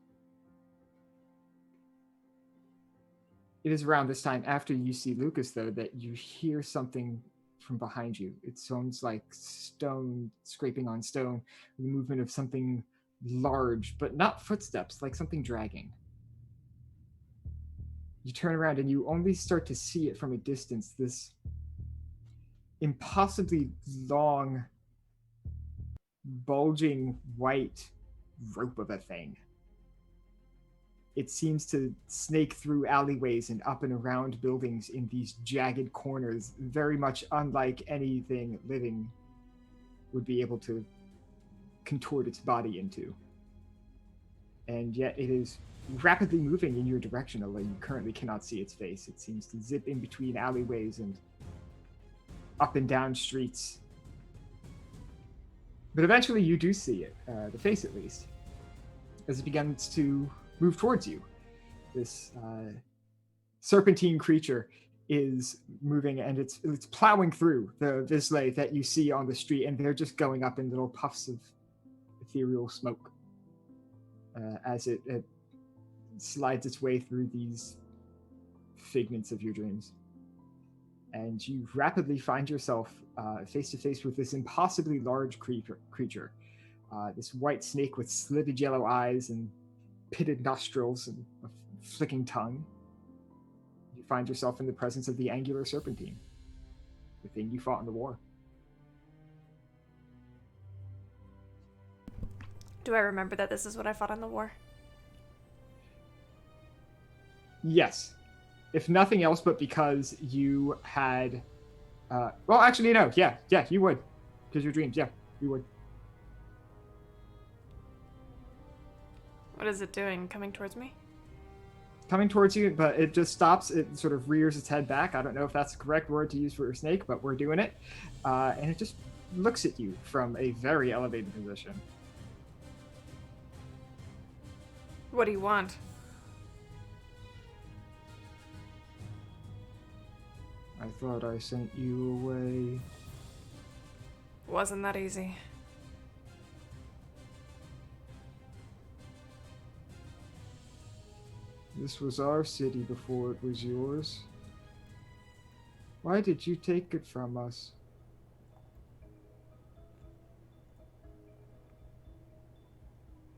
It is around this time, after you see Lucas, though, that you hear something from behind you. It sounds like stone scraping on stone, the movement of something large, but not footsteps, like something dragging. You turn around and you only start to see it from a distance, this impossibly long, bulging white rope of a thing. It seems to snake through alleyways and up and around buildings in these jagged corners, very much unlike anything living would be able to contort its body into. And yet it is rapidly moving in your direction, although you currently cannot see its face. It seems to zip in between alleyways and up and down streets. But eventually you do see it, the face at least, as it begins to move towards you. This serpentine creature is moving, and it's plowing through the Visley that you see on the street, and they're just going up in little puffs of ethereal smoke as it slides its way through these figments of your dreams. And you rapidly find yourself face to face with this impossibly large creature. This white snake with slitted yellow eyes and pitted nostrils and a flicking tongue. You find yourself in the presence of the angular serpentine, the thing you fought in the war. Do I remember that this is what I fought in the war? Yes. If nothing else, but because you had... well, actually, no. Yeah, you would. Because your dreams, yeah, you would. What is it doing? Coming towards me? Coming towards you, but it just stops. It sort of rears its head back. I don't know if that's the correct word to use for a snake, but we're doing it. And it just looks at you from a very elevated position. What do you want? I thought I sent you away. Wasn't that easy. This was our city before it was yours. Why did you take it from us?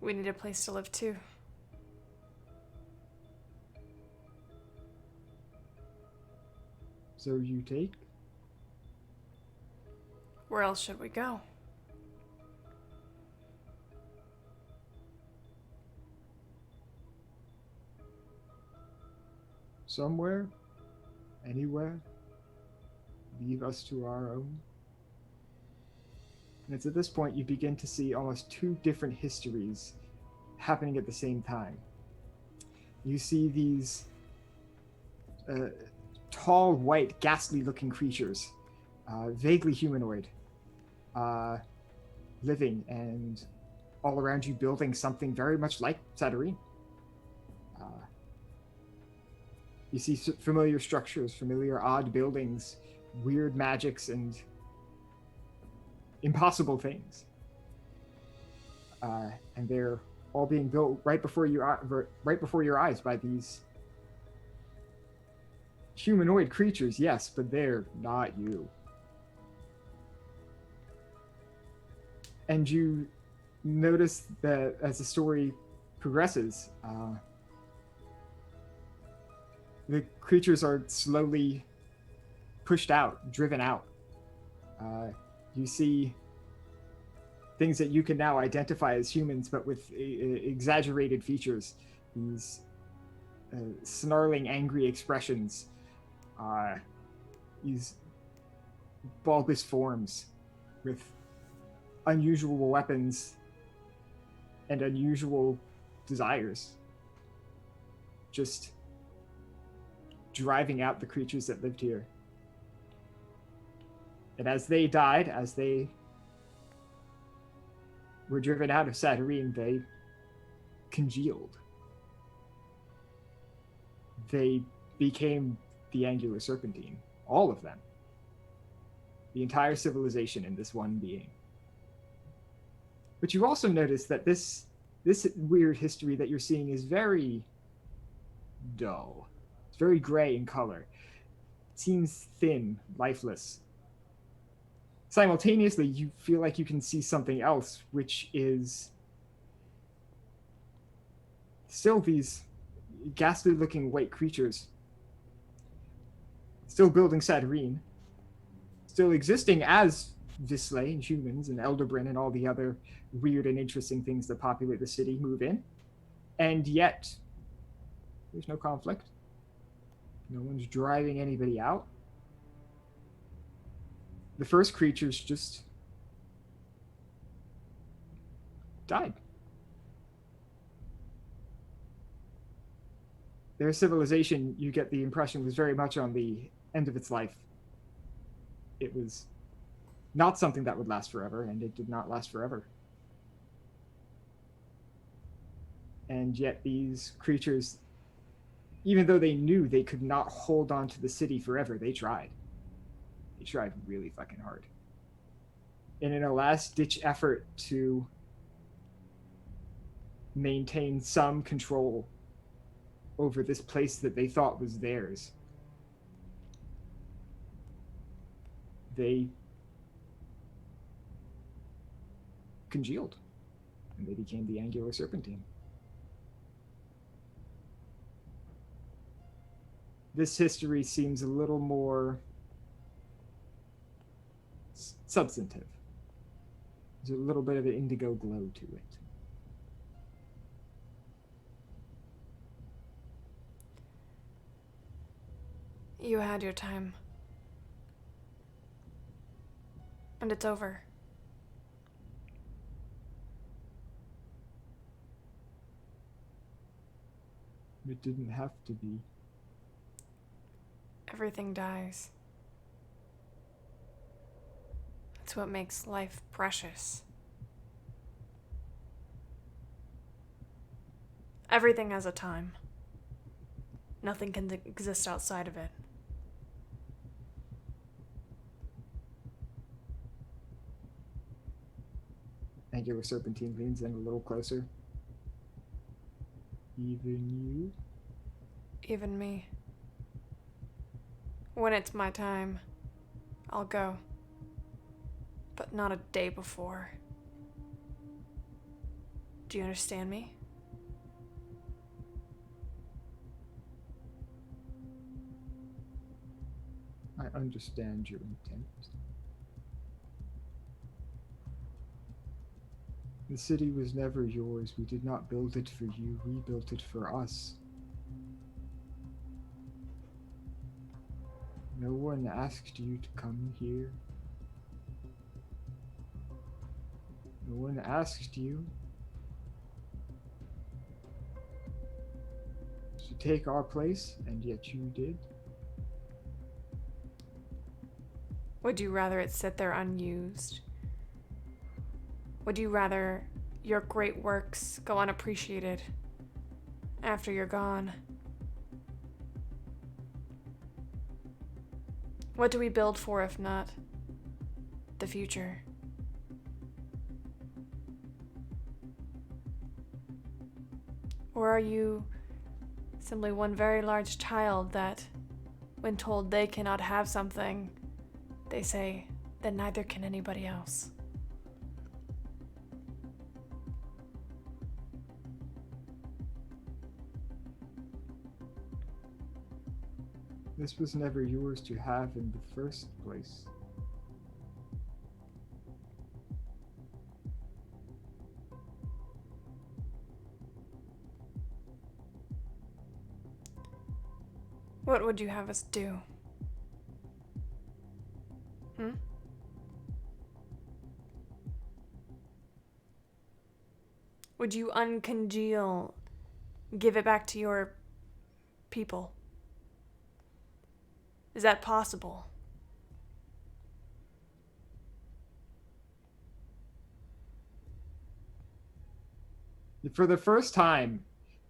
We need a place to live too. So you take? Where else should we go? Somewhere? Anywhere? Leave us to our own? And it's at this point you begin to see almost two different histories happening at the same time. You see these tall, white, ghastly-looking creatures, vaguely humanoid, living and all around you building something very much like Satyrine. You see familiar structures, familiar odd buildings, weird magics, and impossible things. And they're all being built right before your eyes by these humanoid creatures, yes, but they're not you. And you notice that as the story progresses, the creatures are slowly pushed out, driven out. You see things that you can now identify as humans, but with exaggerated features. These snarling, angry expressions. These bulbous forms with unusual weapons and unusual desires. Just driving out the creatures that lived here. And as they died, as they were driven out of Satyrine, they congealed. They became the Angular Serpentine. All of them. The entire civilization in this one being. But you also notice that this weird history that you're seeing is very dull. It's very gray in color. It seems thin, lifeless. Simultaneously, you feel like you can see something else, which is still these ghastly-looking white creatures. Still building Satyrine. Still existing as Visley and humans and Elderbrin and all the other weird and interesting things that populate the city move in. And yet, there's no conflict. No one's driving anybody out. The first creatures just died. Their civilization, you get the impression, was very much on the end of its life. It was not something that would last forever, and it did not last forever. And yet these creatures, even though they knew they could not hold on to the city forever, they tried. They tried really fucking hard. And in a last-ditch effort to maintain some control over this place that they thought was theirs, they congealed, and they became the Angular Serpentine. This history seems a little more substantive. There's a little bit of an indigo glow to it. You had your time. And it's over. It didn't have to be. Everything dies. It's what makes life precious. Everything has a time. Nothing can exist outside of it. Angular Serpentine leans in a little closer. Even you? Even me. When it's my time, I'll go. But not a day before. Do you understand me? I understand your intent. The city was never yours. We did not build it for you. We built it for us. No one asked you to come here. No one asked you to take our place, and yet you did. Would you rather it sit there unused? Would you rather your great works go unappreciated after you're gone? What do we build for if not the future? Or are you simply one very large child that, when told they cannot have something, they say that neither can anybody else? This was never yours to have in the first place. What would you have us do? Would you uncongeal, give it back to your people? Is that possible? For the first time,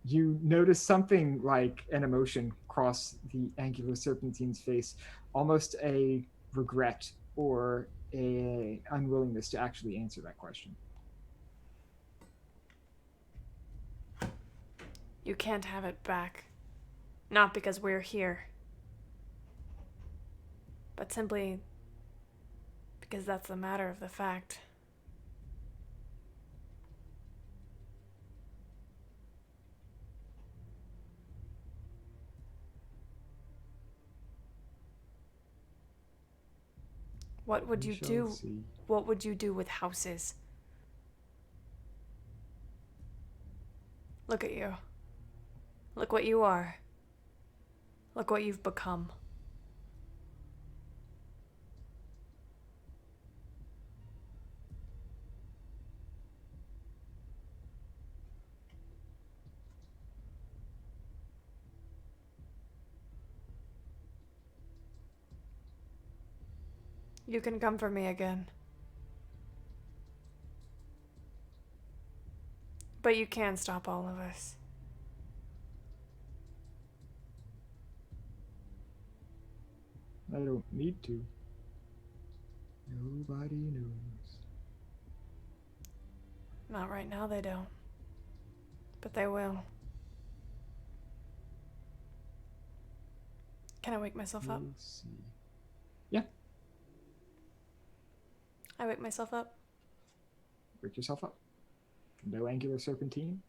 you notice something like an emotion cross the Angular Serpentine's face, almost a regret or a unwillingness to actually answer that question. You can't have it back. Not because we're here, but simply because that's the matter of the fact. What would you do? See. What would you do with houses? Look at you. Look what you are. Look what you've become. You can come for me again. But you can stop all of us. I don't need to. Nobody knows. Not right now, they don't. But they will. Can I wake myself up? We'll see. Yeah, I wake myself up. wake yourself up. No Angular Serpentine.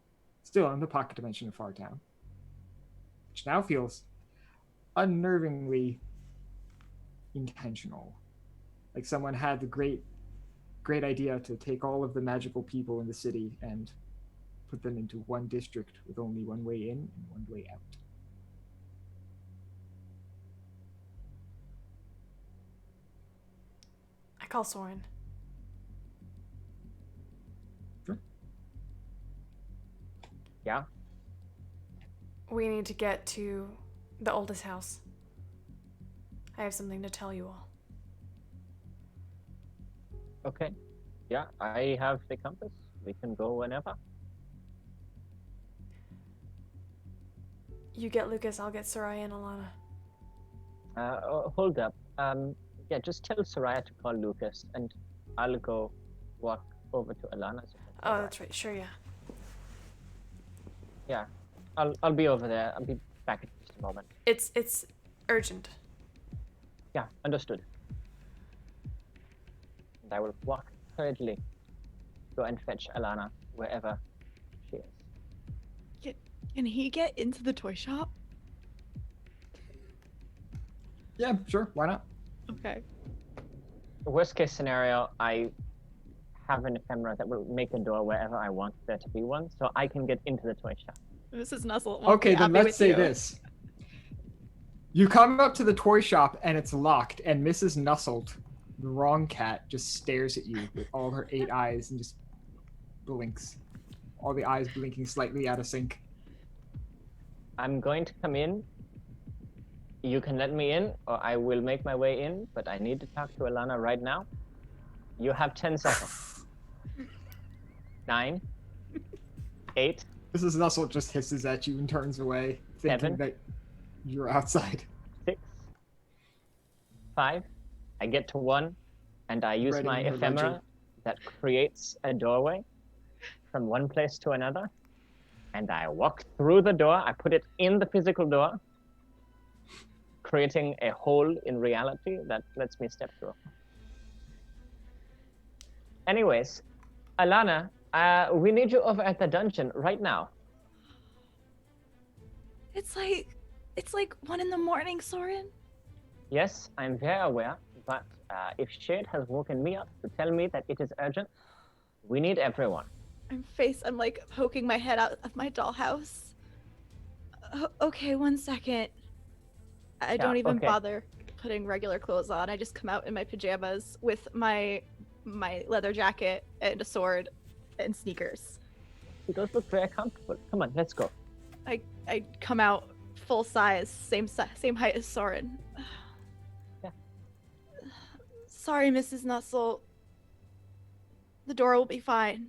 Still in the pocket dimension of Fartown. Which now feels unnervingly intentional. Like someone had the great idea to take all of the magical people in the city and put them into one district with only one way in and one way out. I call Soren. Sure. Yeah? We need to get to the oldest house. I have something to tell you all. Okay. Yeah, I have the compass. We can go whenever. You get Lucas, I'll get Soraya and Alana. Hold up. Yeah, just tell Soraya to call Lucas, and I'll go walk over to Alana's. Oh, that's right. Sure, yeah. Yeah, I'll be over there. I'll be back in just a moment. It's urgent. Yeah, understood. And I will walk hurriedly, go and fetch Alana wherever she is. Can he get into the toy shop? Yeah, sure. Why not? Okay. Worst case scenario, I have an ephemera that will make a door wherever I want there to be one, so I can get into the toy shop. Mrs. Nuzzle. Okay, then let's say this. You come up to the toy shop and it's locked, and Mrs. Nusselt, the wrong cat, just stares at you with all her 8 eyes and just blinks. All the eyes blinking slightly out of sync. I'm going to come in. You can let me in, or I will make my way in, but I need to talk to Alana right now. You have 10 seconds. 9, 8. Mrs. Nusselt just hisses at you and turns away, thinking 7, that you're outside. 6, 5. I get to 1, and I use Writing my in her ephemera ledger. that creates a doorway from one place to another. And I walk through the door. I put it in the physical door, creating a hole in reality that lets me step through. Anyways, Alana, we need you over at the dungeon right now. It's like 1 a.m, Soren. Yes, I'm very aware, but if Shade has woken me up to tell me that it is urgent, we need everyone. I'm like poking my head out of my dollhouse. Okay, 1 second. I don't even bother putting regular clothes on. I just come out in my pajamas with my leather jacket and a sword and sneakers. Those look very comfortable. Come on, let's go. I come out full size, same height as Soren. Yeah. Sorry, Mrs. Nussel. The door will be fine.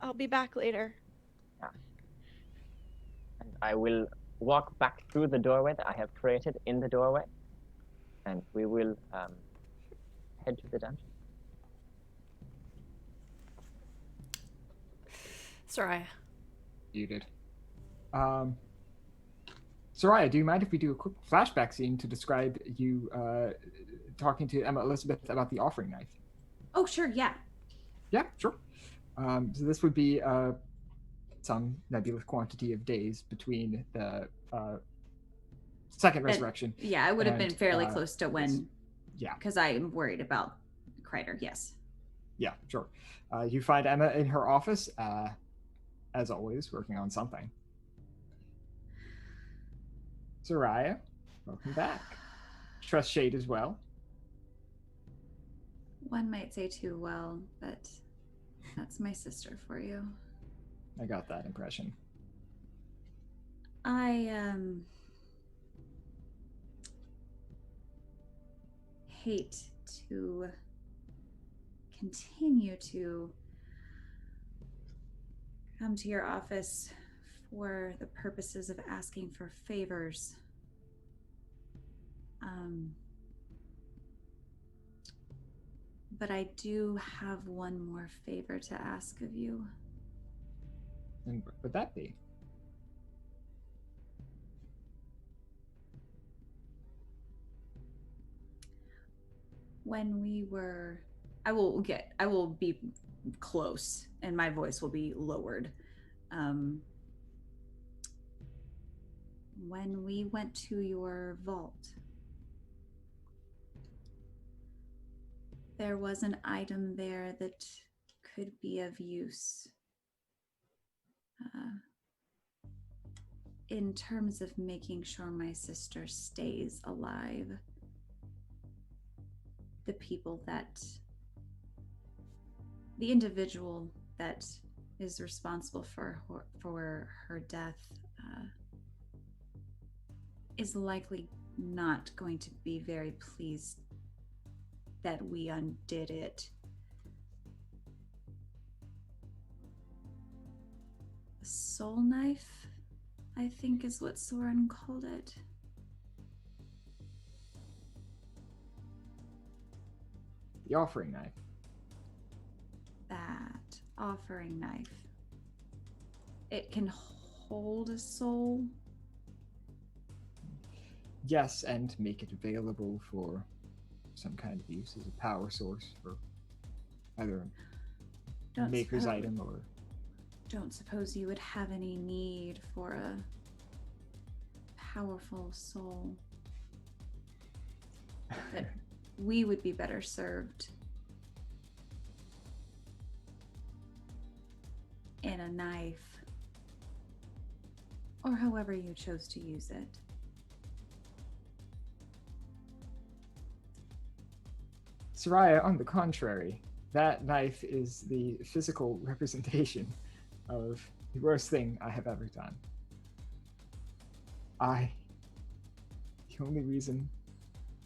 I'll be back later. Yeah. And I will walk back through the doorway that I have created in the doorway, and we will head to the dungeon. Soraya. You did. Soraya, do you mind if we do a quick flashback scene to describe you talking to Emma Elizabeth about the offering knife? Oh, sure, yeah. Yeah, sure. So this would be some nebulous quantity of days between the second resurrection. Yeah, I would have been fairly close to when. Yeah. Because I'm worried about Kreider, yes. Yeah, sure. You find Emma in her office, as always, working on something. Soraya, welcome back. Trust Shade as well. One might say too well, but that's my sister for you. I got that impression. I hate to continue to come to your office for the purposes of asking for favors. But I do have one more favor to ask of you. And what would that be? When we were, I will be close and my voice will be lowered. When we went to your vault, there was an item there that could be of use in terms of making sure my sister stays alive. The individual that is responsible for her death is likely not going to be very pleased that we undid it. soul knife, I think is what Soren called it. The offering knife. That offering knife. It can hold a soul. Yes, and make it available for some kind of use as a power source for either a maker's item or... Don't suppose you would have any need for a powerful soul. That we would be better served in a knife, or however you chose to use it. Soraya, on the contrary, that knife is the physical representation of the worst thing I have ever done. The only reason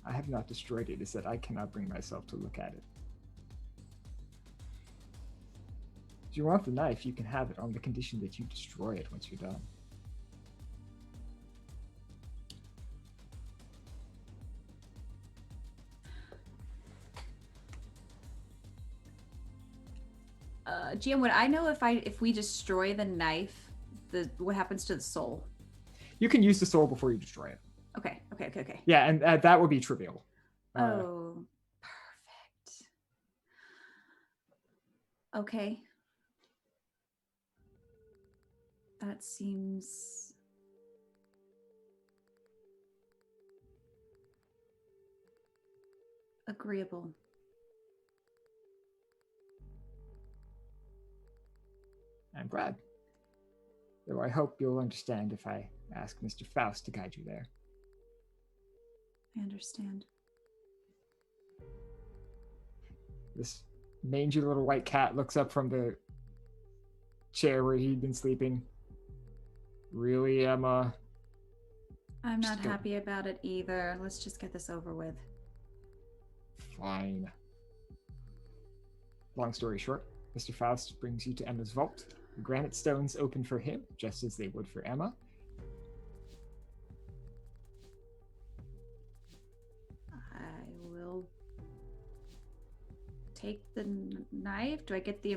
I have not destroyed it is that I cannot bring myself to look at it. If you want the knife, you can have it on the condition that you destroy it once you're done. GM, would I know if we destroy the knife, what happens to the soul? You can use the soul before you destroy it. Okay. Yeah, and that would be trivial. Oh, perfect. Okay. That seems... agreeable. I'm glad. Though I hope you'll understand if I ask Mr. Faust to guide you there. I understand. This mangy little white cat looks up from the chair where he'd been sleeping. Really, Emma? I'm not happy about it either. Let's just get this over with. Fine. Long story short, Mr. Faust brings you to Emma's vault. The granite stones open for him, just as they would for Emma. I will take the knife. Do I get the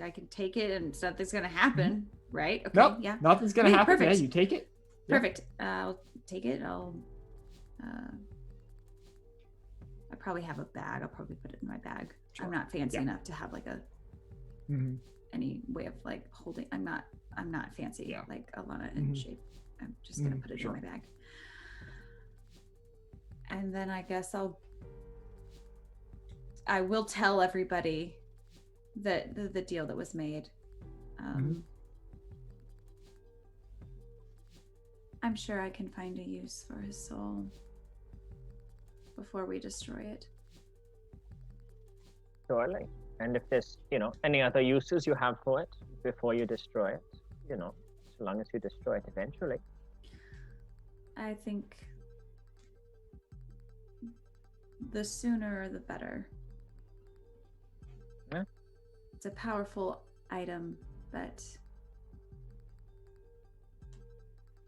I can take it and something's gonna happen, right? Okay, nope, yeah. Nothing's gonna happen. Perfect. Yeah, you take it. Perfect. I'll take it. I probably have a bag. I'll probably put it in my bag. Sure. I'm not fancy enough to have like a any way of like holding. I'm not fancy like Alana in shape. I'm just gonna put it in my bag. And then I guess I will tell everybody that the deal that was made. I'm sure I can find a use for his soul before we destroy it. Surely. And if there's, any other uses you have for it before you destroy it, so long as you destroy it eventually. I think the sooner the better. Yeah. It's a powerful item, but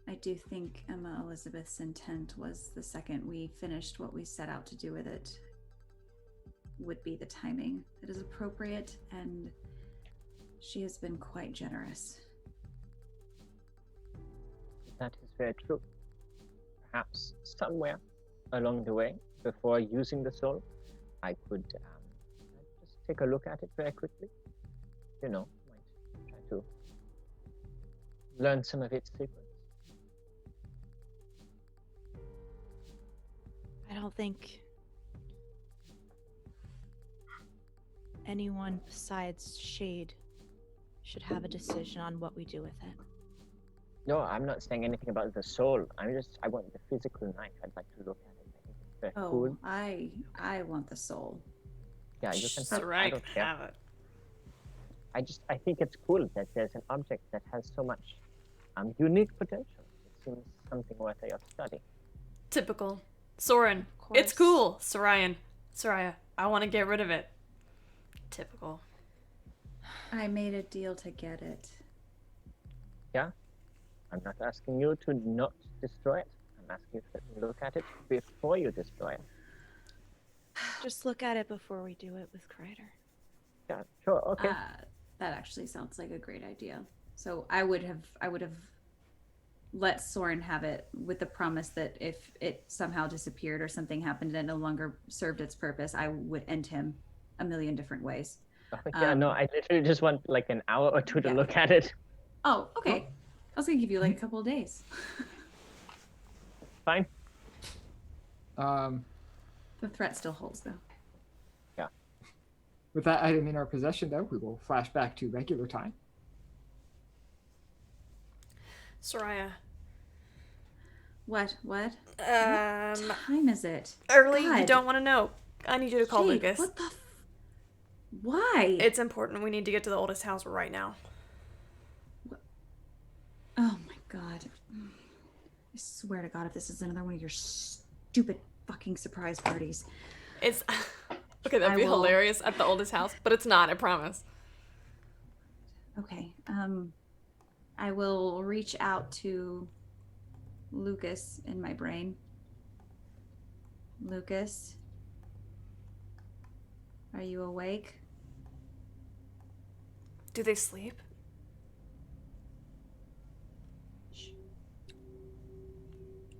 I do think Emma Elizabeth's intent was the second we finished what we set out to do with it would be the timing that is appropriate, and she has been quite generous. That is very true. Perhaps somewhere along the way, before using the soul, I could just take a look at it very quickly. Might try to learn some of its secrets. I don't think anyone besides Shade should have a decision on what we do with it. No, I'm not saying anything about the soul. I want the physical knife. I'd like to look at it. I think it's very cool. I want the soul. Yeah, you can have I don't care. have it. I think it's cool that there's an object that has so much unique potential. It seems something worthy of study. Typical. Soren, it's cool. Soraya, I want to get rid of it. Typical. I made a deal to get it. Yeah. I'm not asking you to not destroy it. I'm asking you to look at it before you destroy it. Just look at it before we do it with Kreider. Yeah, sure, okay. That actually sounds like a great idea. So I would have let Soren have it with the promise that if it somehow disappeared or something happened and it no longer served its purpose, I would end him a million different ways. Yeah, no, I literally just want like an hour or two to yeah. look at it. Oh, okay. I was gonna give you like a couple of days. Fine. The threat still holds, though. Yeah. With that item in our possession, though, we will flash back to regular time. Soraya. What? What Um, time is it? Early, God. you don't want to know. I need you to call Jade, Lucas. What the Why? It's important. We need to get to the oldest house right now. Oh my god. I swear to god if this is another one of your stupid fucking surprise parties. It's... Okay, that'd be hilarious at the oldest house, but it's not, I promise. Okay. I will reach out to Lucas in my brain. Lucas, are you awake? Do they sleep?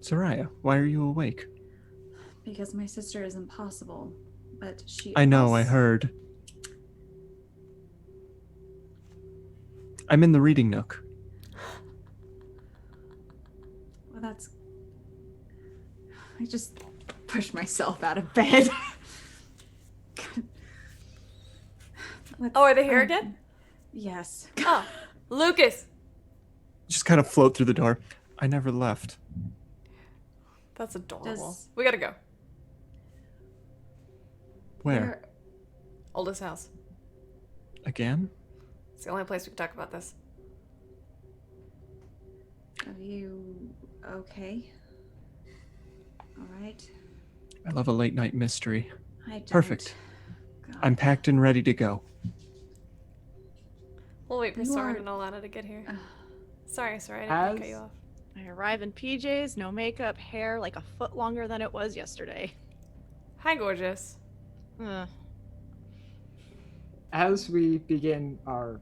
Soraya, why are you awake? Because my sister is impossible, but she I know, also... I heard. I'm in the reading nook. Well, that's... I just pushed myself out of bed. Oh, are they here again? Yes. Oh, Lucas! Just kind of float through the door. I never left. That's adorable. We gotta go. Where? Oldest house. Again? It's the only place we can talk about this. Are you okay? All right. I love a late night mystery. I don't. Perfect. God. I'm packed and ready to go. We'll wait for You Soren are- and Alana to get here. Sorry, I didn't mean to cut you off. I arrive in PJs, no makeup, hair like a foot longer than it was yesterday. Hi, gorgeous. As we begin our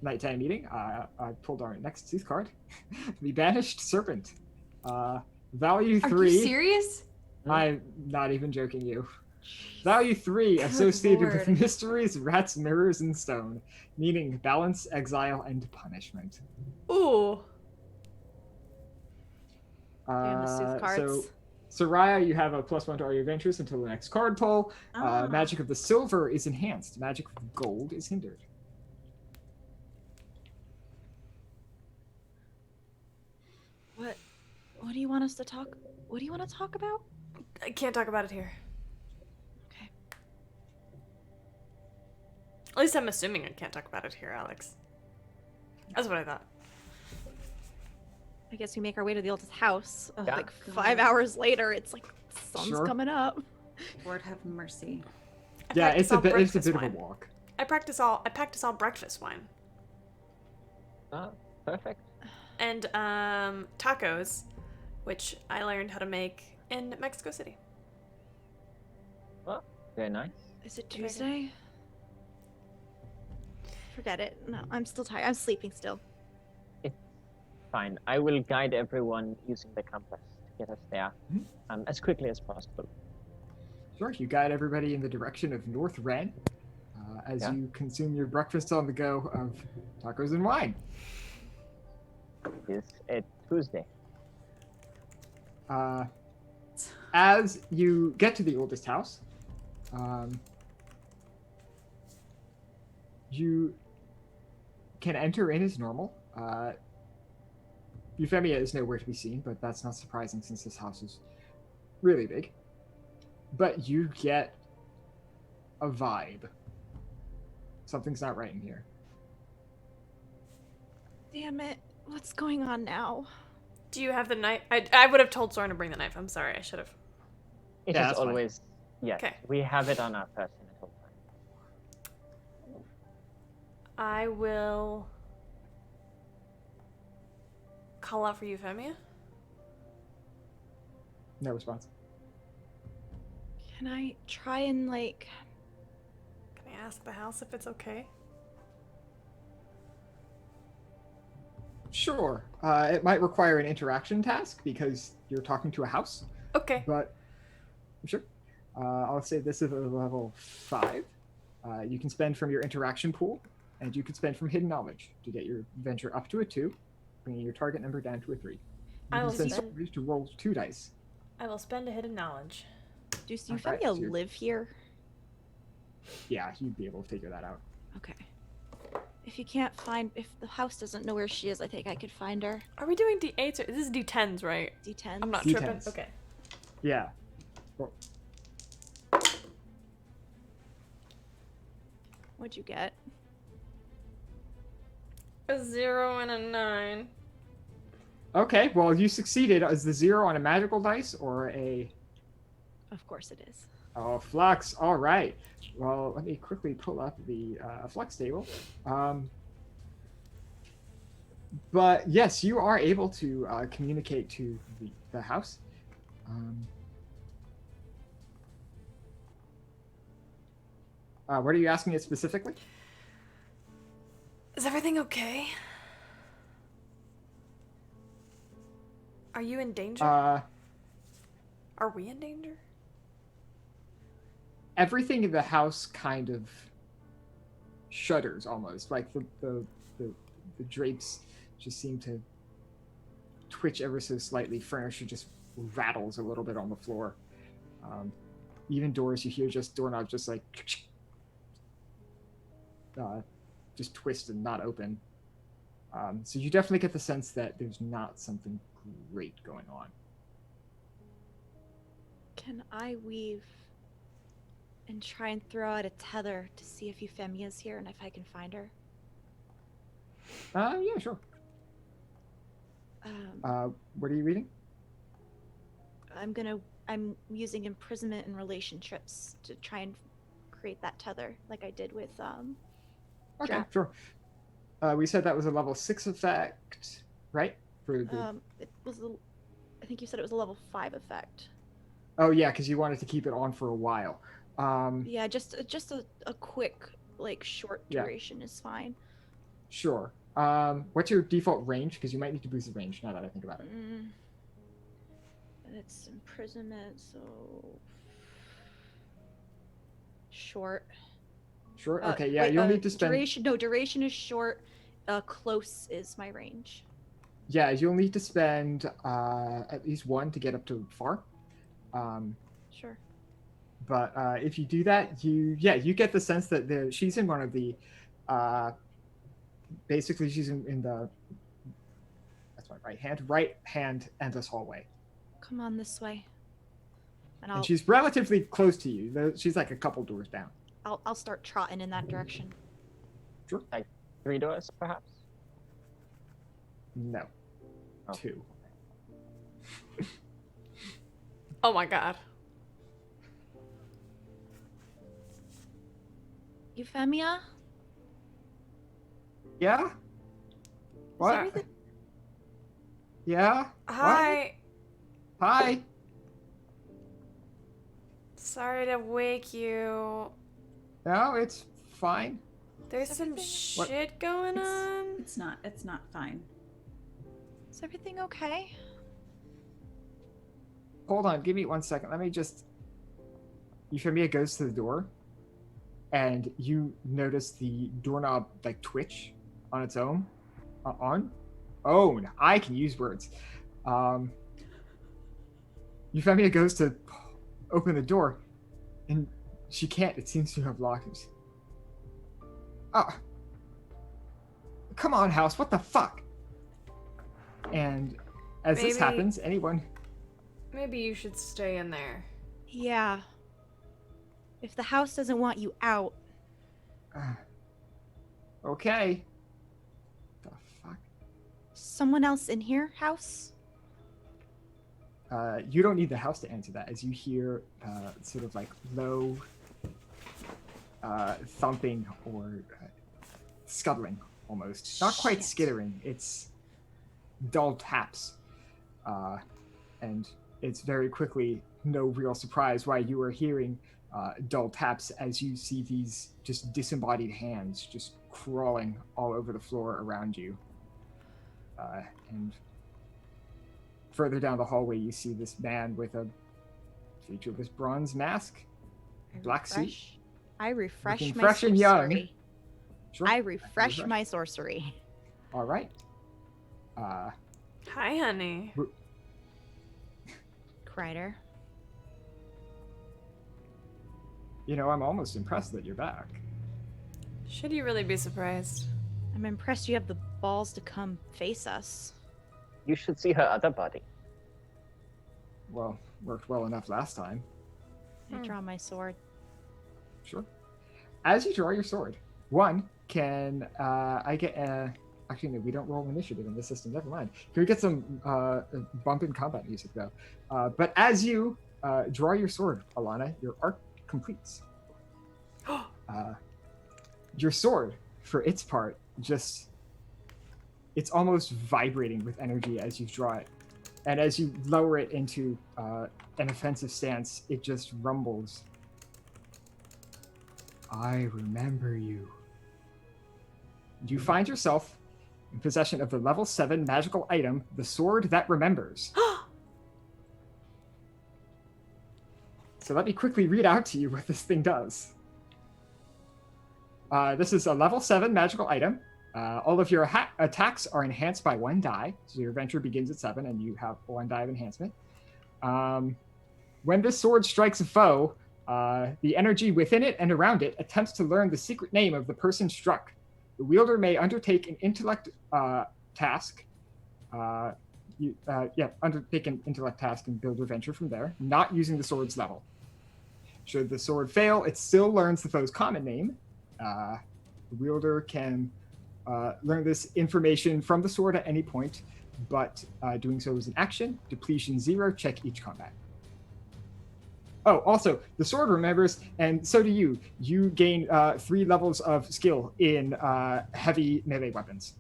nighttime meeting, I pulled our next Sooth card. The Banished Serpent. Value 3. Are you serious? I'm not even joking you. Value 3, associated Lord. with mysteries, rats, mirrors, and stone, meaning balance, exile, and punishment. Ooh. Damn, the Sooth cards. So, Soraya, you have a +1 to all your adventures until the next card pull. Magic of the silver is enhanced. Magic of the gold is hindered. What do you want us to talk? What do you want to talk about? I can't talk about it here. Okay. At least I'm assuming I can't talk about it here, Alex. That's what I thought. I guess we make our way to the oldest house. Yeah. Like God. 5 hours later, it's like sun's Sure. coming up. Lord have mercy. I Yeah, practice it's a all bit of breakfast a wine. walk. I practice all breakfast wine. Perfect. And tacos, which I learned how to make in Mexico City. Well, very nice. Is it Tuesday? Forget it. No, I'm still tired. I'm sleeping still. Fine. I will guide everyone using the compass to get us there Mhm. as quickly as possible. Sure, you guide everybody in the direction of North Ren as Yeah. you consume your breakfast on the go of tacos and wine. It is a Tuesday. As you get to the oldest house, you can enter in as normal. Euphemia is nowhere to be seen, but that's not surprising since this house is really big. But you get a vibe. Something's not right in here. Damn it. What's going on now? Do you have the knife? I would have told Soren to bring the knife. I'm sorry. I should have. It Yeah, is that's fine. always yes. Okay. We have it on our person at all times. I will call out for Euphemia? No response. Can I try and like? Can I ask the house if it's okay? Sure. It might require an interaction task because you're talking to a house. Okay. But sure. I'll say this is a level 5. You can spend from your interaction pool, and you can spend from hidden knowledge to get your venture up to a 2, bringing your target number down to a 3. You I will can spend spend- stories to roll 2 dice. I will spend a hidden knowledge. Does All right, Euphemia so you're- live here? Yeah, you'd be able to figure that out. Okay. If you can't find, if the house doesn't know where she is, I think I could find her. Are we doing D8s or this is D10s, right? D10. I'm not D10s. tripping. Okay. Yeah. Well, What'd you get? A 0 and a 9. okay, well, you succeeded. Is the 0 on a magical dice or a... Of course it is. Oh, flux. All right. Well, let me quickly pull up the flux table. But yes, you are able to communicate to the house. What are you asking it specifically? Is everything okay? Are you in danger? Are we in danger? Everything in the house kind of shudders almost. Like the drapes just seem to twitch ever so slightly. Furniture just rattles a little bit on the floor. Even doors, you hear just doorknobs just like just twist and not open. So you definitely get the sense that there's not something great going on. Can I weave and try and throw out a tether to see if Euphemia's here and if I can find her? Yeah, sure. What are you reading? I'm using imprisonment and relationships to try and create that tether like I did with Okay, Jack. sure. We said that was a level 6 effect, right? For the... It was I think you said it was a level 5 effect. Oh yeah, because you wanted to keep it on for a while. Yeah, just a quick, like, short Yeah. duration is fine. Sure. What's your default range? Because you might need to boost the range now that I think about it. And it's imprisonment, so short. Sure. Okay. Yeah, you'll need to spend. Duration is short. Close is my range. Yeah, you'll need to spend at least 1 to get up to far. Sure. But if you do that, you get the sense that she's in one of the, basically she's in the, that's my right hand endless hallway. Come on this way. And she's relatively close to you. She's like a couple doors down. I'll start trotting in that direction. Sure. Like 3 doors, perhaps? No. Oh. 2. Oh my god. Euphemia? Yeah? What? everything- Yeah? Hi. What? Hi? Sorry to wake you. No, it's fine. There's some shit going on. It's not fine. Is everything okay? Hold on, give me 1 second. Let me just... Euphemia goes to the door, and you notice the doorknob, like, twitch on its own. Own. I can use words. Euphemia goes to open the door, and she can't. It seems to have locked it. Oh. Come on, house. What the fuck? And as this Maybe- happens, anyone... Maybe you should stay in there. Yeah. If the house doesn't want you out. Okay. The fuck? Someone else in here, house? You don't need the house to answer that, as you hear sort of like low thumping or scuttling almost. Not quite Shit. skittering. It's dull taps. And it's very quickly no real surprise why you are hearing dull taps as you see these just disembodied hands just crawling all over the floor around you. And further down the hallway, you see this man with a featureless bronze mask, black suit. I refresh Looking my fresh and young. sorcery. Sure. I refresh my sorcery. All right. Hi, honey. Kreider. You know, I'm almost impressed that you're back. Should you really be surprised? I'm impressed you have the balls to come face us. You should see her other body. Well, worked well enough last time. I draw my sword. Sure. As you draw your sword, can I get a... Actually, no, we don't roll initiative in this system. Never mind. Can we get some bump in combat music, though? But as you draw your sword, Alana, your arc completes. Your sword, for its part, it's almost vibrating with energy as you draw it. And as you lower it into an offensive stance, it just rumbles. I remember you. You find yourself in possession of the level 7 magical item, the Sword That Remembers. So let me quickly read out to you what this thing does. This is a level 7 magical item. All of your attacks are enhanced by 1 die. So your adventure begins at 7 and you have 1 die of enhancement. When this sword strikes a foe, the energy within it and around it attempts to learn the secret name of the person struck. The wielder may undertake an intellect task. Undertake an intellect task and build adventure from there, not using the sword's level. Should the sword fail, it still learns the foe's common name. The wielder can learn this information from the sword at any point, but doing so is an action. Depletion 0, check each combat. Oh, also, the sword remembers, and so do you. You gain 3 levels of skill in heavy melee weapons.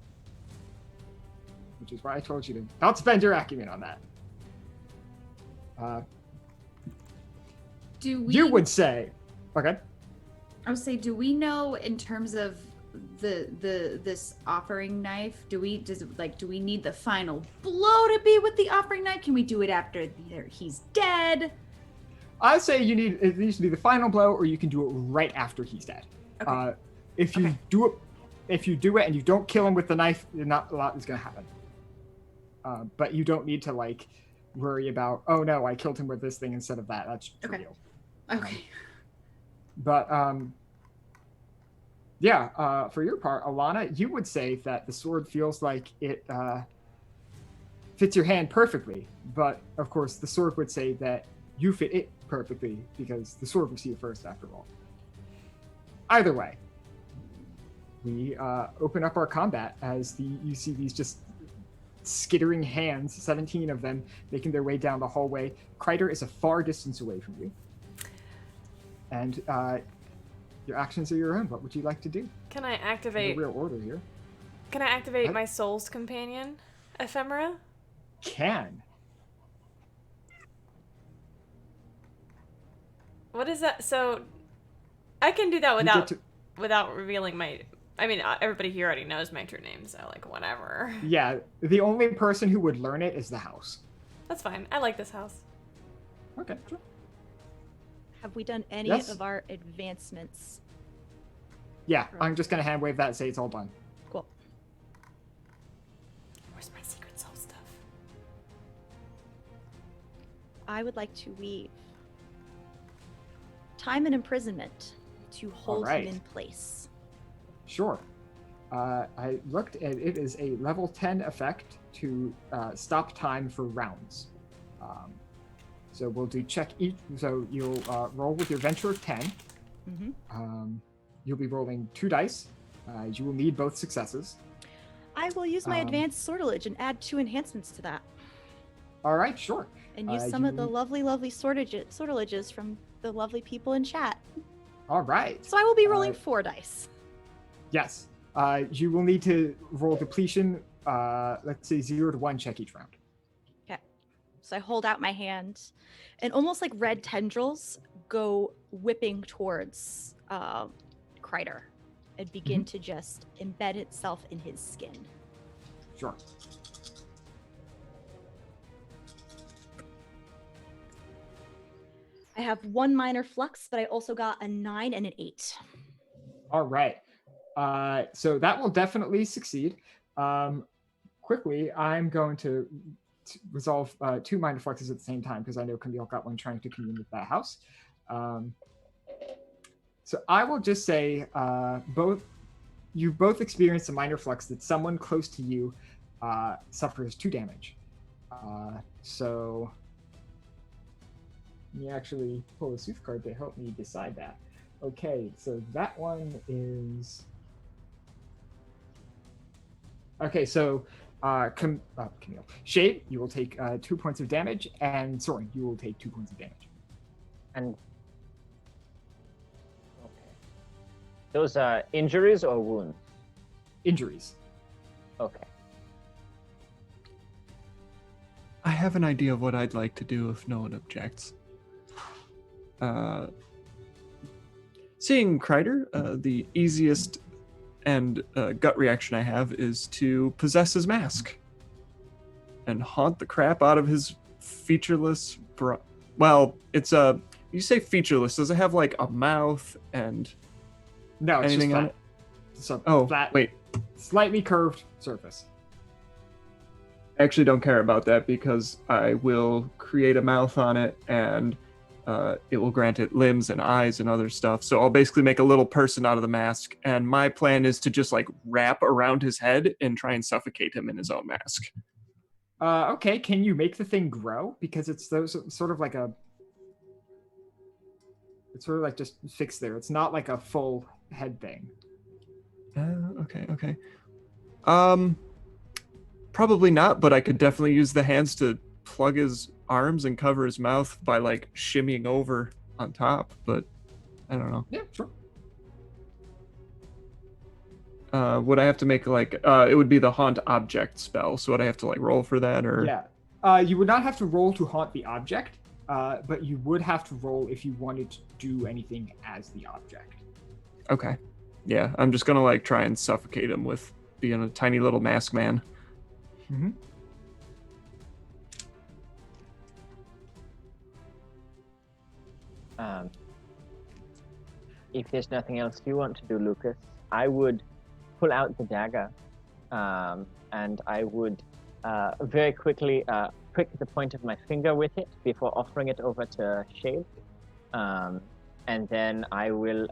Which is why I told you to not spend your acumen on that. You would say... Okay. I would say, do we know in terms of this offering knife? Do we need the final blow to be with the offering knife? Can we do it after he's dead? I'd say it needs to be the final blow, or you can do it right after he's dead. Okay. If you do it and you don't kill him with the knife, not a lot is going to happen. But you don't need to worry about, oh no, I killed him with this thing instead of that. That's trivial. Okay. But for your part, Alana, you would say that the sword feels like it fits your hand perfectly. But of course, the sword would say that you fit it perfectly because the sword will see it first, after all. Either way, we open up our combat as you see these just skittering hands, 17 of them, making their way down the hallway. Kreider is a far distance away from you. And your actions are your own. What would you like to do? Can I activate... No real order here. Can I activate my Soul's Companion ephemera? Can. What is that? So, I can do that without revealing my... I mean, everybody here already knows my true name, so, whatever. Yeah, the only person who would learn it is the house. That's fine. I like this house. Okay, sure. Have we done any of our advancements? Yeah, I'm just going to hand wave that and say it's all done. Cool. Where's my secret soul stuff? I would like to weave time and imprisonment to hold him in place. Sure. I looked and it is a level 10 effect to stop time for rounds. So we'll do check each. So you'll roll with your venture of 10. Mm-hmm. You'll be rolling 2 dice. You will need both successes. I will use my advanced sortilege and add 2 enhancements to that. All right, sure. And use some of the lovely sortileges from the lovely people in chat. All right. So I will be rolling 4 dice. Yes. You will need to roll depletion let's say 0 to 1 check each round. Okay. So I hold out my hand, and almost like red tendrils go whipping towards Kreider and begin to just embed itself in his skin. Sure. I have 1 minor flux, but I also got a 9 and an 8. All right. So that will definitely succeed. Quickly, I'm going to resolve 2 minor fluxes at the same time because I know Camille got one trying to commune with that house. So I will just say you both experienced a minor flux that someone close to you suffers 2 damage. So let me actually pull a Sooth card to help me decide that. Okay, so that one is... Okay, so Camille. Shade, you will take 2 points of damage, and Soren, you will take 2 points of damage. And okay, those are injuries or wounds? Injuries. Okay. I have an idea of what I'd like to do if no one objects. Seeing Kreider, the easiest and gut reaction I have is to possess his mask and haunt the crap out of his featureless well, it's you say featureless, does it have like a mouth and No, it's anything just on flat. it? It's a Oh, flat, wait. slightly curved surface. I actually don't care about that because I will create a mouth on it and it will grant it limbs and eyes and other stuff. So I'll basically make a little person out of the mask. And my plan is to just like wrap around his head and try and suffocate him in his own mask. Okay, can you make the thing grow? Because it's sort of like it's sort of like just fixed there. It's not like a full head thing. Okay. Probably not, but I could definitely use the hands to plug his arms and cover his mouth by like shimmying over on top, but I don't know. Yeah, sure. Would I have to make like it would be the haunt object spell, so would I have to like roll for that or Yeah. You would not have to roll to haunt the object, but you would have to roll if you wanted to do anything as the object. Okay. Yeah, I'm just gonna like try and suffocate him with being a tiny little mask man. Mm-hmm. If there's nothing else you want to do, Lucas, I would pull out the dagger, and I would very quickly prick the point of my finger with it before offering it over to Shade. And then I will,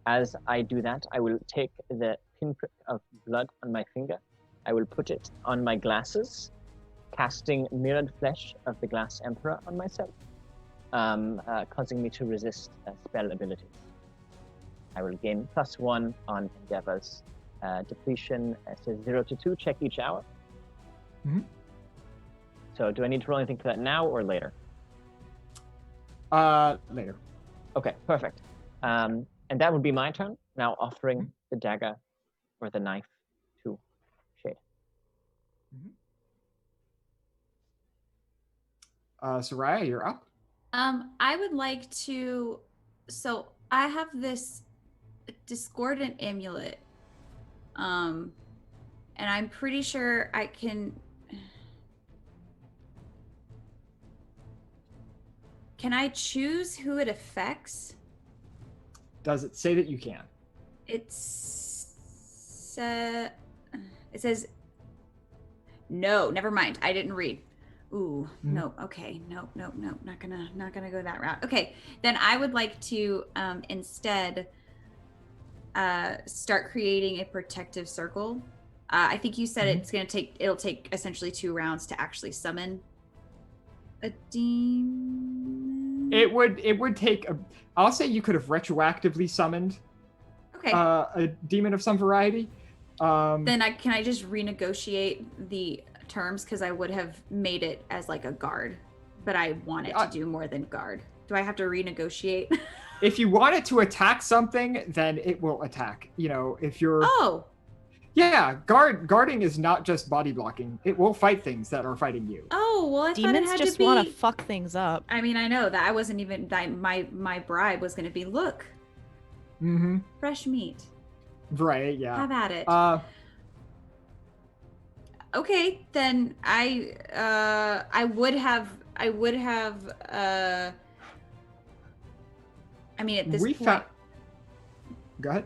as I do that, I will take the pinprick of blood on my finger. I will put it on my glasses, casting mirrored flesh of the Glass Emperor on myself, causing me to resist spell abilities. I will gain +1 on endeavors. Depletion says 0 to 2, check each hour. Mm-hmm. So do I need to roll anything for that now or later? Later. Okay, perfect. And that would be my turn, now offering the dagger or the knife to Shade. Soraya, you're up. I would like to. So I have this discordant amulet, and I'm pretty sure I can. Can I choose who it affects? Does it say that you can? It says no. Never mind. I didn't read. Ooh, no. Okay, no. Not gonna go that route. Okay, then I would like to instead start creating a protective circle. I think you said it'll take essentially 2 rounds to actually summon a demon. It would take I'll say you could have retroactively summoned a demon of some variety. Then can I just renegotiate the terms, because I would have made it as like a guard, but I want it to do more than guard. Do I have to renegotiate? If you want it to attack something, then it will attack. You know, if you're Yeah, guarding is not just body blocking. It will fight things that are fighting you. Oh, well, I thought it Demons had just to be... want to fuck things up. I mean, I know that I wasn't even... My bribe was going to be, look, Mm-hmm. fresh meat. Right, yeah. Have at it. Okay, then I would have I mean, at this point... Go ahead.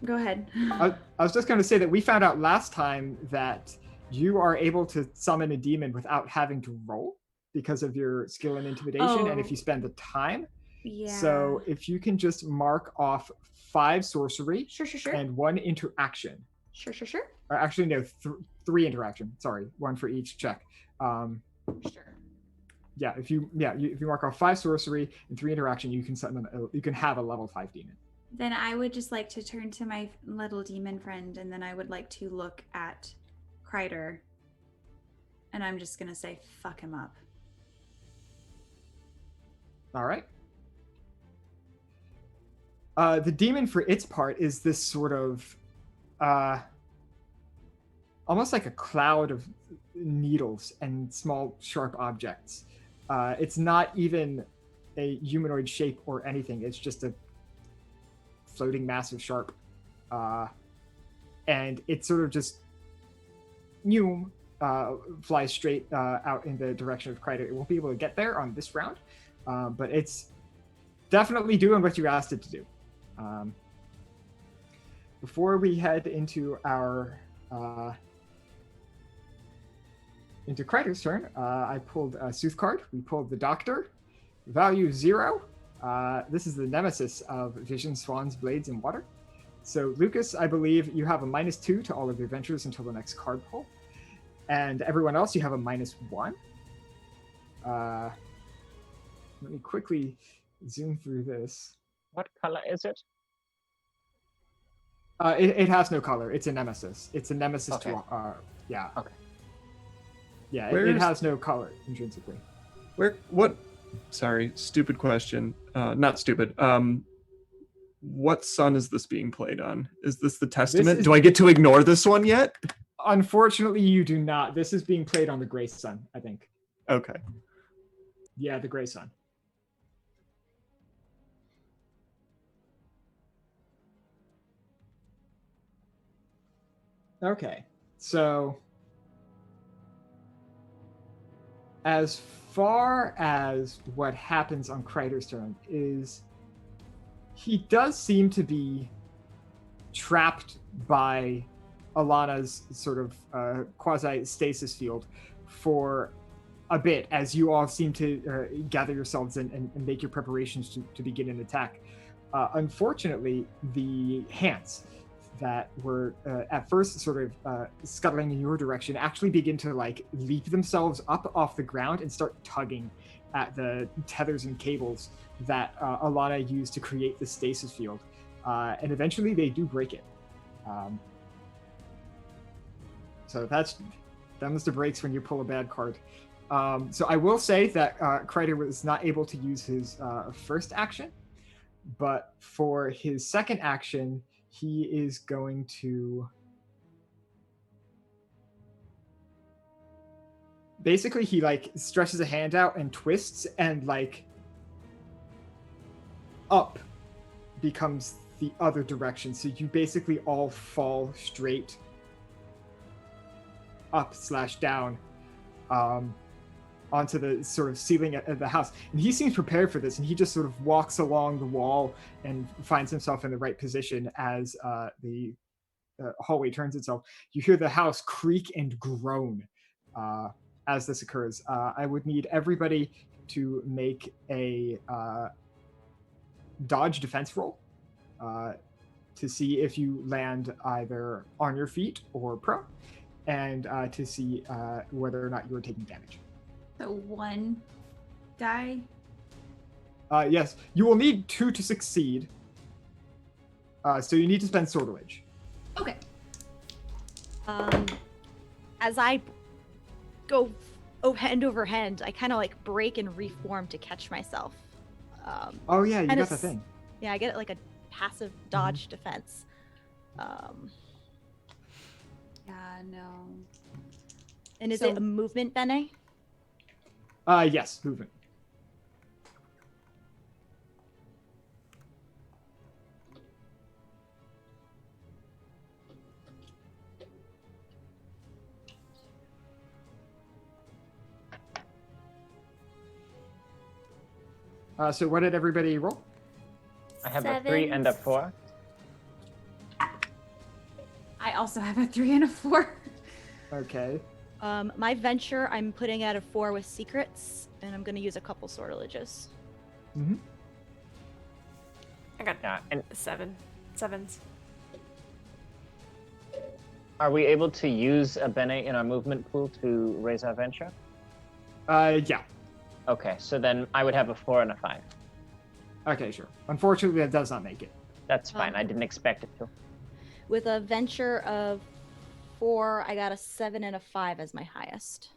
Go ahead. I was just going to say that we found out last time that you are able to summon a demon without having to roll because of your skill in intimidation, and if you spend the time. Yeah. So if you can just mark off 5 sorcery Sure. and 1 interaction. Sure. Or actually, no, 3 interaction. Sorry, 1 for each check. Sure. Yeah, if you mark off 5 sorcery and 3 interaction, you can have a level 5 demon. Then I would just like to turn to my little demon friend, and then I would like to look at Kreider, and I'm just gonna say, fuck him up. All right. The demon, for its part, is this sort of almost like a cloud of needles and small sharp objects. It's not even a humanoid shape or anything. It's just a floating mass of sharp. And it sort of just flies straight out in the direction of Kreider. It won't be able to get there on this round, but it's definitely doing what you asked it to do. Before we head into our into Kreider's turn, I pulled a Sooth card. We pulled the Doctor. Value 0. This is the nemesis of Vision, Swans, Blades, and Water. So, Lucas, I believe you have a -2 to all of your ventures until the next card pull. And everyone else, you have a -1. Let me quickly zoom through this. What color is it? It has no color. It's a nemesis. It's a nemesis Okay. to... yeah. Okay. Yeah, Where's- it has no color intrinsically. What? Sorry, stupid question. Not stupid. What sun is this being played on? Is this the Testament? is- Do I get to ignore this one yet? Unfortunately, you do not. This is being played on the Gray Sun, I think. Okay. Yeah, the Gray Sun. Okay, so as far as what happens on Kreider's turn is he does seem to be trapped by Alana's sort of quasi-stasis field for a bit, as you all seem to gather yourselves and make your preparations to begin an attack. Unfortunately, the hands that were at first sort of scuttling in your direction actually begin to like leap themselves up off the ground and start tugging at the tethers and cables that Alana used to create the stasis field. And eventually they do break it. So that was the breaks when you pull a bad card. So I will say that Kreider was not able to use his first action, but for his second action, he is going to basically he like stretches a hand out and twists, and like up becomes the other direction. So you basically all fall straight up/down onto the sort of ceiling of the house. And he seems prepared for this, and he just sort of walks along the wall and finds himself in the right position as the hallway turns itself. You hear the house creak and groan as this occurs. I would need everybody to make a dodge defense roll to see if you land either on your feet or prone, and to see whether or not you're taking damage. So 1 die. Yes, you will need 2 to succeed. So you need to spend Sortilege. Okay. As I go hand over hand, I kind of like break and reform to catch myself. Oh yeah, you and got the it's- thing. Yeah, I get it like a passive dodge defense. Yeah, no. And is So- it a movement, Bene? Yes, movement. So what did everybody roll? I have a 3 and a 4. I also have a 3 and a 4. Okay. My venture, I'm putting at a 4 with secrets, and I'm going to use a couple sortileges. Mm-hmm. I got Yeah, and 7s. are we able to use a Bene in our movement pool to raise our venture? Yeah. Okay, so then I would have a 4 and a 5. Okay, sure. Unfortunately, that does not make it. That's fine. I didn't expect it to. With a venture of 4, I got a 7 and a 5 as my highest.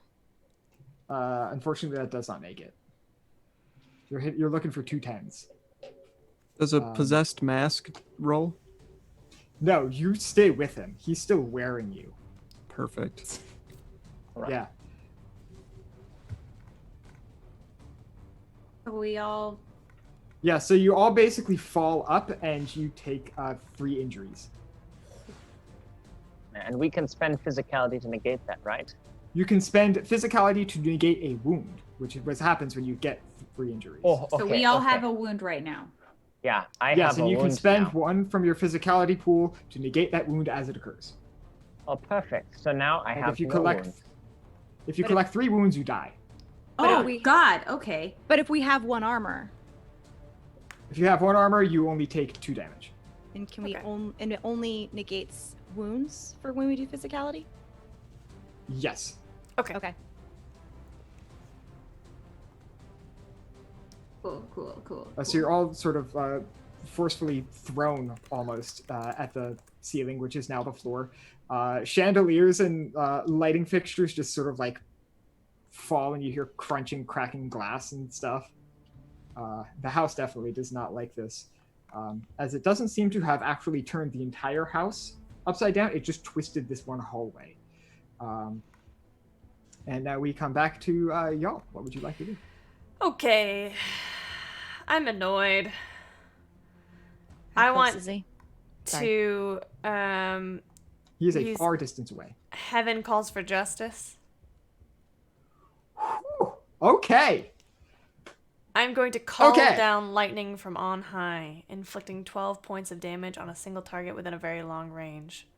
Unfortunately, that does not make it. You're looking for 2 10s. Does a possessed mask roll? No, you stay with him. He's still wearing you. Perfect. Right. Yeah. We all. Yeah, so you all basically fall up and you take 3 injuries. And we can spend physicality to negate that, right? You can spend physicality to negate a wound, which is what happens when you get 3 injuries. Oh, okay, So we all okay. have a wound right now. Yeah, I Yes, have and a you can wound spend now. 1 from your physicality pool to negate that wound as it occurs. Oh, perfect. So now I And have if you no collect, wound. if you But collect 3 wounds, you die. Oh, we- God. Okay. But if we have 1 armor, If you have 1 armor, you only take 2 damage. and can we Okay. and it only negates wounds for when we do physicality? Yes. Okay. Okay. Cool. So you're all sort of forcefully thrown almost at the ceiling, which is now the floor. Chandeliers and lighting fixtures just sort of like fall, and you hear crunching, cracking glass and stuff. The house definitely does not like this, as it doesn't seem to have actually turned the entire house upside down. It just twisted this one hallway. And now we come back to y'all. What would you like to do? Okay. I'm annoyed. How I close want is he? to He is a He's- far distance away. Heaven calls for justice. Whew. Okay. I'm going to call Okay. down lightning from on high, inflicting 12 points of damage on a single target within a very long range.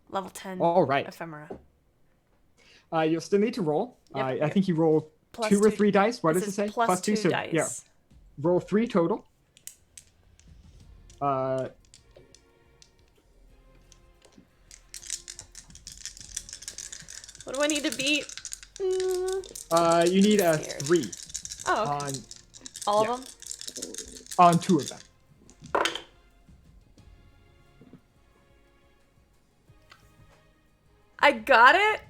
Level 10 All right. ephemera. You'll still need to roll. Yep. I think you roll Plus 2 or 2 3 dice. What This does it is say? plus 2 So dice. yeah, roll 3 total. What do I need to beat? You need a Scared. 3 Oh, okay. on All yeah. of them? on 2 of them. I got it,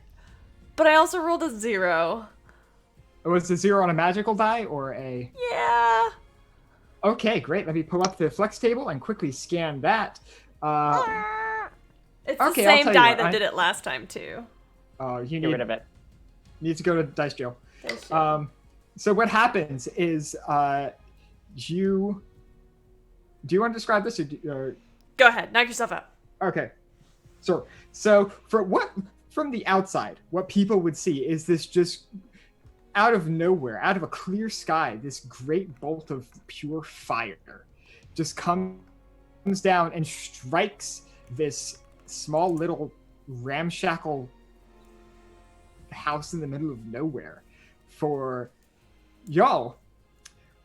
but I also rolled a 0. Was the 0 on a magical die or a? Yeah. Okay, great. Let me pull up the flex table and quickly scan that. It's Okay, the I'll same tell you die what, that did it last time, too. You Get rid of it. need to go to dice jail. Thank you. So what happens is you. Do you want to describe this? Or Go ahead. Knock yourself out. Okay. So from the outside, what people would see is this just out of nowhere, out of a clear sky, this great bolt of pure fire just comes down and strikes this small little ramshackle house in the middle of nowhere. For y'all,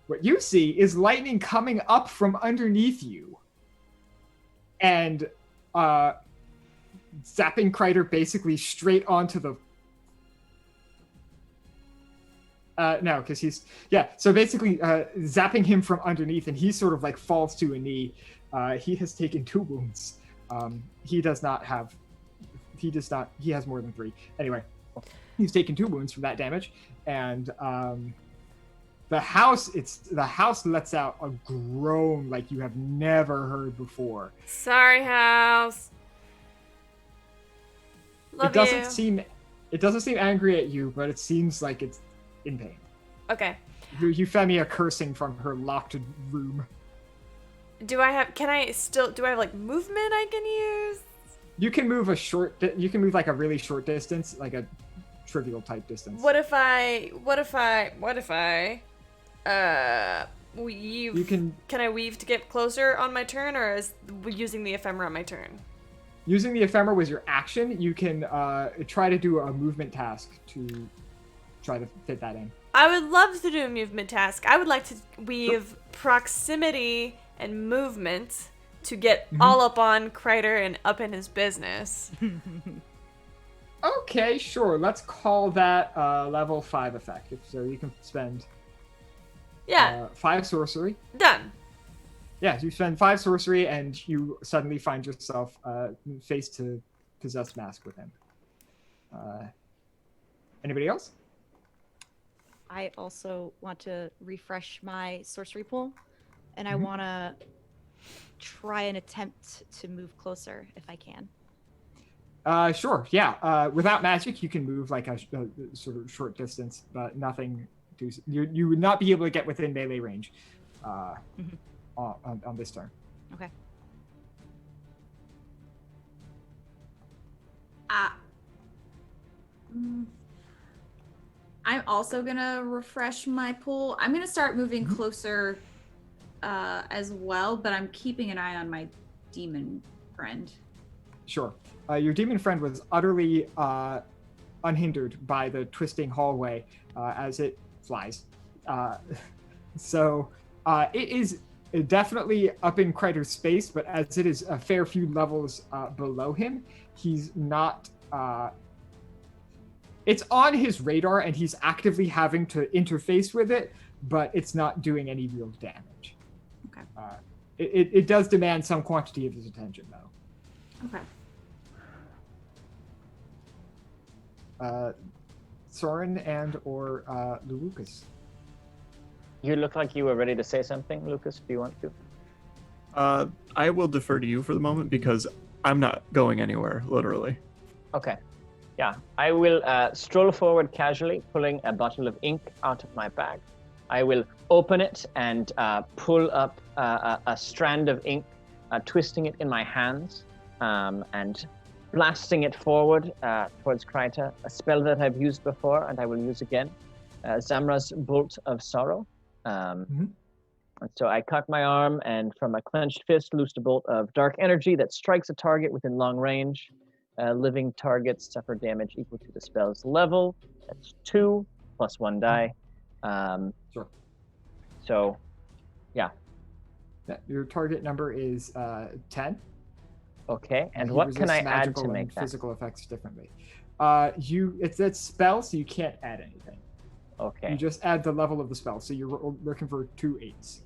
what you see is lightning coming up from underneath you and zapping Kreider basically straight onto the no, because he's so basically zapping him from underneath, and he sort of like falls to a knee. He has taken 2 wounds. He has more than 3. Anyway, he's taken 2 wounds from that damage, and the house lets out a groan like you have never heard before. Sorry, house. Love it doesn't you. seem angry at you, but it seems like it's in pain. Okay. Euphemia cursing from her locked room. Do I have like movement I can use? You can move like a really short distance, like a trivial type distance. What if I weave? Can I weave to get closer on my turn, or is using the ephemera on my turn? Using the ephemera was your action. You can try to do a movement task to try to fit that in. I would love to do a movement task. I would like to weave proximity and movement to get all up on Kreider and up in his business. Okay, sure. Let's call that level 5 effect. So you can spend 5 sorcery. Done. Yeah, you spend 5 sorcery and you suddenly find yourself face to possessed mask with him. Anybody else? I also want to refresh my sorcery pool, and I want to try and attempt to move closer if I can. Sure, yeah. Without magic, you can move like a sort of short distance, but nothing to... You would not be able to get within melee range on this turn. Okay. I'm also gonna refresh my pool. I'm gonna start moving closer as well, but I'm keeping an eye on my demon friend. Sure. Your demon friend was utterly unhindered by the twisting hallway as it flies. So it is definitely up in Kreider's space, but as it is a fair few levels below him, he's not... it's on his radar, and he's actively having to interface with it, but it's not doing any real damage. Okay. It does demand some quantity of his attention, though. Okay. Soren and or Lucas. You look like you were ready to say something, Lucas. Do you want to? I will defer to you for the moment because I'm not going anywhere, literally. Okay. Yeah, I will stroll forward casually, pulling a bottle of ink out of my bag. I will open it and pull up a strand of ink, twisting it in my hands, and blasting it forward towards Kryta, a spell that I've used before and I will use again, Zamra's Bolt of Sorrow. And so I cock my arm and from my clenched fist loosed a bolt of dark energy that strikes a target within long range. Living targets suffer damage equal to the spell's level. That's 2 plus 1 die. Sure. So, yeah. Your target number is 10. Okay, and what can I add to make that? Physical effects differently. It's a spell, so you can't add anything. Okay. You just add the level of the spell, so you're looking for 2 8s.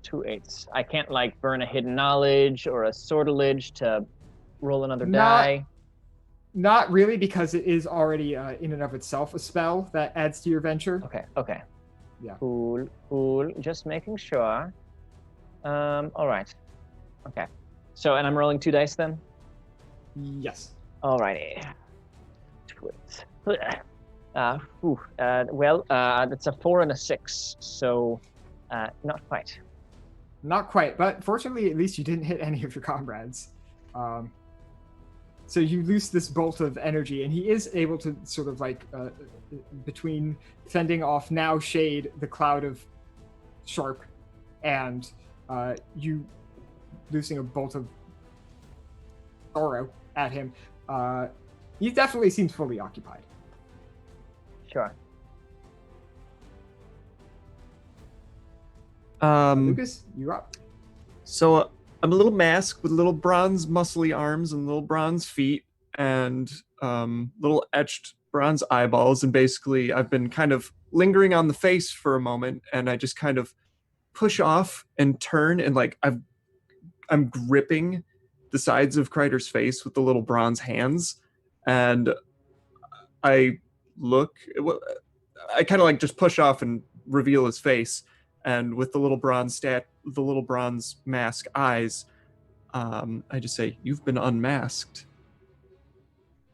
2 8s. I can't like burn a hidden knowledge or a sortilege to roll another die. Not really, because it is already in and of itself a spell that adds to your venture. Okay. Yeah. Cool. Just making sure. All right. Okay. So, and I'm rolling 2 dice then? Yes. Alrighty. That's a 4 and a 6, so not quite. Not quite, but fortunately, at least you didn't hit any of your comrades. So you loose this bolt of energy, and he is able to sort of like, between fending off now Shade, the cloud of Sharp, and you loosing a bolt of sorrow at him, he definitely seems fully occupied. Sure. Lucas, you're up. So I'm a little mask with little bronze muscly arms and little bronze feet and little etched bronze eyeballs. And basically I've been kind of lingering on the face for a moment, and I just kind of push off and turn, and like I'm gripping the sides of Kreider's face with the little bronze hands, and I kind of like just push off and reveal his face, and with the little bronze mask eyes, I just say, "You've been unmasked."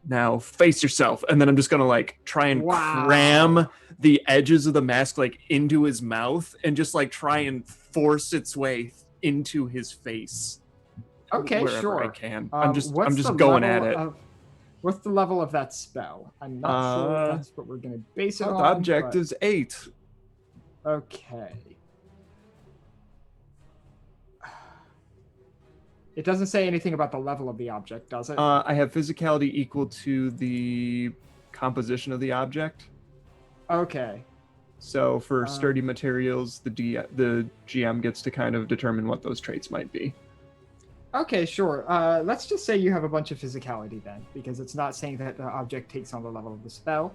now face yourself. And then I'm just gonna like try and cram the edges of the mask like into his mouth and just like try and force its way into his face. Okay, wherever sure. I can. I'm just the going at it. What's the level of that spell? I'm not sure if that's what we're going to base it on. The object is 8. Okay. It doesn't say anything about the level of the object, does it? I have physicality equal to the composition of the object. Okay. So for sturdy materials, the GM gets to kind of determine what those traits might be. Okay, sure. Let's just say you have a bunch of physicality then, because it's not saying that the object takes on the level of the spell.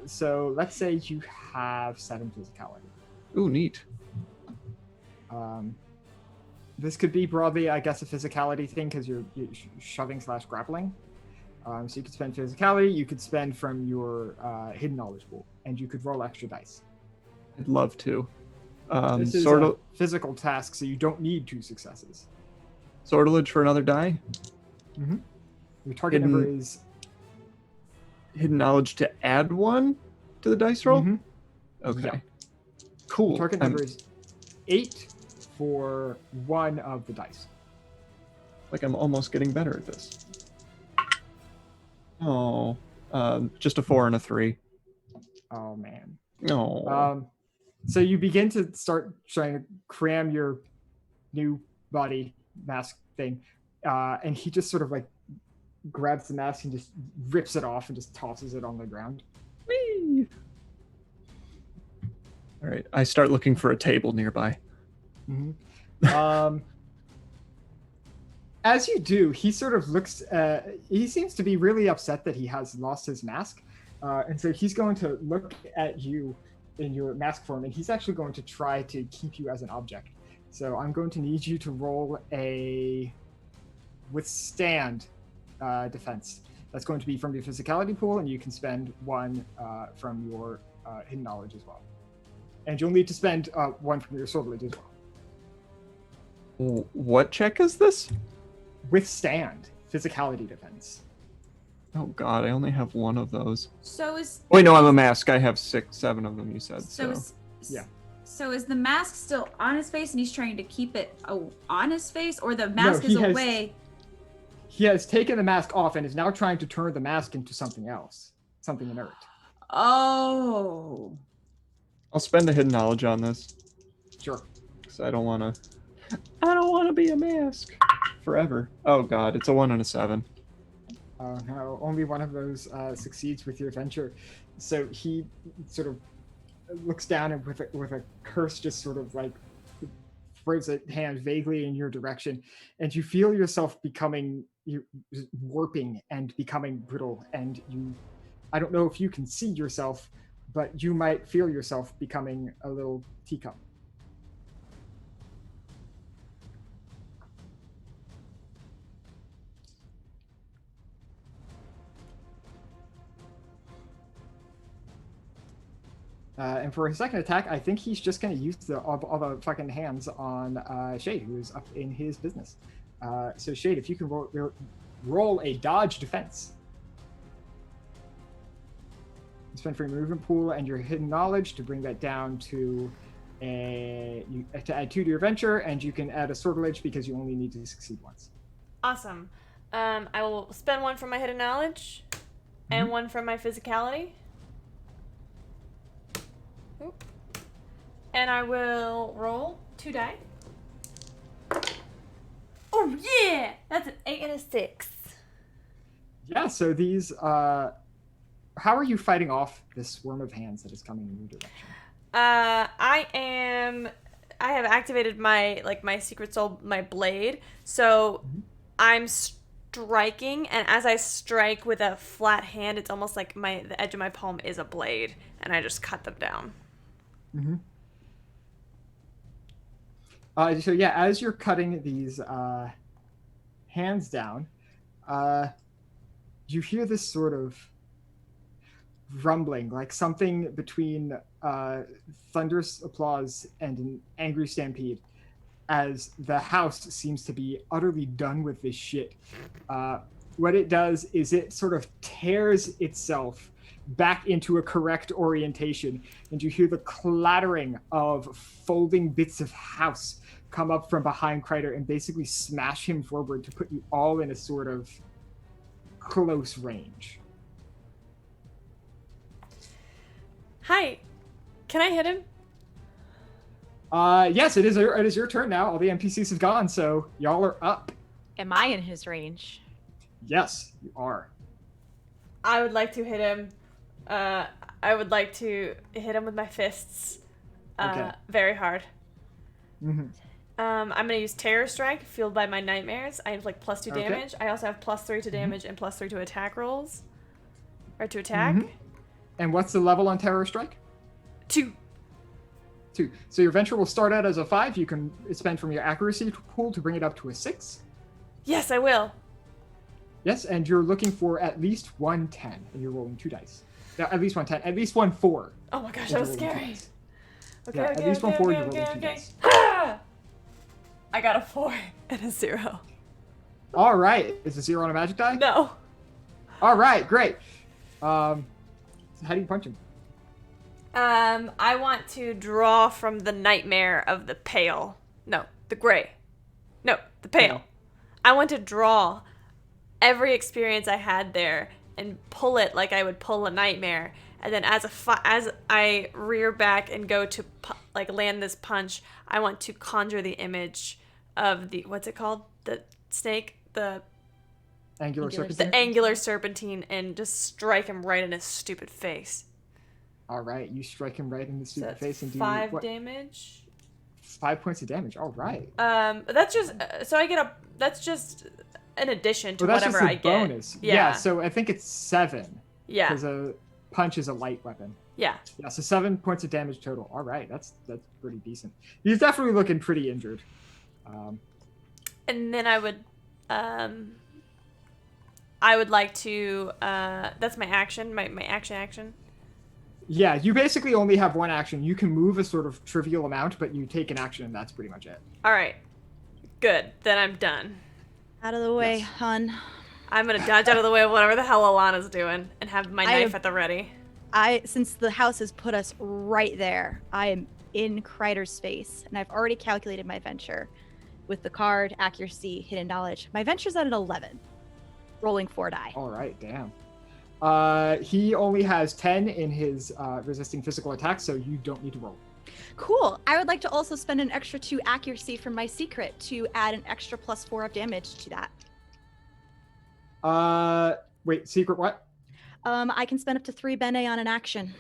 So let's say you have 7 physicality. Ooh, neat. This could be broadly, I guess, a physicality thing because you're shoving / grappling. So you could spend physicality, you could spend from your hidden knowledge pool, and you could roll extra dice. I'd love to. This is a physical task, so you don't need 2 successes. Sortilege for another die. Mm-hmm. Your target number is hidden knowledge to add 1 to the dice roll. Mm-hmm. Okay. Yeah. Cool. Your target number is 8 for 1 of the dice. Like I'm almost getting better at this. Oh, just a 4 and a 3. Oh man. No. So you begin to start trying to cram your new body mask thing, and he just sort of like grabs the mask and just rips it off and just tosses it on the ground. Whee! All right, I start looking for a table nearby. Mm-hmm. As you do, he sort of looks. He seems to be really upset that he has lost his mask, and so he's going to look at you in your mask form, and he's actually going to try to keep you as an object. So I'm going to need you to roll a withstand defense. That's going to be from your physicality pool, and you can spend 1 from your hidden knowledge as well. And you'll need to spend 1 from your sortilege as well. What check is this? Withstand physicality defense. Oh god, I only have 1 of those. So is... Wait, no, I'm a mask. I have 7 of them, you said. Yeah. So is the mask still on his face and he's trying to keep it on his face, or the mask is away? He has taken the mask off and is now trying to turn the mask into something else. Something inert. Oh. I'll spend a hidden knowledge on this. Sure. Because I don't want to be a mask forever. Oh god, it's a 1 and a 7. No, only 1 of those succeeds with your adventure. So he sort of looks down and with a curse just sort of like throws a hand vaguely in your direction, and you feel yourself warping and becoming brittle, and I don't know if you can see yourself, but you might feel yourself becoming a little teacup. And for his second attack, I think he's just going to use all the fucking hands on Shade, who is up in his business. So Shade, if you can roll a dodge defense. Spend from your movement pool and your hidden knowledge to bring that down to to add 2 to your adventure, and you can add a sortilege because you only need to succeed once. Awesome. I will spend 1 from my hidden knowledge and 1 from my physicality. Oop. And I will roll 2 die. Oh yeah! That's an 8 and a 6. Yeah, so these how are you fighting off this swarm of hands that is coming in your direction? I have activated my secret soul, my blade. So I'm striking, and as I strike with a flat hand, it's almost like the edge of my palm is a blade, and I just cut them down. Mm-hmm. So yeah, as you're cutting these hands down, you hear this sort of rumbling, like something between thunderous applause and an angry stampede, as the house seems to be utterly done with this shit. what it does is it sort of tears itself back into a correct orientation, and you hear the clattering of folding bits of house come up from behind Kreider and basically smash him forward to put you all in a sort of close range. Hi. Can I hit him? Yes, it is your turn now. All the NPCs have gone, so y'all are up. Am I in his range? Yes, you are. I would like to hit him. I would like to hit him with my fists. Okay. Very hard. Mm-hmm. I'm gonna use Terror Strike, fueled by my nightmares. I inflict +2 Okay. damage. I also have +3 to damage and +3 to attack rolls. Or to attack. Mm-hmm. And what's the level on Terror Strike? 2. 2. So your venture will start out as a 5. You can spend from your accuracy pool to bring it up to a 6. Yes, I will. Yes, and you're looking for at least 110, and you're rolling 2 dice. No, at least 110. At least 1-4. Oh my gosh, and that was you're rolling 2 scary. dice. Okay, Yeah, okay, at least okay, 1-4, okay, you're rolling okay, 2 okay. dice. Ah! I got a 4 and a 0. All right. Is a 0 on a magic die? No. All right, great. So how do you punch him? I want to draw from the nightmare of the pale. No, the gray. No, the pale. Okay. I want to draw every experience I had there and pull it like I would pull a nightmare. And then as I rear back and go to land this punch, I want to conjure the image of the, what's it called? The snake? The Angular serpentine? The angular serpentine, and just strike him right in his stupid face. All right, you strike him right in the stupid face and do 5 what? damage. 5 points of damage. All right. That's just so I get that's just an addition to Well, that's whatever just a I get. bonus. Yeah. So I think it's 7. Yeah. Because a punch is a light weapon. Yeah. Yeah. So 7 points of damage total. All right, that's pretty decent. He's definitely looking pretty injured. And then I would like to. That's my action. My action. Yeah, you basically only have one action. You can move a sort of trivial amount, but you take an action, and that's pretty much it. All right. Good. Then I'm done. Out of the way, Yes. hun. I'm gonna dodge out of the way of whatever the hell Alana's doing, and have my knife at the ready. Since the house has put us right there, I am in Kreider's space, and I've already calculated my venture with the card, accuracy, hidden knowledge. My venture's at an 11, rolling 4 die. All right, damn. He only has 10 in his resisting physical attack, so you don't need to roll. Cool. I would like to also spend an extra 2 accuracy from my secret to add an extra +4 of damage to that. Wait, secret what? I can spend up to 3 bene on an action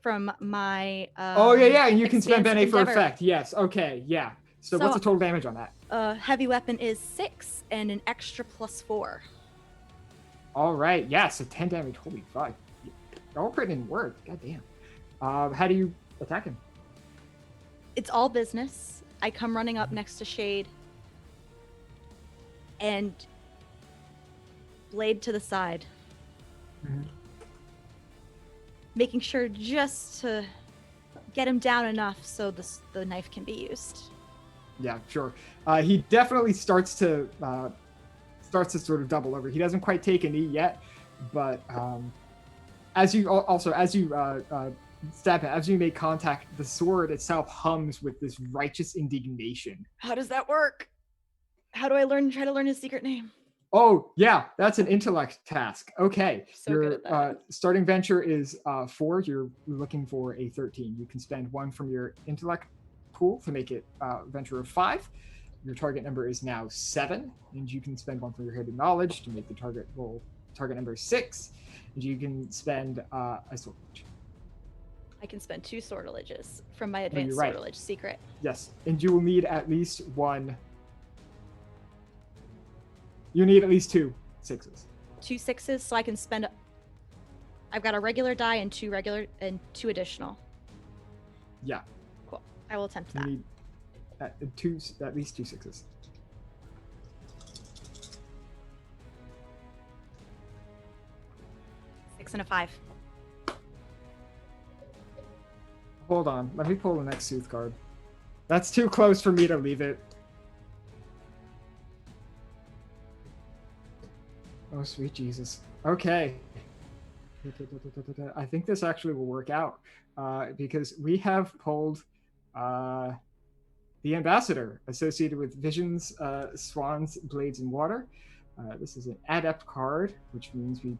from my. Oh yeah, and you can spend Expansive Bene for Endeavor. effect. Yes, okay, yeah. So what's the total damage on that? Heavy weapon is 6 and an extra +4. All right, yeah, so 10 damage. Holy fuck. Y'all putting in work. God damn. How do you attack him? It's all business. I come running up next to Shade and blade to the side. Mhm. Making sure just to get him down enough so the knife can be used. Yeah, sure. He definitely starts to sort of double over. He doesn't quite take a knee yet, but as you stab him, as you make contact, the sword itself hums with this righteous indignation. How does that work? How do I try to learn his secret name? Oh, yeah, that's an intellect task. Okay. So good at that. Starting venture is 4. You're looking for a 13. You can spend 1 from your intellect pool to make it venture of 5. Your target number is now 7, and you can spend 1 from your hidden knowledge to make the target number 6, and you can spend a sword. I can spend 2 sortileges from my you're advanced right. sortilege secret. Yes, and you will need at least 1. You need at least 2 6s. 2 6s, so I can spend. I've got a regular die and 2 regular and 2 additional. Yeah. Cool. I will attempt You that. need at least 2 6s. Six and a 5. Hold on, let me pull the next Sooth card. That's too close for me to leave it. Oh, sweet Jesus. Okay. I think this actually will work out because we have pulled the ambassador associated with visions, swans, blades, and water. This is an adept card, which means we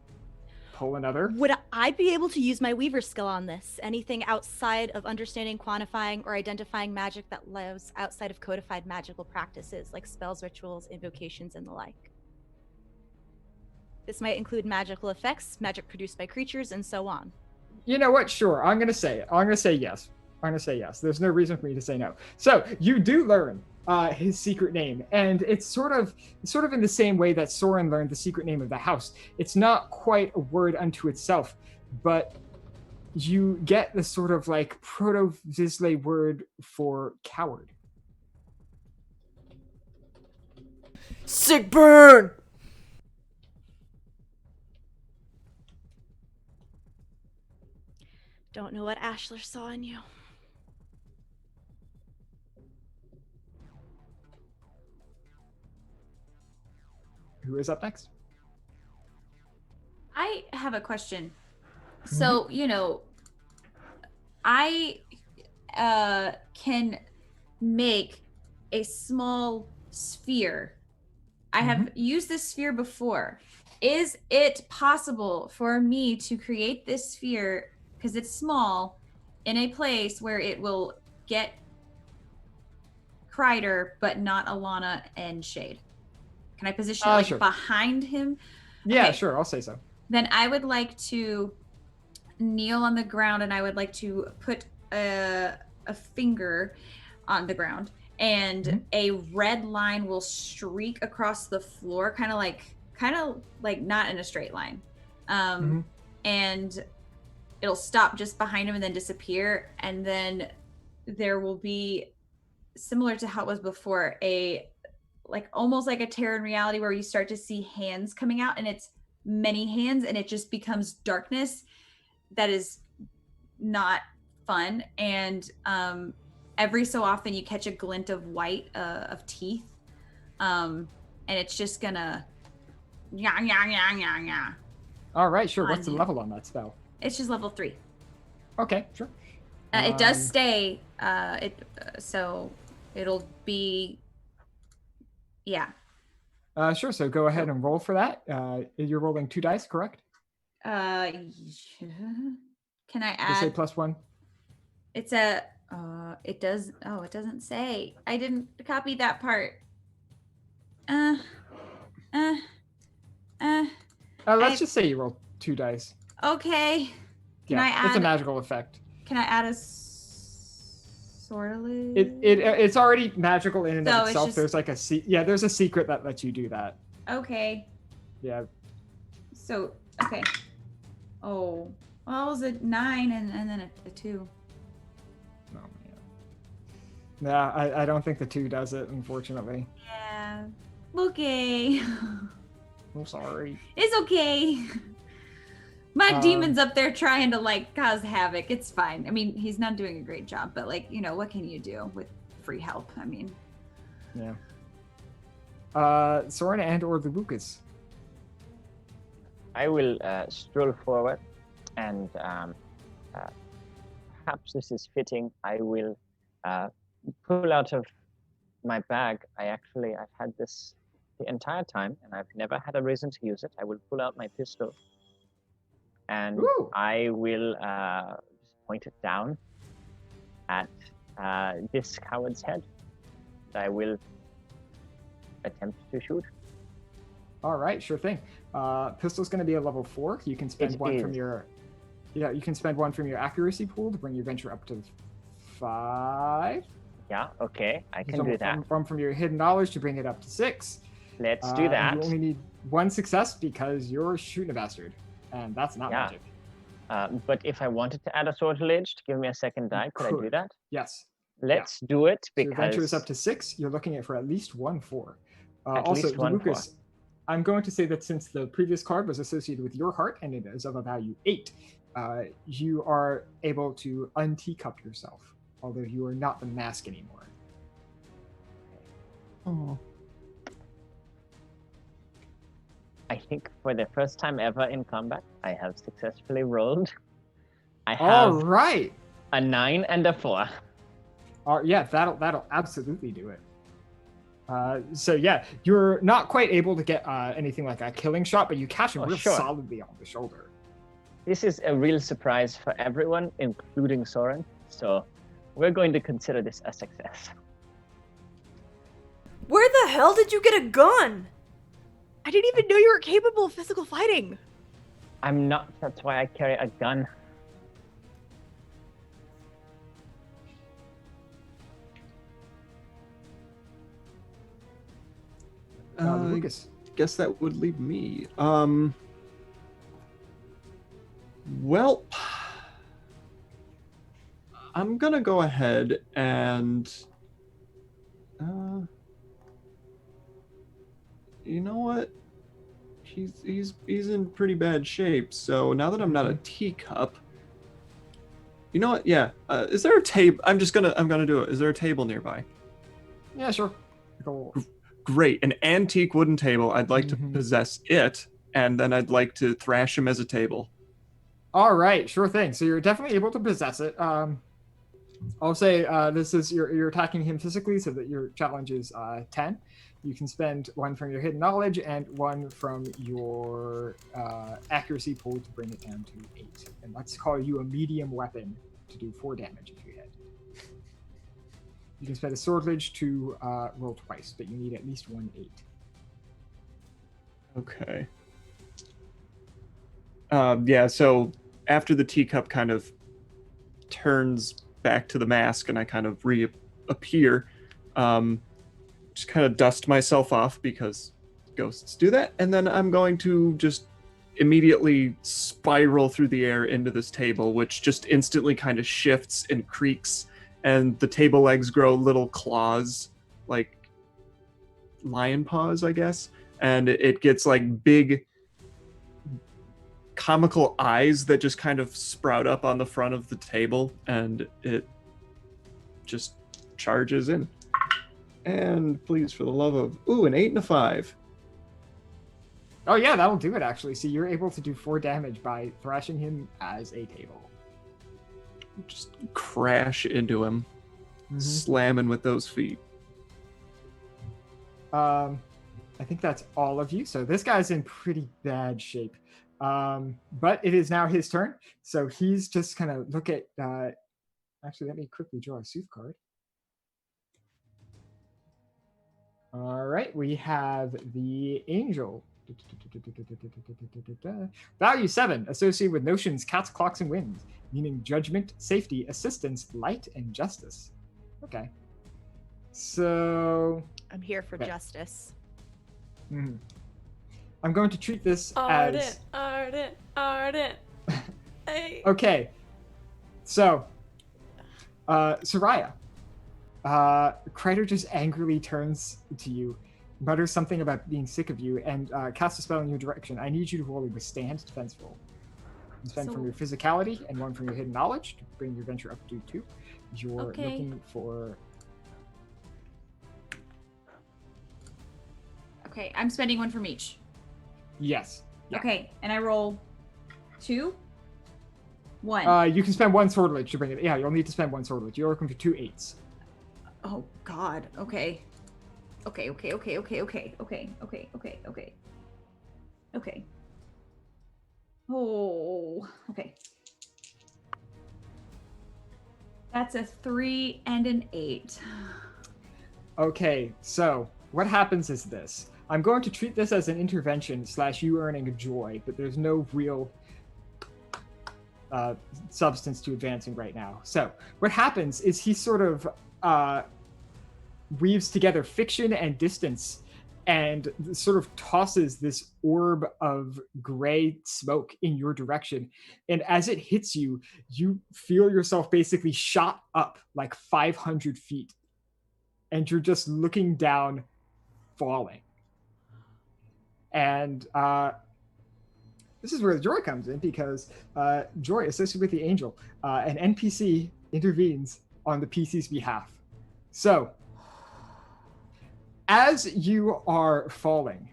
pull another. Would I be able to use my Weaver skill on this? Anything outside of understanding, quantifying, or identifying magic that lives outside of codified magical practices, like spells, rituals, invocations, and the like. This might include magical effects, magic produced by creatures, and so on. You know what? Sure, I'm gonna say it. I'm gonna say yes. I'm gonna say yes. There's no reason for me to say no. So you do learn his secret name, and it's sort of in the same way that Soren learned the secret name of the house. It's not quite a word unto itself, but you get the sort of like proto-Visley word for coward. Sick burn! Don't know what Ashler saw in you. Who is up next? I have a question. So, I can make a small sphere. I have used this sphere before. Is it possible for me to create this sphere, because it's small, in a place where it will get Kreider, but not Alana and Shade? Can I position it sure. behind him? Yeah, Okay. sure. I'll say so. Then I would like to kneel on the ground, and I would like to put a finger on the ground, and a red line will streak across the floor, kind of like not in a straight line, and it'll stop just behind him and then disappear, and then there will be, similar to how it was before, almost like a Terran reality where you start to see hands coming out, and it's many hands, and it just becomes darkness that is not fun. And every so often you catch a glint of white of teeth, and it's just gonna All right, sure. What's the level on that spell? It's just level 3. Okay, sure. It does stay. So it'll be. Yeah. Sure. So go ahead and roll for that. You're rolling 2 dice, correct? Can I They say add? +1. It's a. It does. Oh, it doesn't say. I didn't copy that part. Let's just say you roll 2 dice. Okay. Can Yeah, I add? it's a magical effect. Can I add a sortilege? It's already magical in and So of it's itself. just- There's like there's a secret that lets you do that. Okay. Yeah. So okay. Oh, well, it was a 9 and then a 2. Oh man. Yeah, I don't think the 2 does it, unfortunately. Yeah. Okay. I'm sorry. It's okay. My demon's up there trying to cause havoc. It's fine. I mean, he's not doing a great job, but what can you do with free help? I mean, Yeah. Soren and or the Lucas. I will stroll forward, and perhaps this is fitting. I will pull out of my bag. I've had this the entire time, and I've never had a reason to use it. I will pull out my pistol, and I will just point it down at this coward's head. I will attempt to shoot. All right, sure thing. Pistol's going to be a level 4. You can spend one from your. Yeah, you can spend one from your accuracy pool to bring your venture up to 5. Yeah, okay, I can do that. From your hidden knowledge to bring it up to 6. Let's do that. You only need 1 success because you're shooting a bastard, and that's not magic. But if I wanted to add a sortilege to give me a second die, could I do that? Yes. Let's do it, So because your venture is up to 6. You're looking at for at least 1 4. At Also, least one Lucas, I'm going to say that since the previous card was associated with your heart and it is of a value 8, you are able to unteacup yourself, although you are not the mask anymore. Oh. I think for the first time ever in combat, I have successfully rolled. I All have right. a 9 and a 4. Yeah, that'll absolutely do it. So yeah, you're not quite able to get anything like a killing shot, but you catch him real sure. solidly on the shoulder. This is a real surprise for everyone, including Soren. So we're going to consider this a success. Where the hell did you get a gun? I didn't even know you were capable of physical fighting. I'm not. That's why I carry a gun. Lucas. Guess that would leave me. Well, I'm gonna go ahead and you know what? He's in pretty bad shape. So now that I'm not a teacup, you know what? Yeah. Is there a table? I'm gonna do it. Is there a table nearby? Yeah, sure. Go. Great, an antique wooden table. I'd like to possess it, and then I'd like to thrash him as a table. All right, sure thing. So you're definitely able to possess it. I'll say this is you're attacking him physically, so that your challenge is 10. You can spend 1 from your hidden knowledge and 1 from your accuracy pool to bring it down to 8. And let's call you a medium weapon to do 4 damage if you hit. You can spend a swordledge to roll twice, but you need at least 1 8. Okay. Yeah, so after the teacup kind of turns back to the mask and I kind of reappear, just kind of dust myself off because ghosts do that, and then I'm going to just immediately spiral through the air into this table, which just instantly kind of shifts and creaks, and the table legs grow little claws, like lion paws, I guess, and it gets like big comical eyes that just kind of sprout up on the front of the table, and it just charges in. And please, for the love of... Ooh, an 8 and a 5. Oh yeah, that'll do it actually. So you're able to do 4 damage by thrashing him as a table. Just crash into him, slamming with those feet. I think that's all of you. So this guy's in pretty bad shape. But it is now his turn. So he's just gonna look at actually let me quickly draw a sooth card. All right, we have the angel. Value 7, associated with notions, cats, clocks, and winds, meaning judgment, safety, assistance, light, and justice. Okay. So I'm here for justice. I'm going to treat this as Ardent. Hey. Okay. So, Soraya, Kreider just angrily turns to you, mutters something about being sick of you, and casts a spell in your direction. I need you to roll a withstand defense roll. You spend from your physicality and 1 from your hidden knowledge to bring your venture up to 2. You're looking for... Okay, I'm spending 1 from each. Yes. Yeah. Okay, and I roll 2? 1. You can spend 1 swordledge to bring it. Yeah, you'll need to spend 1 swordledge. You're looking for 2 8s. Oh God. Okay. Okay. Oh. Okay. That's a 3 and an 8. Okay, so what happens is this. I'm going to treat this as an intervention / you earning a joy, but there's no real substance to advancing right now. So what happens is he sort of weaves together fiction and distance and sort of tosses this orb of gray smoke in your direction. And as it hits you, you feel yourself basically shot up like 500 feet. And you're just looking down, falling. And this is where the joy comes in, because joy associated with the angel, an NPC intervenes on the PC's behalf. So, as you are falling,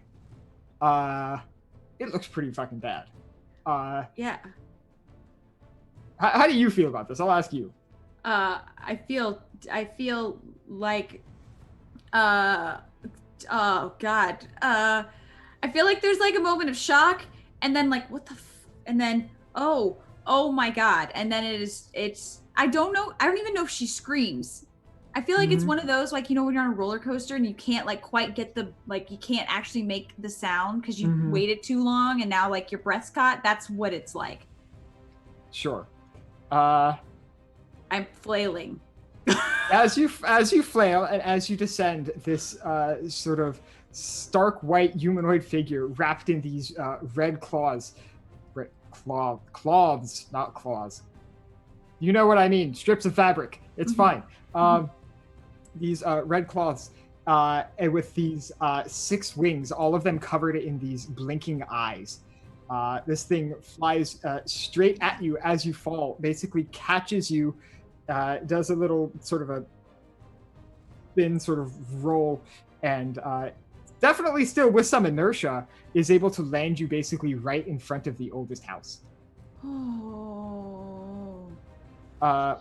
it looks pretty fucking bad. Yeah. How do you feel about this? I'll ask you. I feel like oh god. I feel like there's like a moment of shock, and then like what the and then oh my god, and then it's I don't know, I don't even know if she screams. I feel like it's one of those, like, you know, when you're on a roller coaster and you can't like quite get the, like, you can't actually make the sound because you waited too long and now like your breath's caught. That's what it's like. Sure. I'm flailing. as you flail and as you descend, this sort of stark white humanoid figure wrapped in these red claws, cloths, not claws. You know what I mean? Strips of fabric. It's fine. These red cloths, and with these 6 wings, all of them covered in these blinking eyes. This thing flies straight at you as you fall, basically catches you, does a little sort of a thin sort of roll, and definitely still with some inertia, is able to land you basically right in front of the oldest house.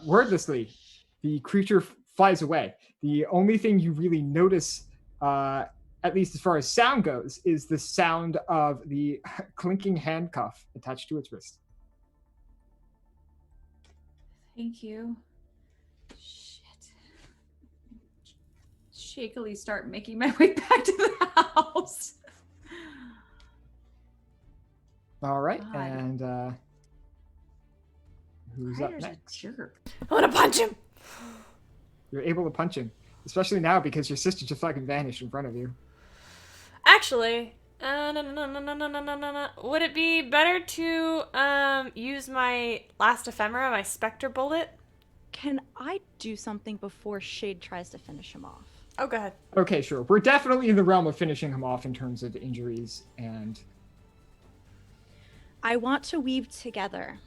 Wordlessly, the creature flies away. The only thing you really notice, at least as far as sound goes, is the sound of the clinking handcuff attached to its wrist. Thank you. Shit. Shakily start making my way back to the house. All right, God. And who's Ryder's up next? a jerk. I want to punch him. You're able to punch him, especially now because your sister just fucking vanished in front of you. Actually, no. Would it be better to use my last ephemera, my specter bullet? Can I do something before Shade tries to finish him off? Oh, go ahead. Okay, sure. We're definitely in the realm of finishing him off in terms of injuries and... I want to weave together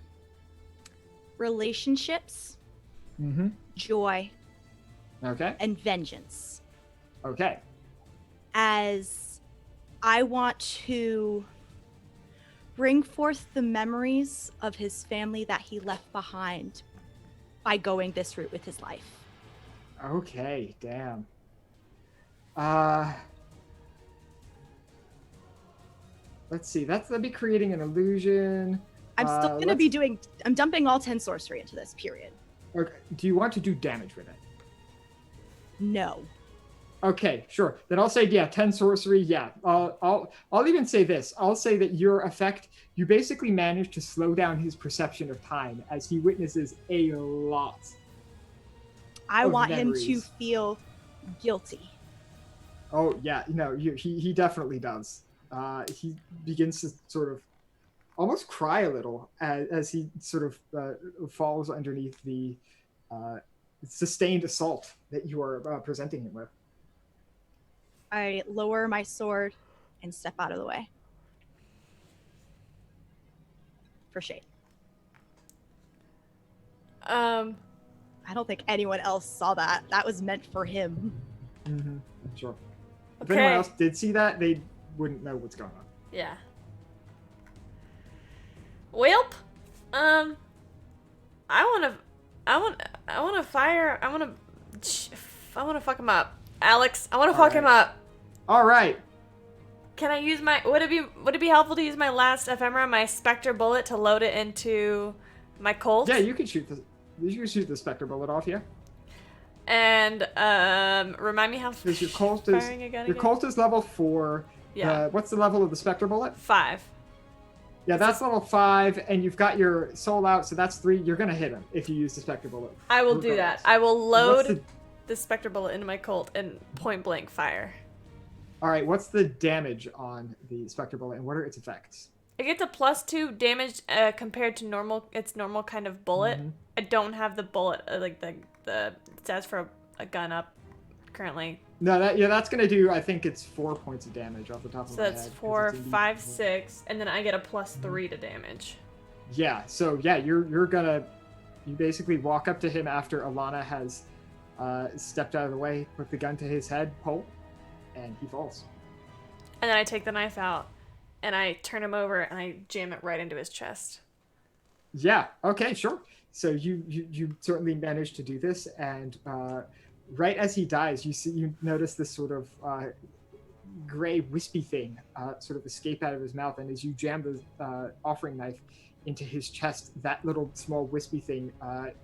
relationships, joy, Okay. and vengeance. Okay. As I want to bring forth the memories of his family that he left behind by going this route with his life. Okay, damn. Let's see. That'd be creating an illusion. I'm still going to be doing... I'm dumping all 10 sorcery into this, period. Okay. Do you want to do damage with it? No. Okay, sure. Then I'll say, yeah, 10 sorcery, yeah. I'll even say this. I'll say that your effect, you basically manage to slow down his perception of time as he witnesses a lot. I want memories. him to feel guilty. Oh, yeah, no, he definitely does. He begins to sort of almost cry a little as he sort of falls underneath the sustained assault that you are presenting him with. I lower my sword and step out of the way. For Shade. I don't think anyone else saw that. That was meant for him. Sure. If Okay. anyone else did see that, they wouldn't know what's going on. Yeah. Welp, I want to fire. I want to fuck him up, Alex. I want to fuck him up. All right. Can I use my? Would it be helpful to use my last ephemera, my specter bullet, to load it into my Colt? Yeah, you can shoot the specter bullet off, yeah. And remind me how Because your Colt is firing a gun your again? Colt is level 4. Yeah. What's the level of the specter bullet? 5. Yeah, that's level 5, and you've got your soul out, so that's 3. You're gonna hit him if you use the specter bullet. I will do that. Regardless. I will What's load the specter bullet into my Colt and point blank fire. All right, what's the damage on the specter bullet, and what are its effects? It gets a +2 damage compared to its normal kind of bullet. I don't have the bullet like the stats for a gun up currently. No, that's gonna do. I think it's 4 points of damage off the top of So my that's head. 4, 5, 6, and then I get a +3 to damage. Yeah. So yeah, you basically walk up to him after Alana has stepped out of the way, put the gun to his head, pull, and he falls. And then I take the knife out and I turn him over and I jam it right into his chest. Yeah. Okay. Sure. So you certainly managed to do this, and right as he dies, you notice this sort of gray wispy thing sort of escape out of his mouth, and as you jam the offering knife into his chest, that little small wispy thing like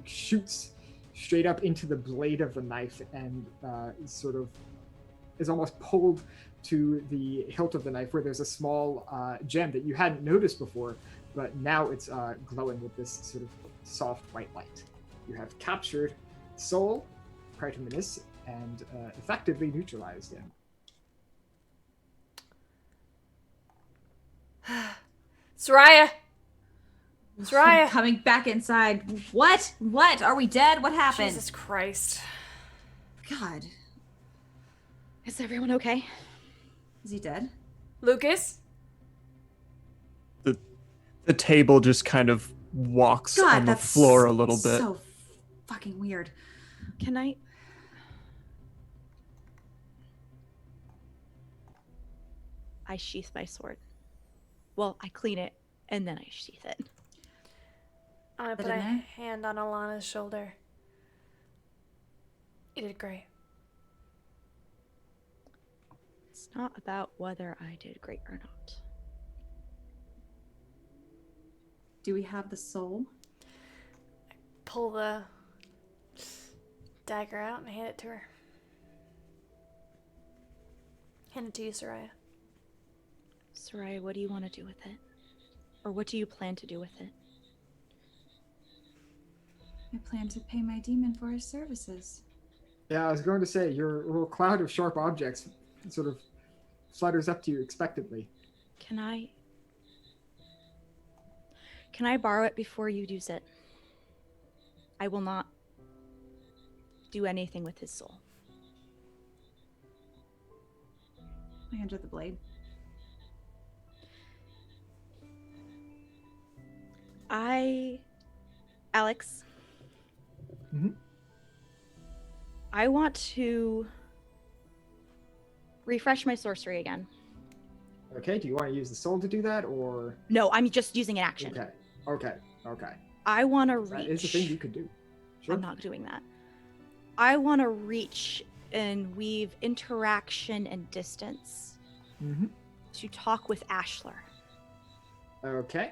shoots straight up into the blade of the knife and sort of is almost pulled to the hilt of the knife, where there's a small gem that you hadn't noticed before, but now it's glowing with this sort of soft white light. You have captured Soul, Praetorminus, and effectively neutralized him. Soraya! I'm coming back inside. What? What? Are we dead? What happened? Jesus Christ. God. Is everyone okay? Is he dead? Lucas? The table just kind of walks God, on the that's floor a little bit. So fucking weird. Can I sheath my sword. Well, I clean it and then I sheath it. I'm gonna put a hand on Alana's shoulder. You did great. It's not about whether I did great or not. Do we have the soul? Pull the dagger out and hand it to her. Hand it to you, Soraya. Soraya, what do you want to do with it? Or what do you plan to do with it? I plan to pay my demon for his services. Yeah, I was going to say, your little cloud of sharp objects sort of flutters up to you expectantly. Can I borrow it before you use it? I will not do anything with his soul. I enter the blade. Alex. Mm-hmm. I want to refresh my sorcery again. Okay, do you want to use the soul to do that, or? No, I'm just using an action. Okay. I want to reach. That is the thing you could do. Sure. I'm not doing that. I want to reach and weave interaction and distance to talk with Ashlar. Okay.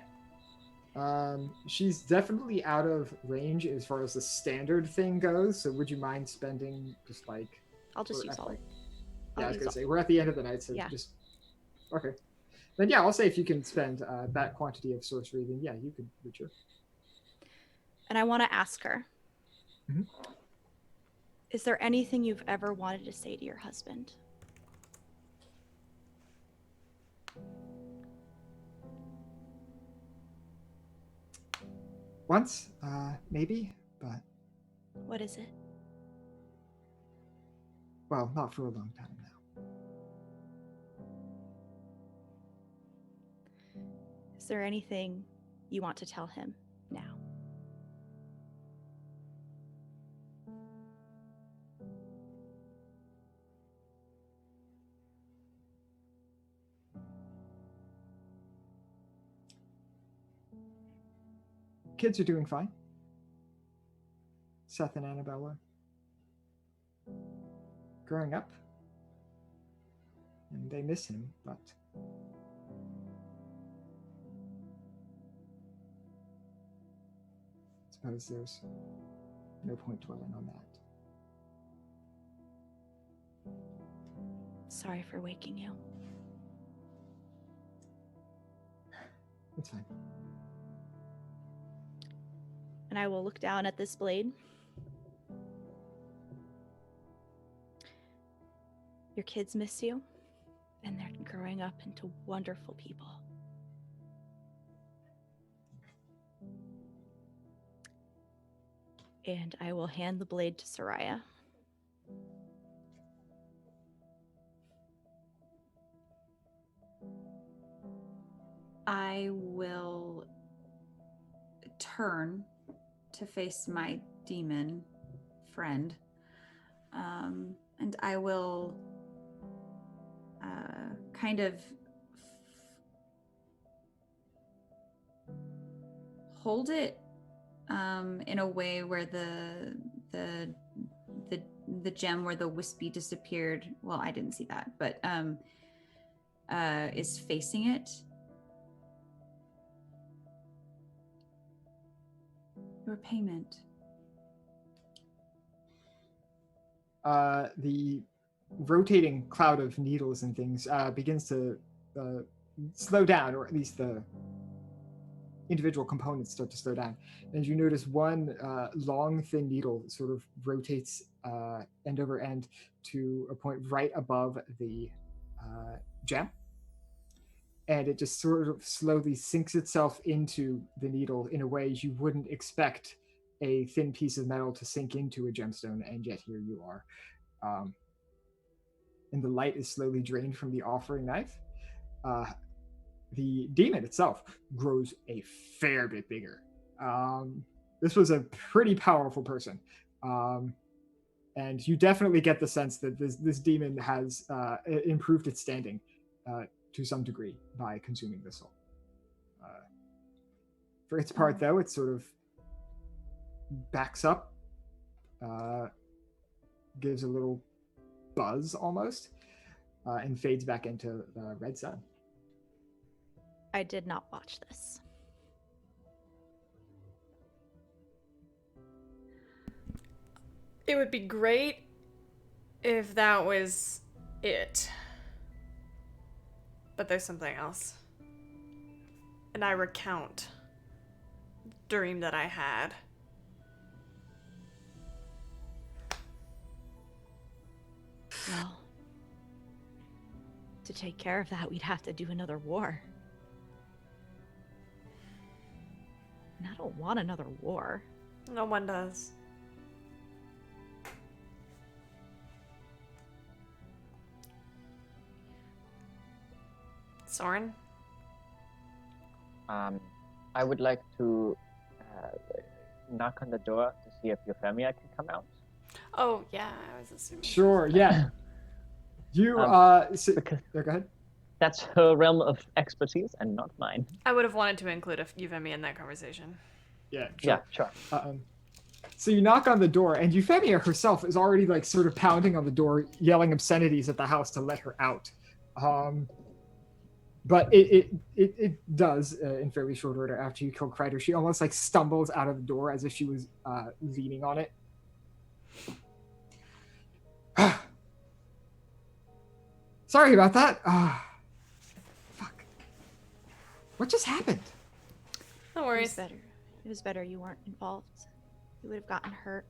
She's definitely out of range as far as the standard thing goes, so would you mind spending just like... I'll just use all. Yeah, I was going to say, we're at the end of the night, so yeah. just... Okay. Then yeah, I'll say if you can spend that quantity of sorcery, then yeah, you could reach her. And I want to ask her, is there anything you've ever wanted to say to your husband? Once, maybe, but... What is it? Well, not for a long time now. Is there anything you want to tell him now? Kids are doing fine. Seth and Annabella. Growing up. And they miss him, but... I suppose there's no point dwelling on that. Sorry for waking you. It's fine. And I will look down at this blade. Your kids miss you, and they're growing up into wonderful people. And I will hand the blade to Soraya. I will turn to face my demon friend. And I will kind of hold it in a way where the gem where the wispy disappeared. Well, I didn't see that, but is facing it. Your payment. The rotating cloud of needles and things begins to slow down, or at least the individual components start to slow down. And you notice one long, thin needle sort of rotates end over end to a point right above the gem. And it just sort of slowly sinks itself into the needle in a way you wouldn't expect a thin piece of metal to sink into a gemstone, and yet here you are. And the light is slowly drained from the offering knife. The demon itself grows a fair bit bigger. This was a pretty powerful person. And you definitely get the sense that this demon has improved its standing to some degree by consuming the soul. For its part, though, it sort of backs up, gives a little buzz almost, and fades back into the red sun. I did not watch this. It would be great if that was it. But there's something else. And I recount the dream that I had. Well, to take care of that, we'd have to do another war. And I don't want another war. No one does. Soren? I would like to knock on the door to see if Euphemia can come out. Oh, yeah, I was assuming. Sure, yeah. You, go ahead. That's her realm of expertise and not mine. I would have wanted to include Euphemia in that conversation. Yeah, sure. Yeah, sure. So you knock on the door, and Euphemia herself is already like sort of pounding on the door, yelling obscenities at the house to let her out. But it does in fairly short order after you kill Kreider. She almost like stumbles out of the door as if she was leaning on it. Sorry about that. Fuck. What just happened? No It worries. was better. It was better you weren't involved. You would have gotten hurt.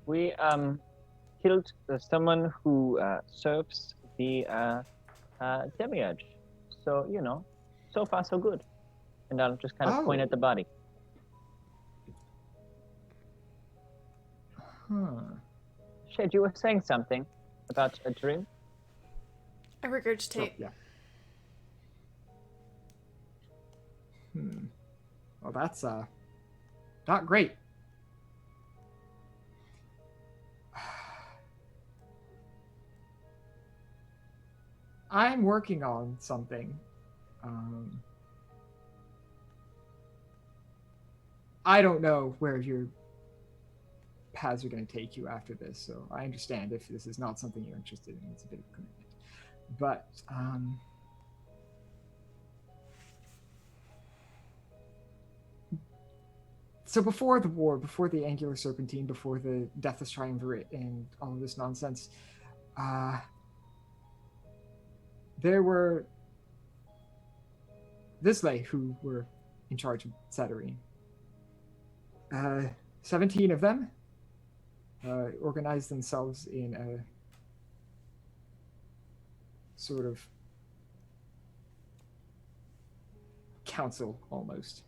We killed someone who serves the demiurge. So, you know, so far so good. And I'll just kind of point at the body. Shade, you were saying something about a dream? I regurgitate. Oh, yeah. Well, that's not great. I'm working on something. I don't know where your paths are going to take you after this, so I understand if this is not something you're interested in. It's a bit of a commitment. But so before the war, before the Angular Serpentine, before the Deathless Triumvirate and all of this nonsense, there were Visley who were in charge of Satyrine. 17 of them organized themselves in a sort of council almost.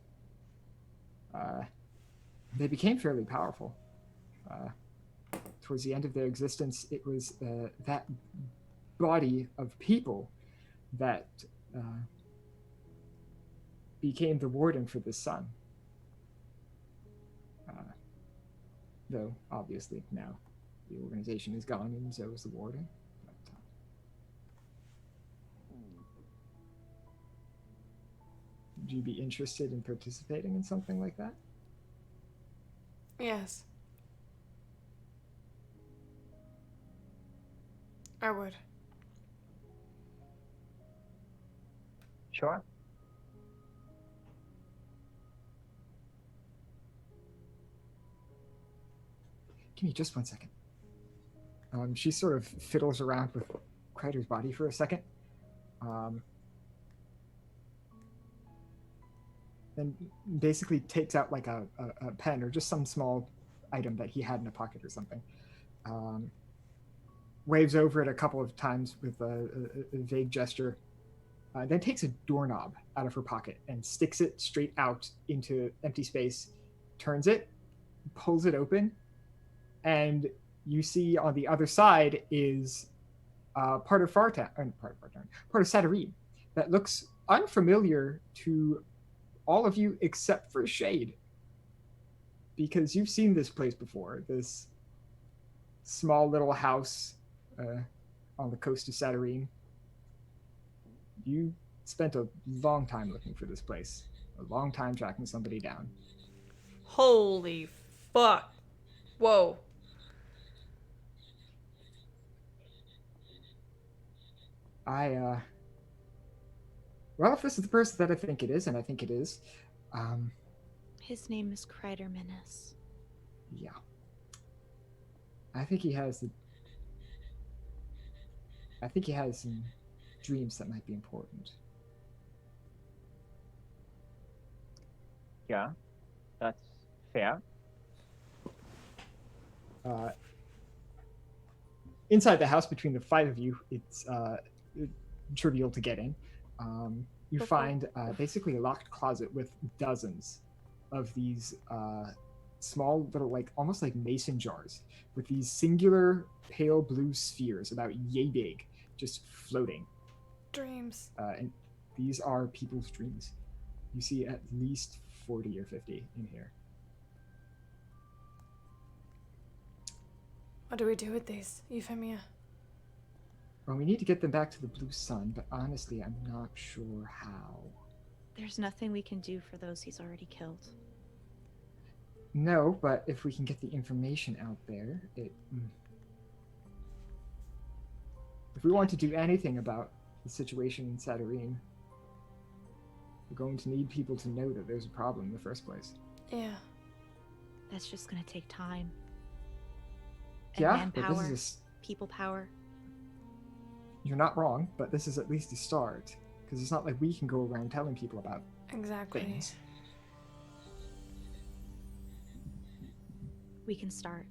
They became fairly powerful. Towards the end of their existence, it was that body of people that became the warden for the sun. Though, obviously, now the organization is gone and so is the warden. But, would you be interested in participating in something like that? Yes. I would. Sure. Give me just 1 second. She sort of fiddles around with Kreider's body for a second. Then basically takes out like a pen or just some small item that he had in a pocket or something. Waves over it a couple of times with a vague gesture. Then takes a doorknob out of her pocket and sticks it straight out into empty space, turns it, pulls it open, and you see on the other side is part of Satyrine that looks unfamiliar to all of you except for Shade, because you've seen this place before. This small little house on the coast of Satyrine. You spent a long time looking for this place, a long time tracking somebody down. Holy fuck. Whoa. Well, if this is the person that I think it is, and I think it is, His name is Kreider Menace. yeah. I think he has some dreams that might be important. Yeah, that's fair. Inside the house, between the five of you, it's trivial to get in. You find basically a locked closet with dozens of these small little, like almost like mason jars with these singular pale blue spheres about yay big, just floating. Dreams. And these are people's dreams. You see at least 40 or 50 in here. What do we do with these, Euphemia? Well, we need to get them back to the Blue Sun, but honestly, I'm not sure how. There's nothing we can do for those he's already killed. No, but if we can get the information out there, if we want to do anything about the situation in Satyrine, we're going to need people to know that there's a problem in the first place. Yeah. That's just gonna take time. And Yeah, manpower, but this is people power. You're not wrong, but this is at least a start, because it's not like we can go around telling people about Exactly. things. We can start.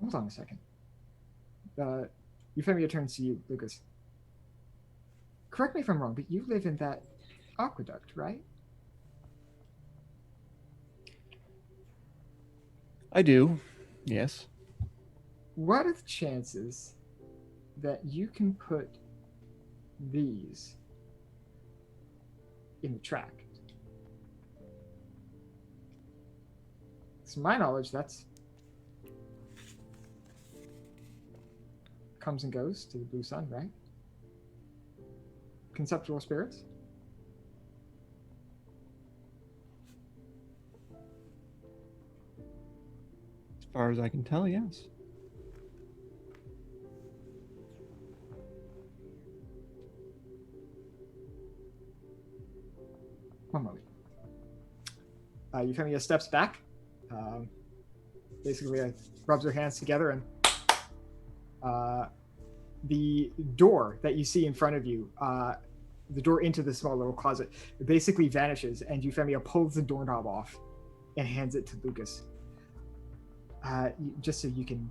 Hold on a second. Euphemia turns to you, Lucas. Correct me if I'm wrong, but you live in that aqueduct, right? I do, yes. What are the chances that you can put these in the tract? To my knowledge, that's comes and goes to the Blue Sun, right? Conceptual spirits? As far as I can tell, yes. One moment. Euphemia steps back. Basically, rubs her hands together, and the door that you see in front of you, the door into the small little closet, basically vanishes, and Euphemia pulls the doorknob off and hands it to Lucas. Just so you can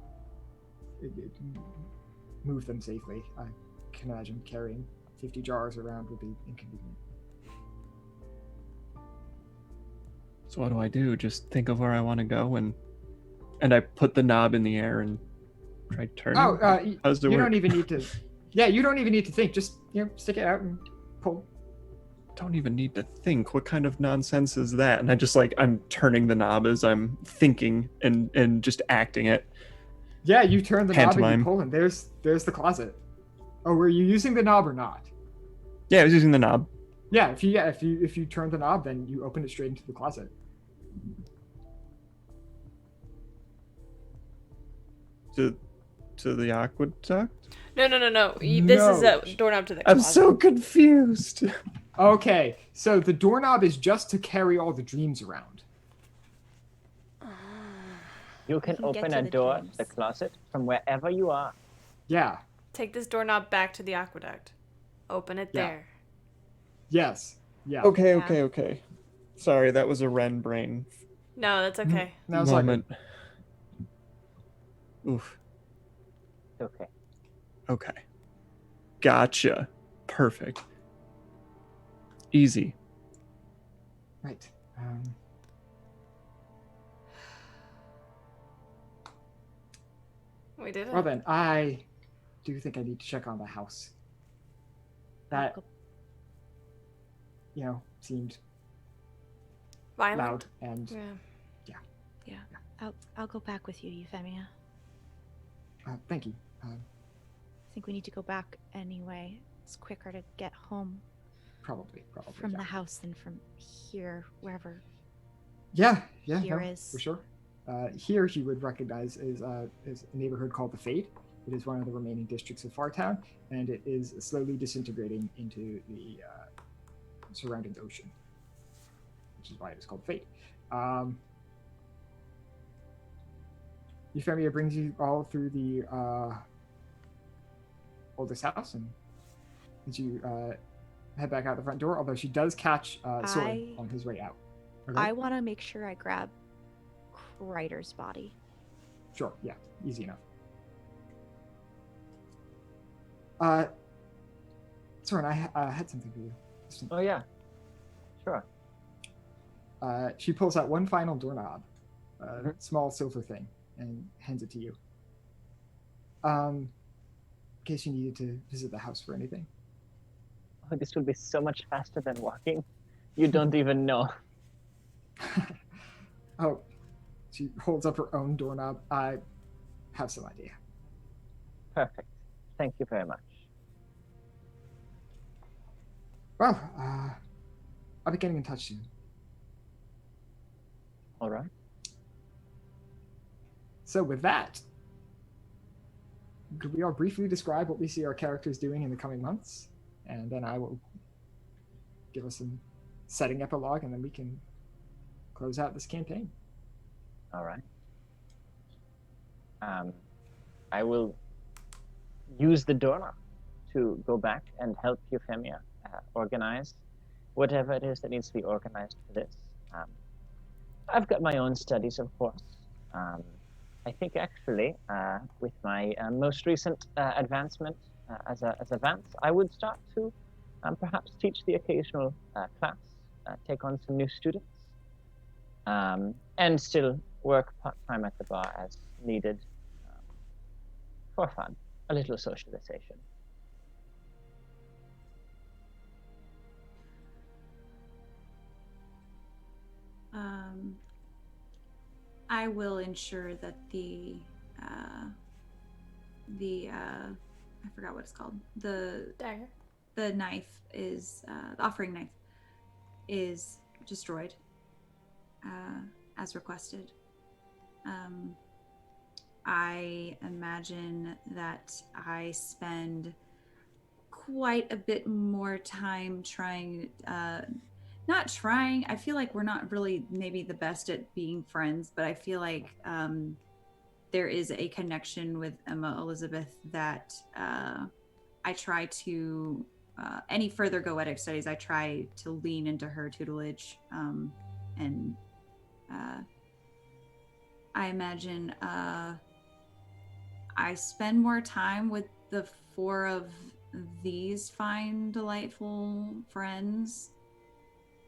move them safely. I can imagine carrying 50 jars around would be inconvenient. So what do I do? Just think of where I want to go, and I put the knob in the air and try turning. Oh, How does it you work? don't even need to. Yeah, you don't even need to think. Just stick it out and pull. Don't even need to think. What kind of nonsense is that? And I just I'm turning the knob as I'm thinking and just acting it. Yeah, you turn the knob and Pantomime. you pull, and there's the closet Oh, were you using the knob or not? Yeah, I was using the knob. Yeah, if you turn the knob, then you open it straight into the closet. To the aqueduct? No. This is a doorknob to the closet. I'm so confused. Okay, so the doorknob is just to carry all the dreams around. You can get open to a the door dreams. to the closet from wherever you are. Yeah. Take this doorknob back to the aqueduct. Open it Yeah. there. Yes. Yeah. Okay. Sorry, that was a Ren brain No, that's okay. No, it's all good. moment. Oof. Okay. Okay. Gotcha. Perfect. Easy. Right. We did it. Well then, I do think I need to check on the house. That, seemed Violent? loud and Yeah. I'll go back with you, Euphemia. thank you. I think we need to go back anyway. It's quicker to get home Probably. from yeah. the house than from here, wherever. Yeah, Here no, is. for sure. Here you would recognize is a neighborhood called the Fade. It is one of the remaining districts of Fartown, and it is slowly disintegrating into the surrounding ocean, which is why it is called Fade. Euphemia brings you all through the oldest house, and as you head back out the front door, although she does catch Soren on his way out. Okay? I want to make sure I grab Kreider's body. Sure, yeah, easy enough. Soren, I had something for you. Oh yeah. Sure. She pulls out one final doorknob, small silver thing, and hands it to you. In case you needed to visit the house for anything. Oh, this will be so much faster than walking. You don't even know. Oh, she holds up her own doorknob. I have some idea. Perfect. Thank you very much. Well, I'll be getting in touch soon. All right. So with that, could we all briefly describe what we see our characters doing in the coming months? And then I will give us some setting epilogue, and then we can close out this campaign. All right. I will use the doorknob to go back and help Euphemia organize whatever it is that needs to be organized for this. I've got my own studies, of course. I think actually, with my most recent advancement as a Vance, I would start to perhaps teach the occasional class, take on some new students, and still work part-time at the bar as needed for fun, a little socialization. I will ensure that the I forgot what it's called. The dagger. The knife is the offering knife is destroyed as requested. I imagine that I spend quite a bit more time trying I feel like we're not really maybe the best at being friends, but I feel like there is a connection with Emma Elizabeth that I try to any further goetic studies, I try to lean into her tutelage, and I imagine I spend more time with the four of these fine, delightful friends.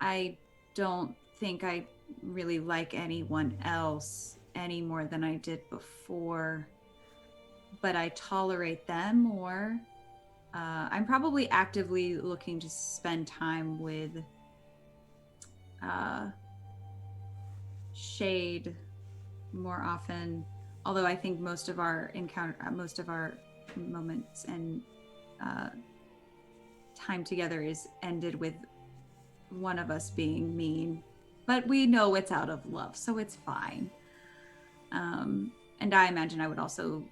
I don't think I really like anyone else any more than I did before, but I tolerate them more. I'm probably actively looking to spend time with Shade more often, although I think most of our moments and time together is ended with one of us being mean, but we know it's out of love, so it's fine. And I imagine I would also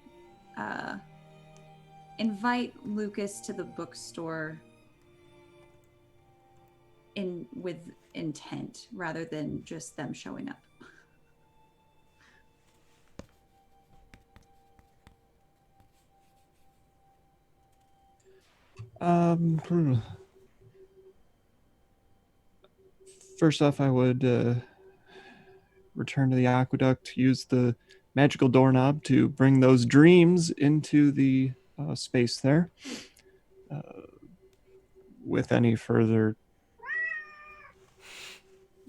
invite Lucas to the bookstore with intent rather than just them showing up. First off, I would return to the aqueduct, use the magical doorknob to bring those dreams into the space there. With any further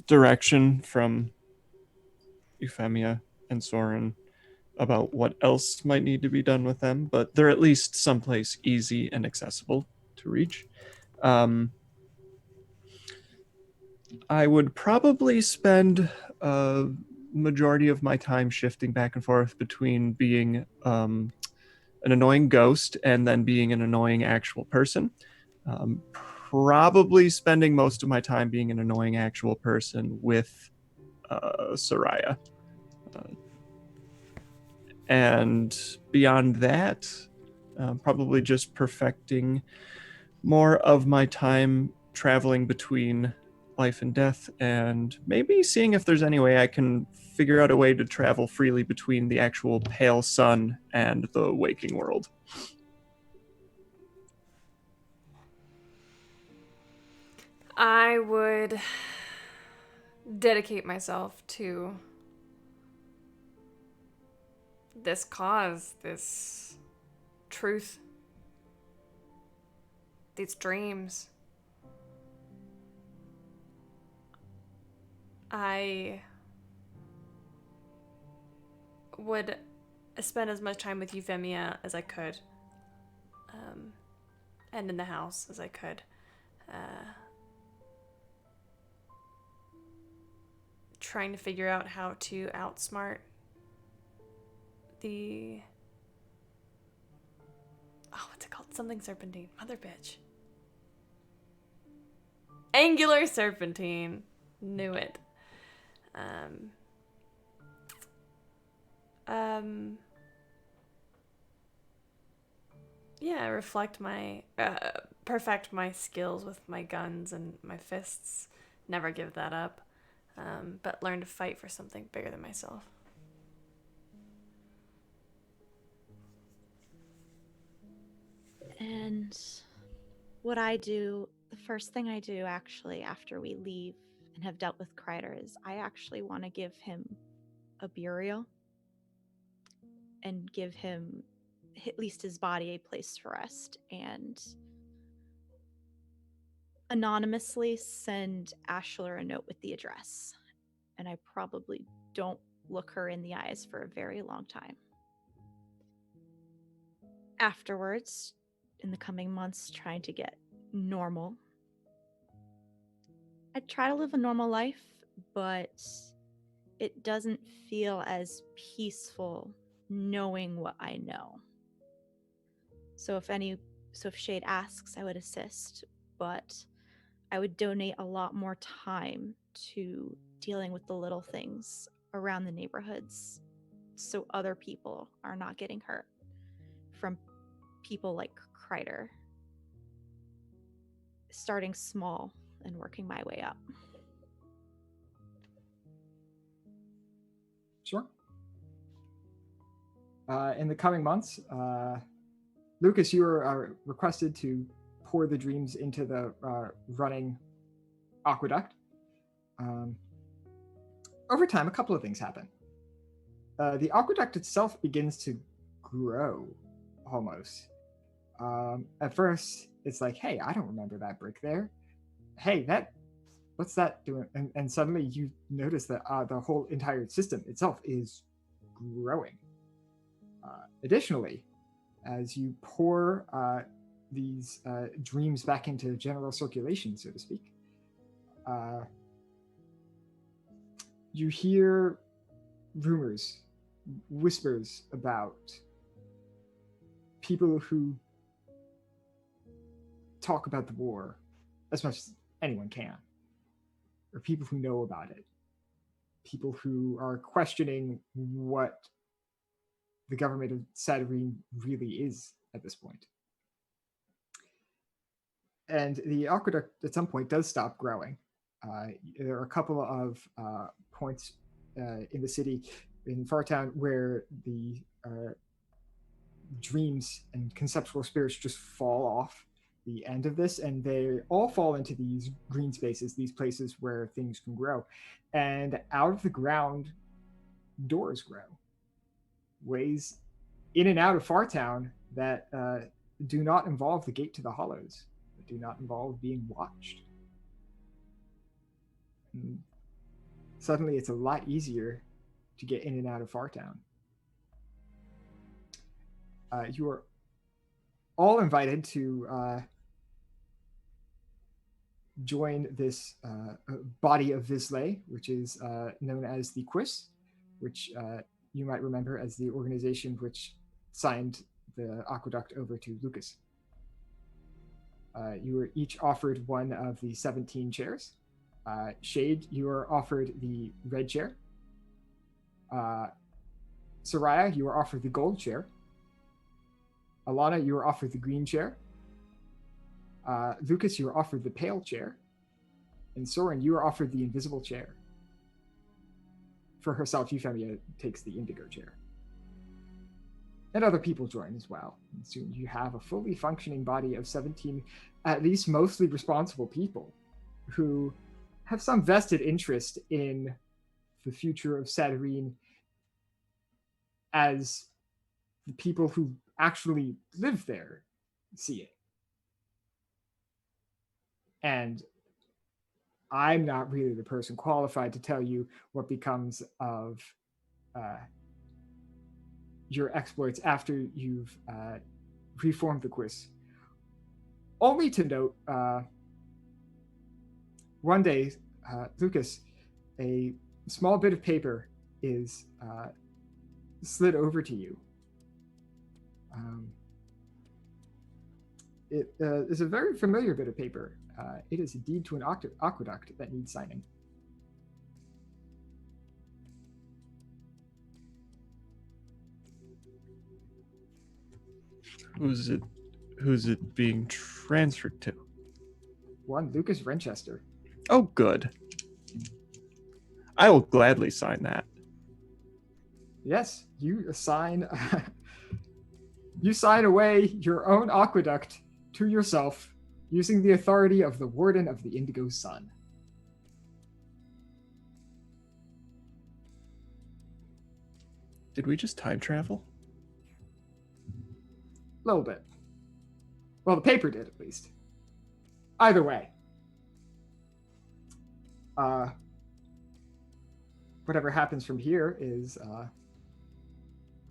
direction from Euphemia and Soren about what else might need to be done with them, but they're at least someplace easy and accessible to reach. I would probably spend a majority of my time shifting back and forth between being an annoying ghost and then being an annoying actual person. Probably spending most of my time being an annoying actual person with Soraya. And beyond that, probably just perfecting more of my time traveling between life and death, and maybe seeing if there's any way I can figure out a way to travel freely between the actual pale sun and the waking world. I would dedicate myself to this cause, this truth, these dreams. I would spend as much time with Euphemia as I could, and in the house as I could. Trying to figure out how to outsmart the... Oh, what's it called? Something serpentine. Mother bitch. Angular serpentine. Knew it. Yeah, perfect my skills with my guns and my fists. Never give that up. But learn to fight for something bigger than myself. And what I do, the first thing I do actually after we leave and have dealt with Kreider is I actually want to give him a burial and give him at least his body a place to rest, and anonymously send Ashler a note with the address. And I probably don't look her in the eyes for a very long time. Afterwards, in the coming months, trying to get normal. I try to live a normal life, but it doesn't feel as peaceful knowing what I know. So if Shade asks, I would assist, but I would donate a lot more time to dealing with the little things around the neighborhoods so other people are not getting hurt from people like Kreider. Starting small and working my way up. Sure. In the coming months, Lucas, you are requested to pour the dreams into the running aqueduct. Over time, a couple of things happen. The aqueduct itself begins to grow, almost. At first, it's like, hey, I don't remember that brick there. Hey, what's that doing? And suddenly you notice that the whole entire system itself is growing. Additionally, as you pour these dreams back into general circulation, so to speak, you hear rumors, whispers about people who talk about the war as much as anyone can, or people who know about it, people who are questioning what the government of Satyrine really is at this point. And the aqueduct at some point does stop growing. There are a couple of points in the city, in Fartown, where the dreams and conceptual spirits just fall off the end of this, and they all fall into these green spaces, these places where things can grow. And out of the ground, doors grow, ways in and out of Fartown that do not involve the gate to the hollows, that do not involve being watched. And suddenly it's a lot easier to get in and out of Fartown. You are all invited to join this body of Visley, which is known as the Quiz, which you might remember as the organization which signed the aqueduct over to Lucas. You were each offered one of the 17 chairs. Shade, you are offered the red chair. Soraya, you are offered the gold chair. Alana, you are offered the green chair. Lucas, you are offered the pale chair. And Soren, you are offered the invisible chair. For herself, Euphemia takes the indigo chair. And other people join as well. And soon you have a fully functioning body of 17, at least mostly responsible people, who have some vested interest in the future of Satyrine as the people who actually live there see it. And I'm not really the person qualified to tell you what becomes of your exploits after you've reformed the quiz. Only to note, one day, Lucas, a small bit of paper is slid over to you. It is a very familiar bit of paper. It is a deed to an aqueduct that needs signing. Who's it being transferred to? One, Lucas Renchester. Oh, good. I will gladly sign that. Yes, you assign you sign away your own aqueduct to yourself using the authority of the Warden of the Indigo Sun. Did we just time travel? A little bit. Well, the paper did, at least. Either way. Whatever happens from here is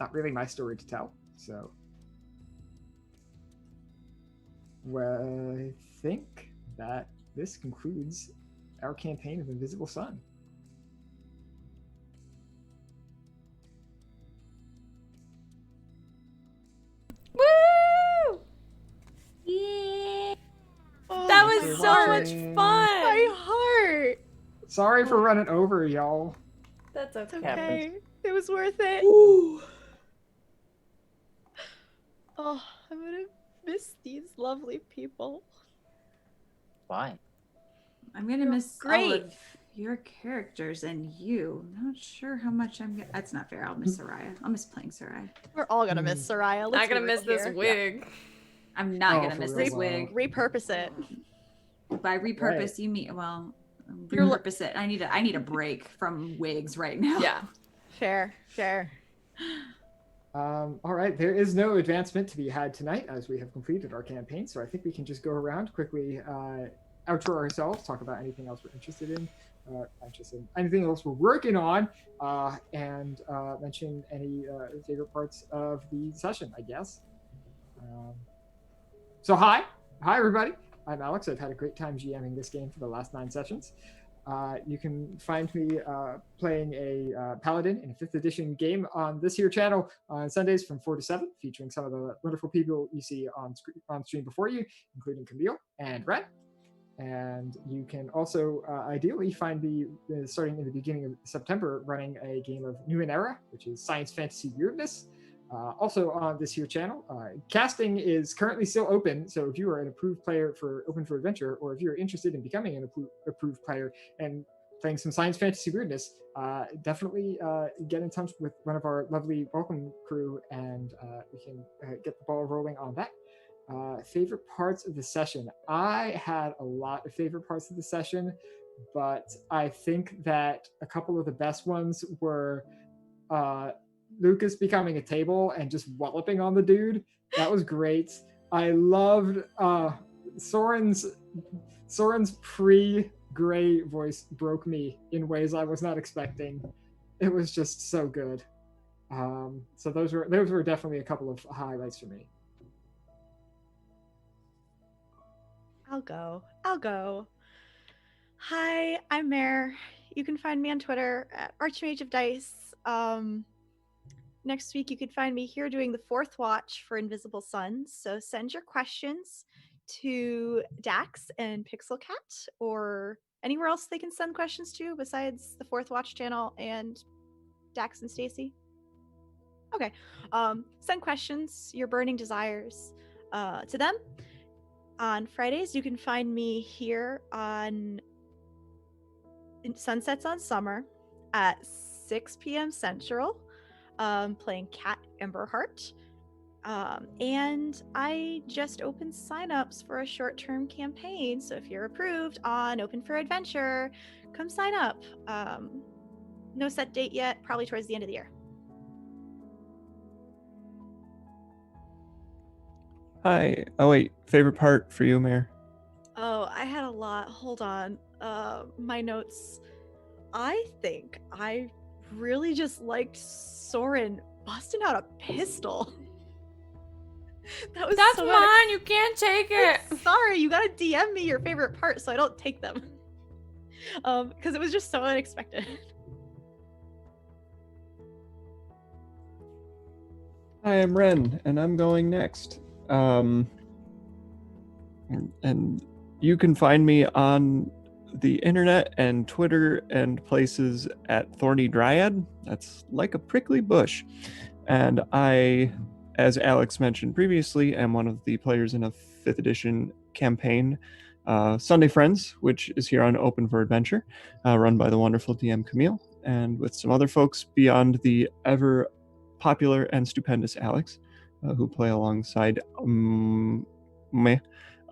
not really my story to tell, so well, I think that this concludes our campaign of Invisible Sun. Woo! Yeah. That was for so much watching. fun. My heart. Sorry for running over, y'all. That's okay. Okay. It was worth it. Ooh. Oh, I'm gonna miss these lovely people. Why? I'm gonna You're miss all great. of your characters and you. Not sure how much I'm gonna. That's not fair. I'll miss Soraya. I'll miss playing Soraya. We're all gonna miss Soraya. Let's Not gonna be miss real this here. wig. I'm not Oh, gonna for miss real, this wow. wig. Repurpose it. By repurpose, Right. you mean You're li- repurpose it. I need a break from wigs right now. Yeah. Fair. All right, there is no advancement to be had tonight as we have completed our campaign, so I think we can just go around quickly, outro ourselves, talk about anything else we're interested in, anything else we're working on, and mention any favorite parts of the session, I guess. So hi everybody. I'm Alex. I've had a great time GMing this game for the last 9 sessions. You can find me playing a paladin in a 5th edition game on this here channel on Sundays from 4 to 7, featuring some of the wonderful people you see on stream before you, including Camille and Ren. And you can also ideally find me starting in the beginning of September running a game of New Era, which is science fantasy weirdness. Also on this here channel, casting is currently still open. So if you are an approved player for Open for Adventure, or if you're interested in becoming an approved player and playing some science fantasy weirdness, definitely get in touch with one of our lovely welcome crew, and we can get the ball rolling on that. Favorite parts of the session. I had a lot of favorite parts of the session, but I think that a couple of the best ones were Lucas becoming a table and just walloping on the dude. That was great. I loved Soren's pre-gray voice broke me in ways I was not expecting. It was just so good. So those were definitely a couple of highlights for me. I'll go. Hi, I'm Mare. You can find me on Twitter at Archmage of Dice. Next week, you could find me here doing the 4th watch for Invisible Suns. So send your questions to Dax and Pixel Cat, or anywhere else they can send questions to besides the 4th watch channel and Dax and Stacy. Okay. Send questions, your burning desires, to them. On Fridays, you can find me here on Sunsets on Summer at 6 p.m. Central, playing Cat Emberheart. And I just opened signups for a short-term campaign, so if you're approved on Open for Adventure, come sign up. No set date yet, probably towards the end of the year. Hi. Oh wait, favorite part for you, Mayor? Oh, I had a lot. Hold on. My notes. I think I really just liked Soren busting out a pistol. That's so mine. You can't take it. I'm sorry, you gotta DM me your favorite part so I don't take them. Because it was just so unexpected. Hi, I'm Ren, and I'm going next. And you can find me on the internet and Twitter and places at Thorny Dryad. That's like a prickly bush. And I, as Alex mentioned previously, am one of the players in a 5th edition campaign, Sunday Friends, which is here on Open for Adventure, run by the wonderful DM Camille, and with some other folks beyond the ever popular and stupendous Alex, who play alongside me.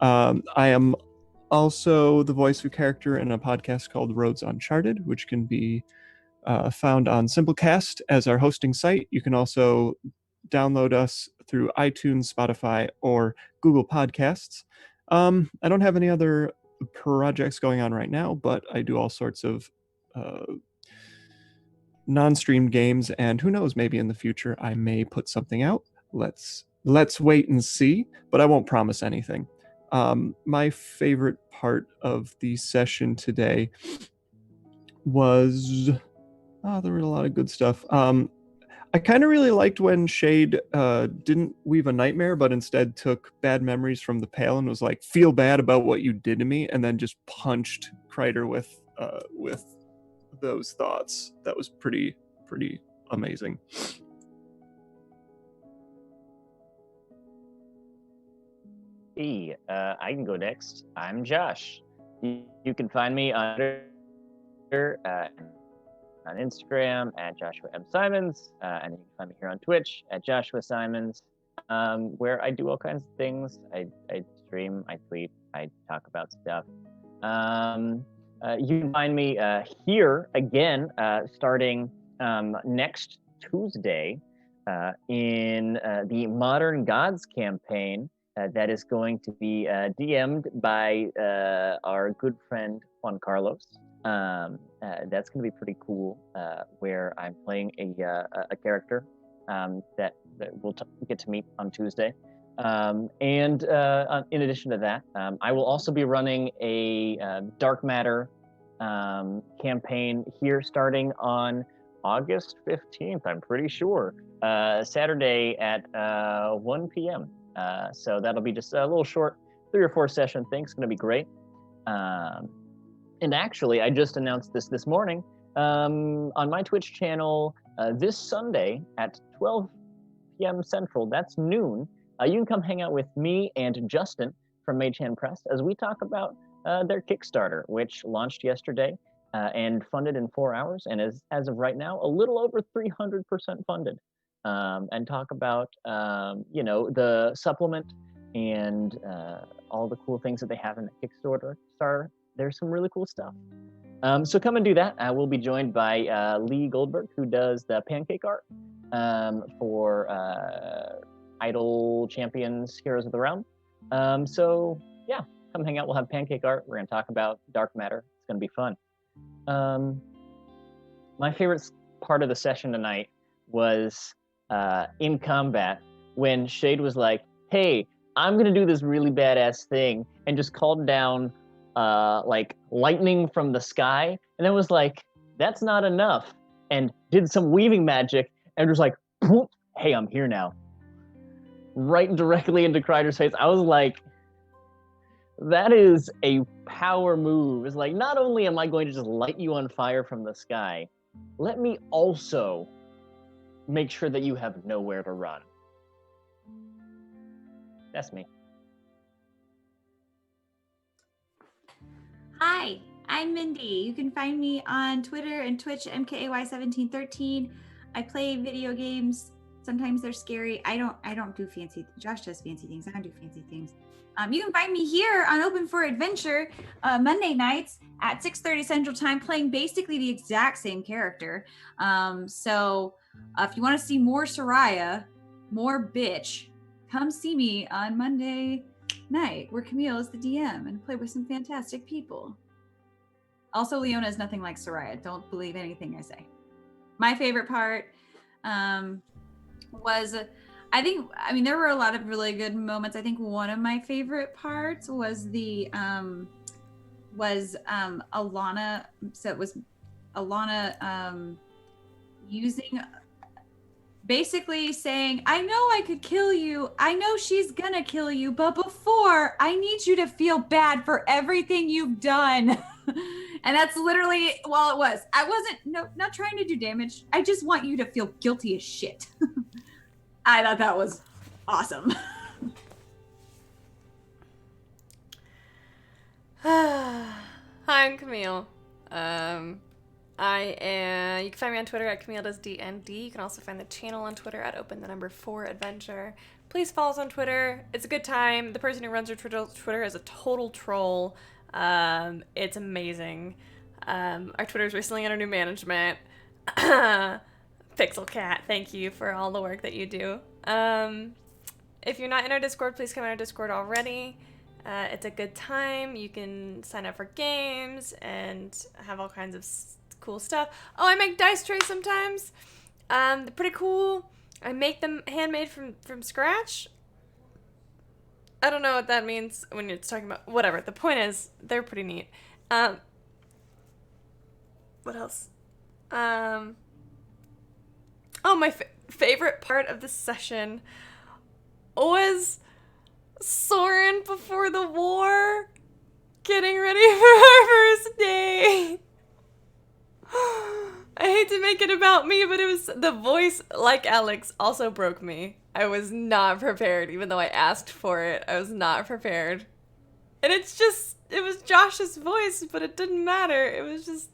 I am also the voice of a character in a podcast called Roads Uncharted, which can be found on Simplecast as our hosting site. You can also download us through iTunes, Spotify, or Google Podcasts. I don't have any other projects going on right now, but I do all sorts of non-streamed games, and who knows, maybe in the future I may put something out. Let's wait and see, but I won't promise anything. My favorite part of the session today was there was a lot of good stuff. I kind of really liked when Shade didn't weave a nightmare, but instead took bad memories from the Pale and was like, feel bad about what you did to me, and then just punched Kreider with those thoughts. That was pretty amazing. Hey, I can go next. I'm Josh. You can find me on Twitter, on Instagram at Joshua M. Simons, and you can find me here on Twitch at Joshua Simons, where I do all kinds of things. I stream, I tweet, I talk about stuff. You can find me here again, starting next Tuesday in the Modern Gods campaign that is going to be DM'd by our good friend Juan Carlos. That's going to be pretty cool, where I'm playing a character that we'll get to meet on Tuesday. And in addition to that, I will also be running a Dark Matter campaign here starting on August 15th, I'm pretty sure. Saturday at 1 p.m. So that'll be just a little short 3 or 4 session thing. It's going to be great. And actually, I just announced this morning on my Twitch channel this Sunday at 12 p.m. Central. That's noon. You can come hang out with me and Justin from Mage Hand Press as we talk about their Kickstarter, which launched yesterday and funded in 4 hours, and is, as of right now, a little over 300% funded. And talk about, the supplement and all the cool things that they have in the Kickstarter. There's some really cool stuff. So come and do that. We'll be joined by Lee Goldberg, who does the pancake art for Idol Champions Heroes of the Realm. So yeah, come hang out. We'll have pancake art. We're going to talk about dark matter. It's going to be fun. My favorite part of the session tonight was in combat when Shade was like, hey, I'm going to do this really badass thing, and just called down like lightning from the sky, and then was like, that's not enough, and did some weaving magic, and was like, hey, I'm here now. Right directly into Kreider's face. I was like, that is a power move. It's like, not only am I going to just light you on fire from the sky, let me also make sure that you have nowhere to run. That's me. Hi, I'm Mindy. You can find me on Twitter and Twitch, MKAY1713. I play video games. Sometimes they're scary. I don't do fancy. Josh does fancy things. I don't do fancy things. You can find me here on Open for Adventure Monday nights at 6:30 Central Time, playing basically the exact same character. So if you want to see more Soraya, more bitch, come see me on Monday night, where Camille is the DM, and play with some fantastic people. Also, Leona is nothing like Soraya. Don't believe anything I say. My favorite part was, there were a lot of really good moments. I think one of my favorite parts was the Alana. So it was Alana using, basically saying, I know I could kill you. I know she's gonna kill you, but before, I need you to feel bad for everything you've done. And that's literally, well, it was. I wasn't, not trying to do damage. I just want you to feel guilty as shit. I thought that was awesome. Hi, I'm Camille. You can find me on Twitter at CamilleDoesDND. You can also find the channel on Twitter at Open4Adventure. Please follow us on Twitter. It's a good time. The person who runs your Twitter is a total troll. It's amazing. Our Twitter's recently under new management. Pixel Cat, thank you for all the work that you do. If you're not in our Discord, please come in our Discord already. It's a good time. You can sign up for games and have all kinds of cool stuff. Oh, I make dice trays sometimes. They're pretty cool. I make them handmade from scratch. I don't know what that means when it's talking about whatever. The point is, they're pretty neat. What else? My favorite part of the session was Soren before the war, getting ready for our first day. I hate to make it about me, but it was the voice, like Alex, also broke me. I was not prepared, even though I asked for it. I was not prepared. And it was Josh's voice, but it didn't matter. It was just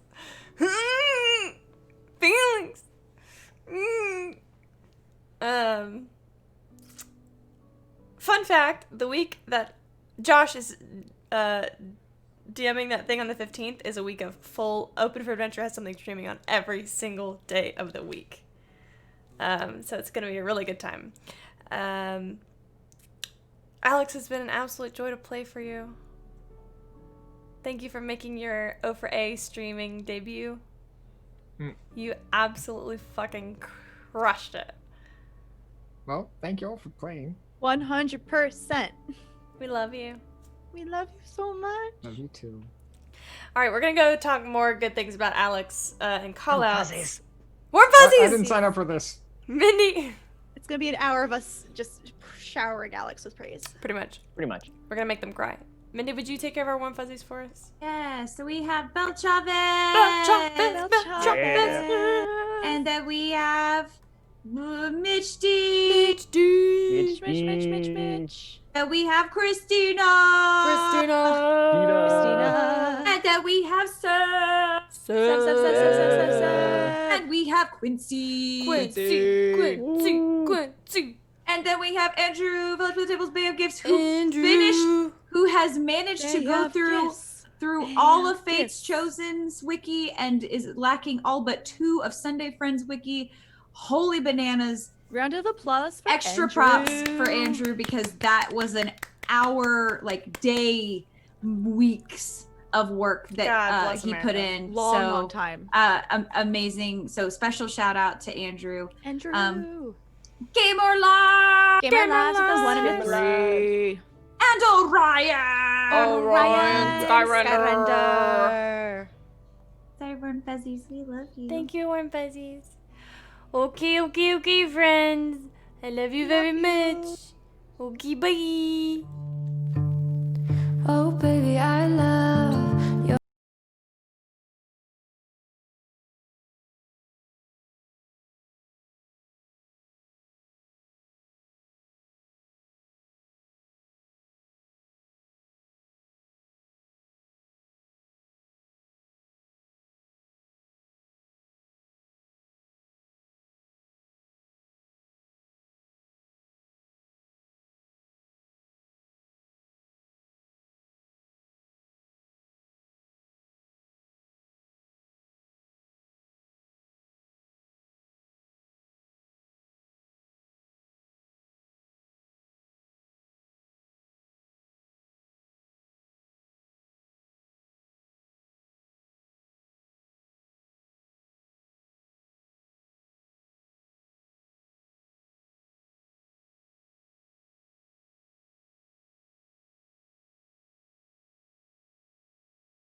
feelings. Fun fact, the week that Josh is DMing that thing on the 15th is a week of full Open for Adventure, has something streaming on every single day of the week. So it's going to be a really good time. Alex, has been an absolute joy to play for you. Thank you for making your O for A streaming debut. You absolutely fucking crushed it. Well, thank you all for playing. 100%. We love you. We love you so much. Love you too. All right, we're gonna go talk more good things about Alex and call Warm outs. fuzzies. Warm I fuzzies. didn't sign up for this. Mindy. It's gonna be an hour of us just showering Alex with praise. Pretty much. Pretty much. We're gonna make them cry. Mindy, would you take care of our warm fuzzies for us? Yeah, so we have Bel Chavez. And then we have Mitch D. Mitch. And we have Christina. Christina. And then we have Sam. And we have Quincy. Quincy. And then we have Andrew, Village for the Tables Bay of Gifts, who has managed to go through all of Fate's Chosen's wiki and is lacking all but 2 of Sunday Friends wiki. Holy bananas. Round of applause for Extra Andrew. props for Andrew, because that was an hour, day, weeks of work that he put in. Long time. Amazing. So special shout out to Andrew. Andrew. Gamer Live. Gamer Lives with the 1 and 3. And Orion. Skyrender. Sorry, Warm Fuzzies. We love you. Thank you, Warm Fuzzies. Okay, friends. I love you very much. Okay, bye. Oh, baby.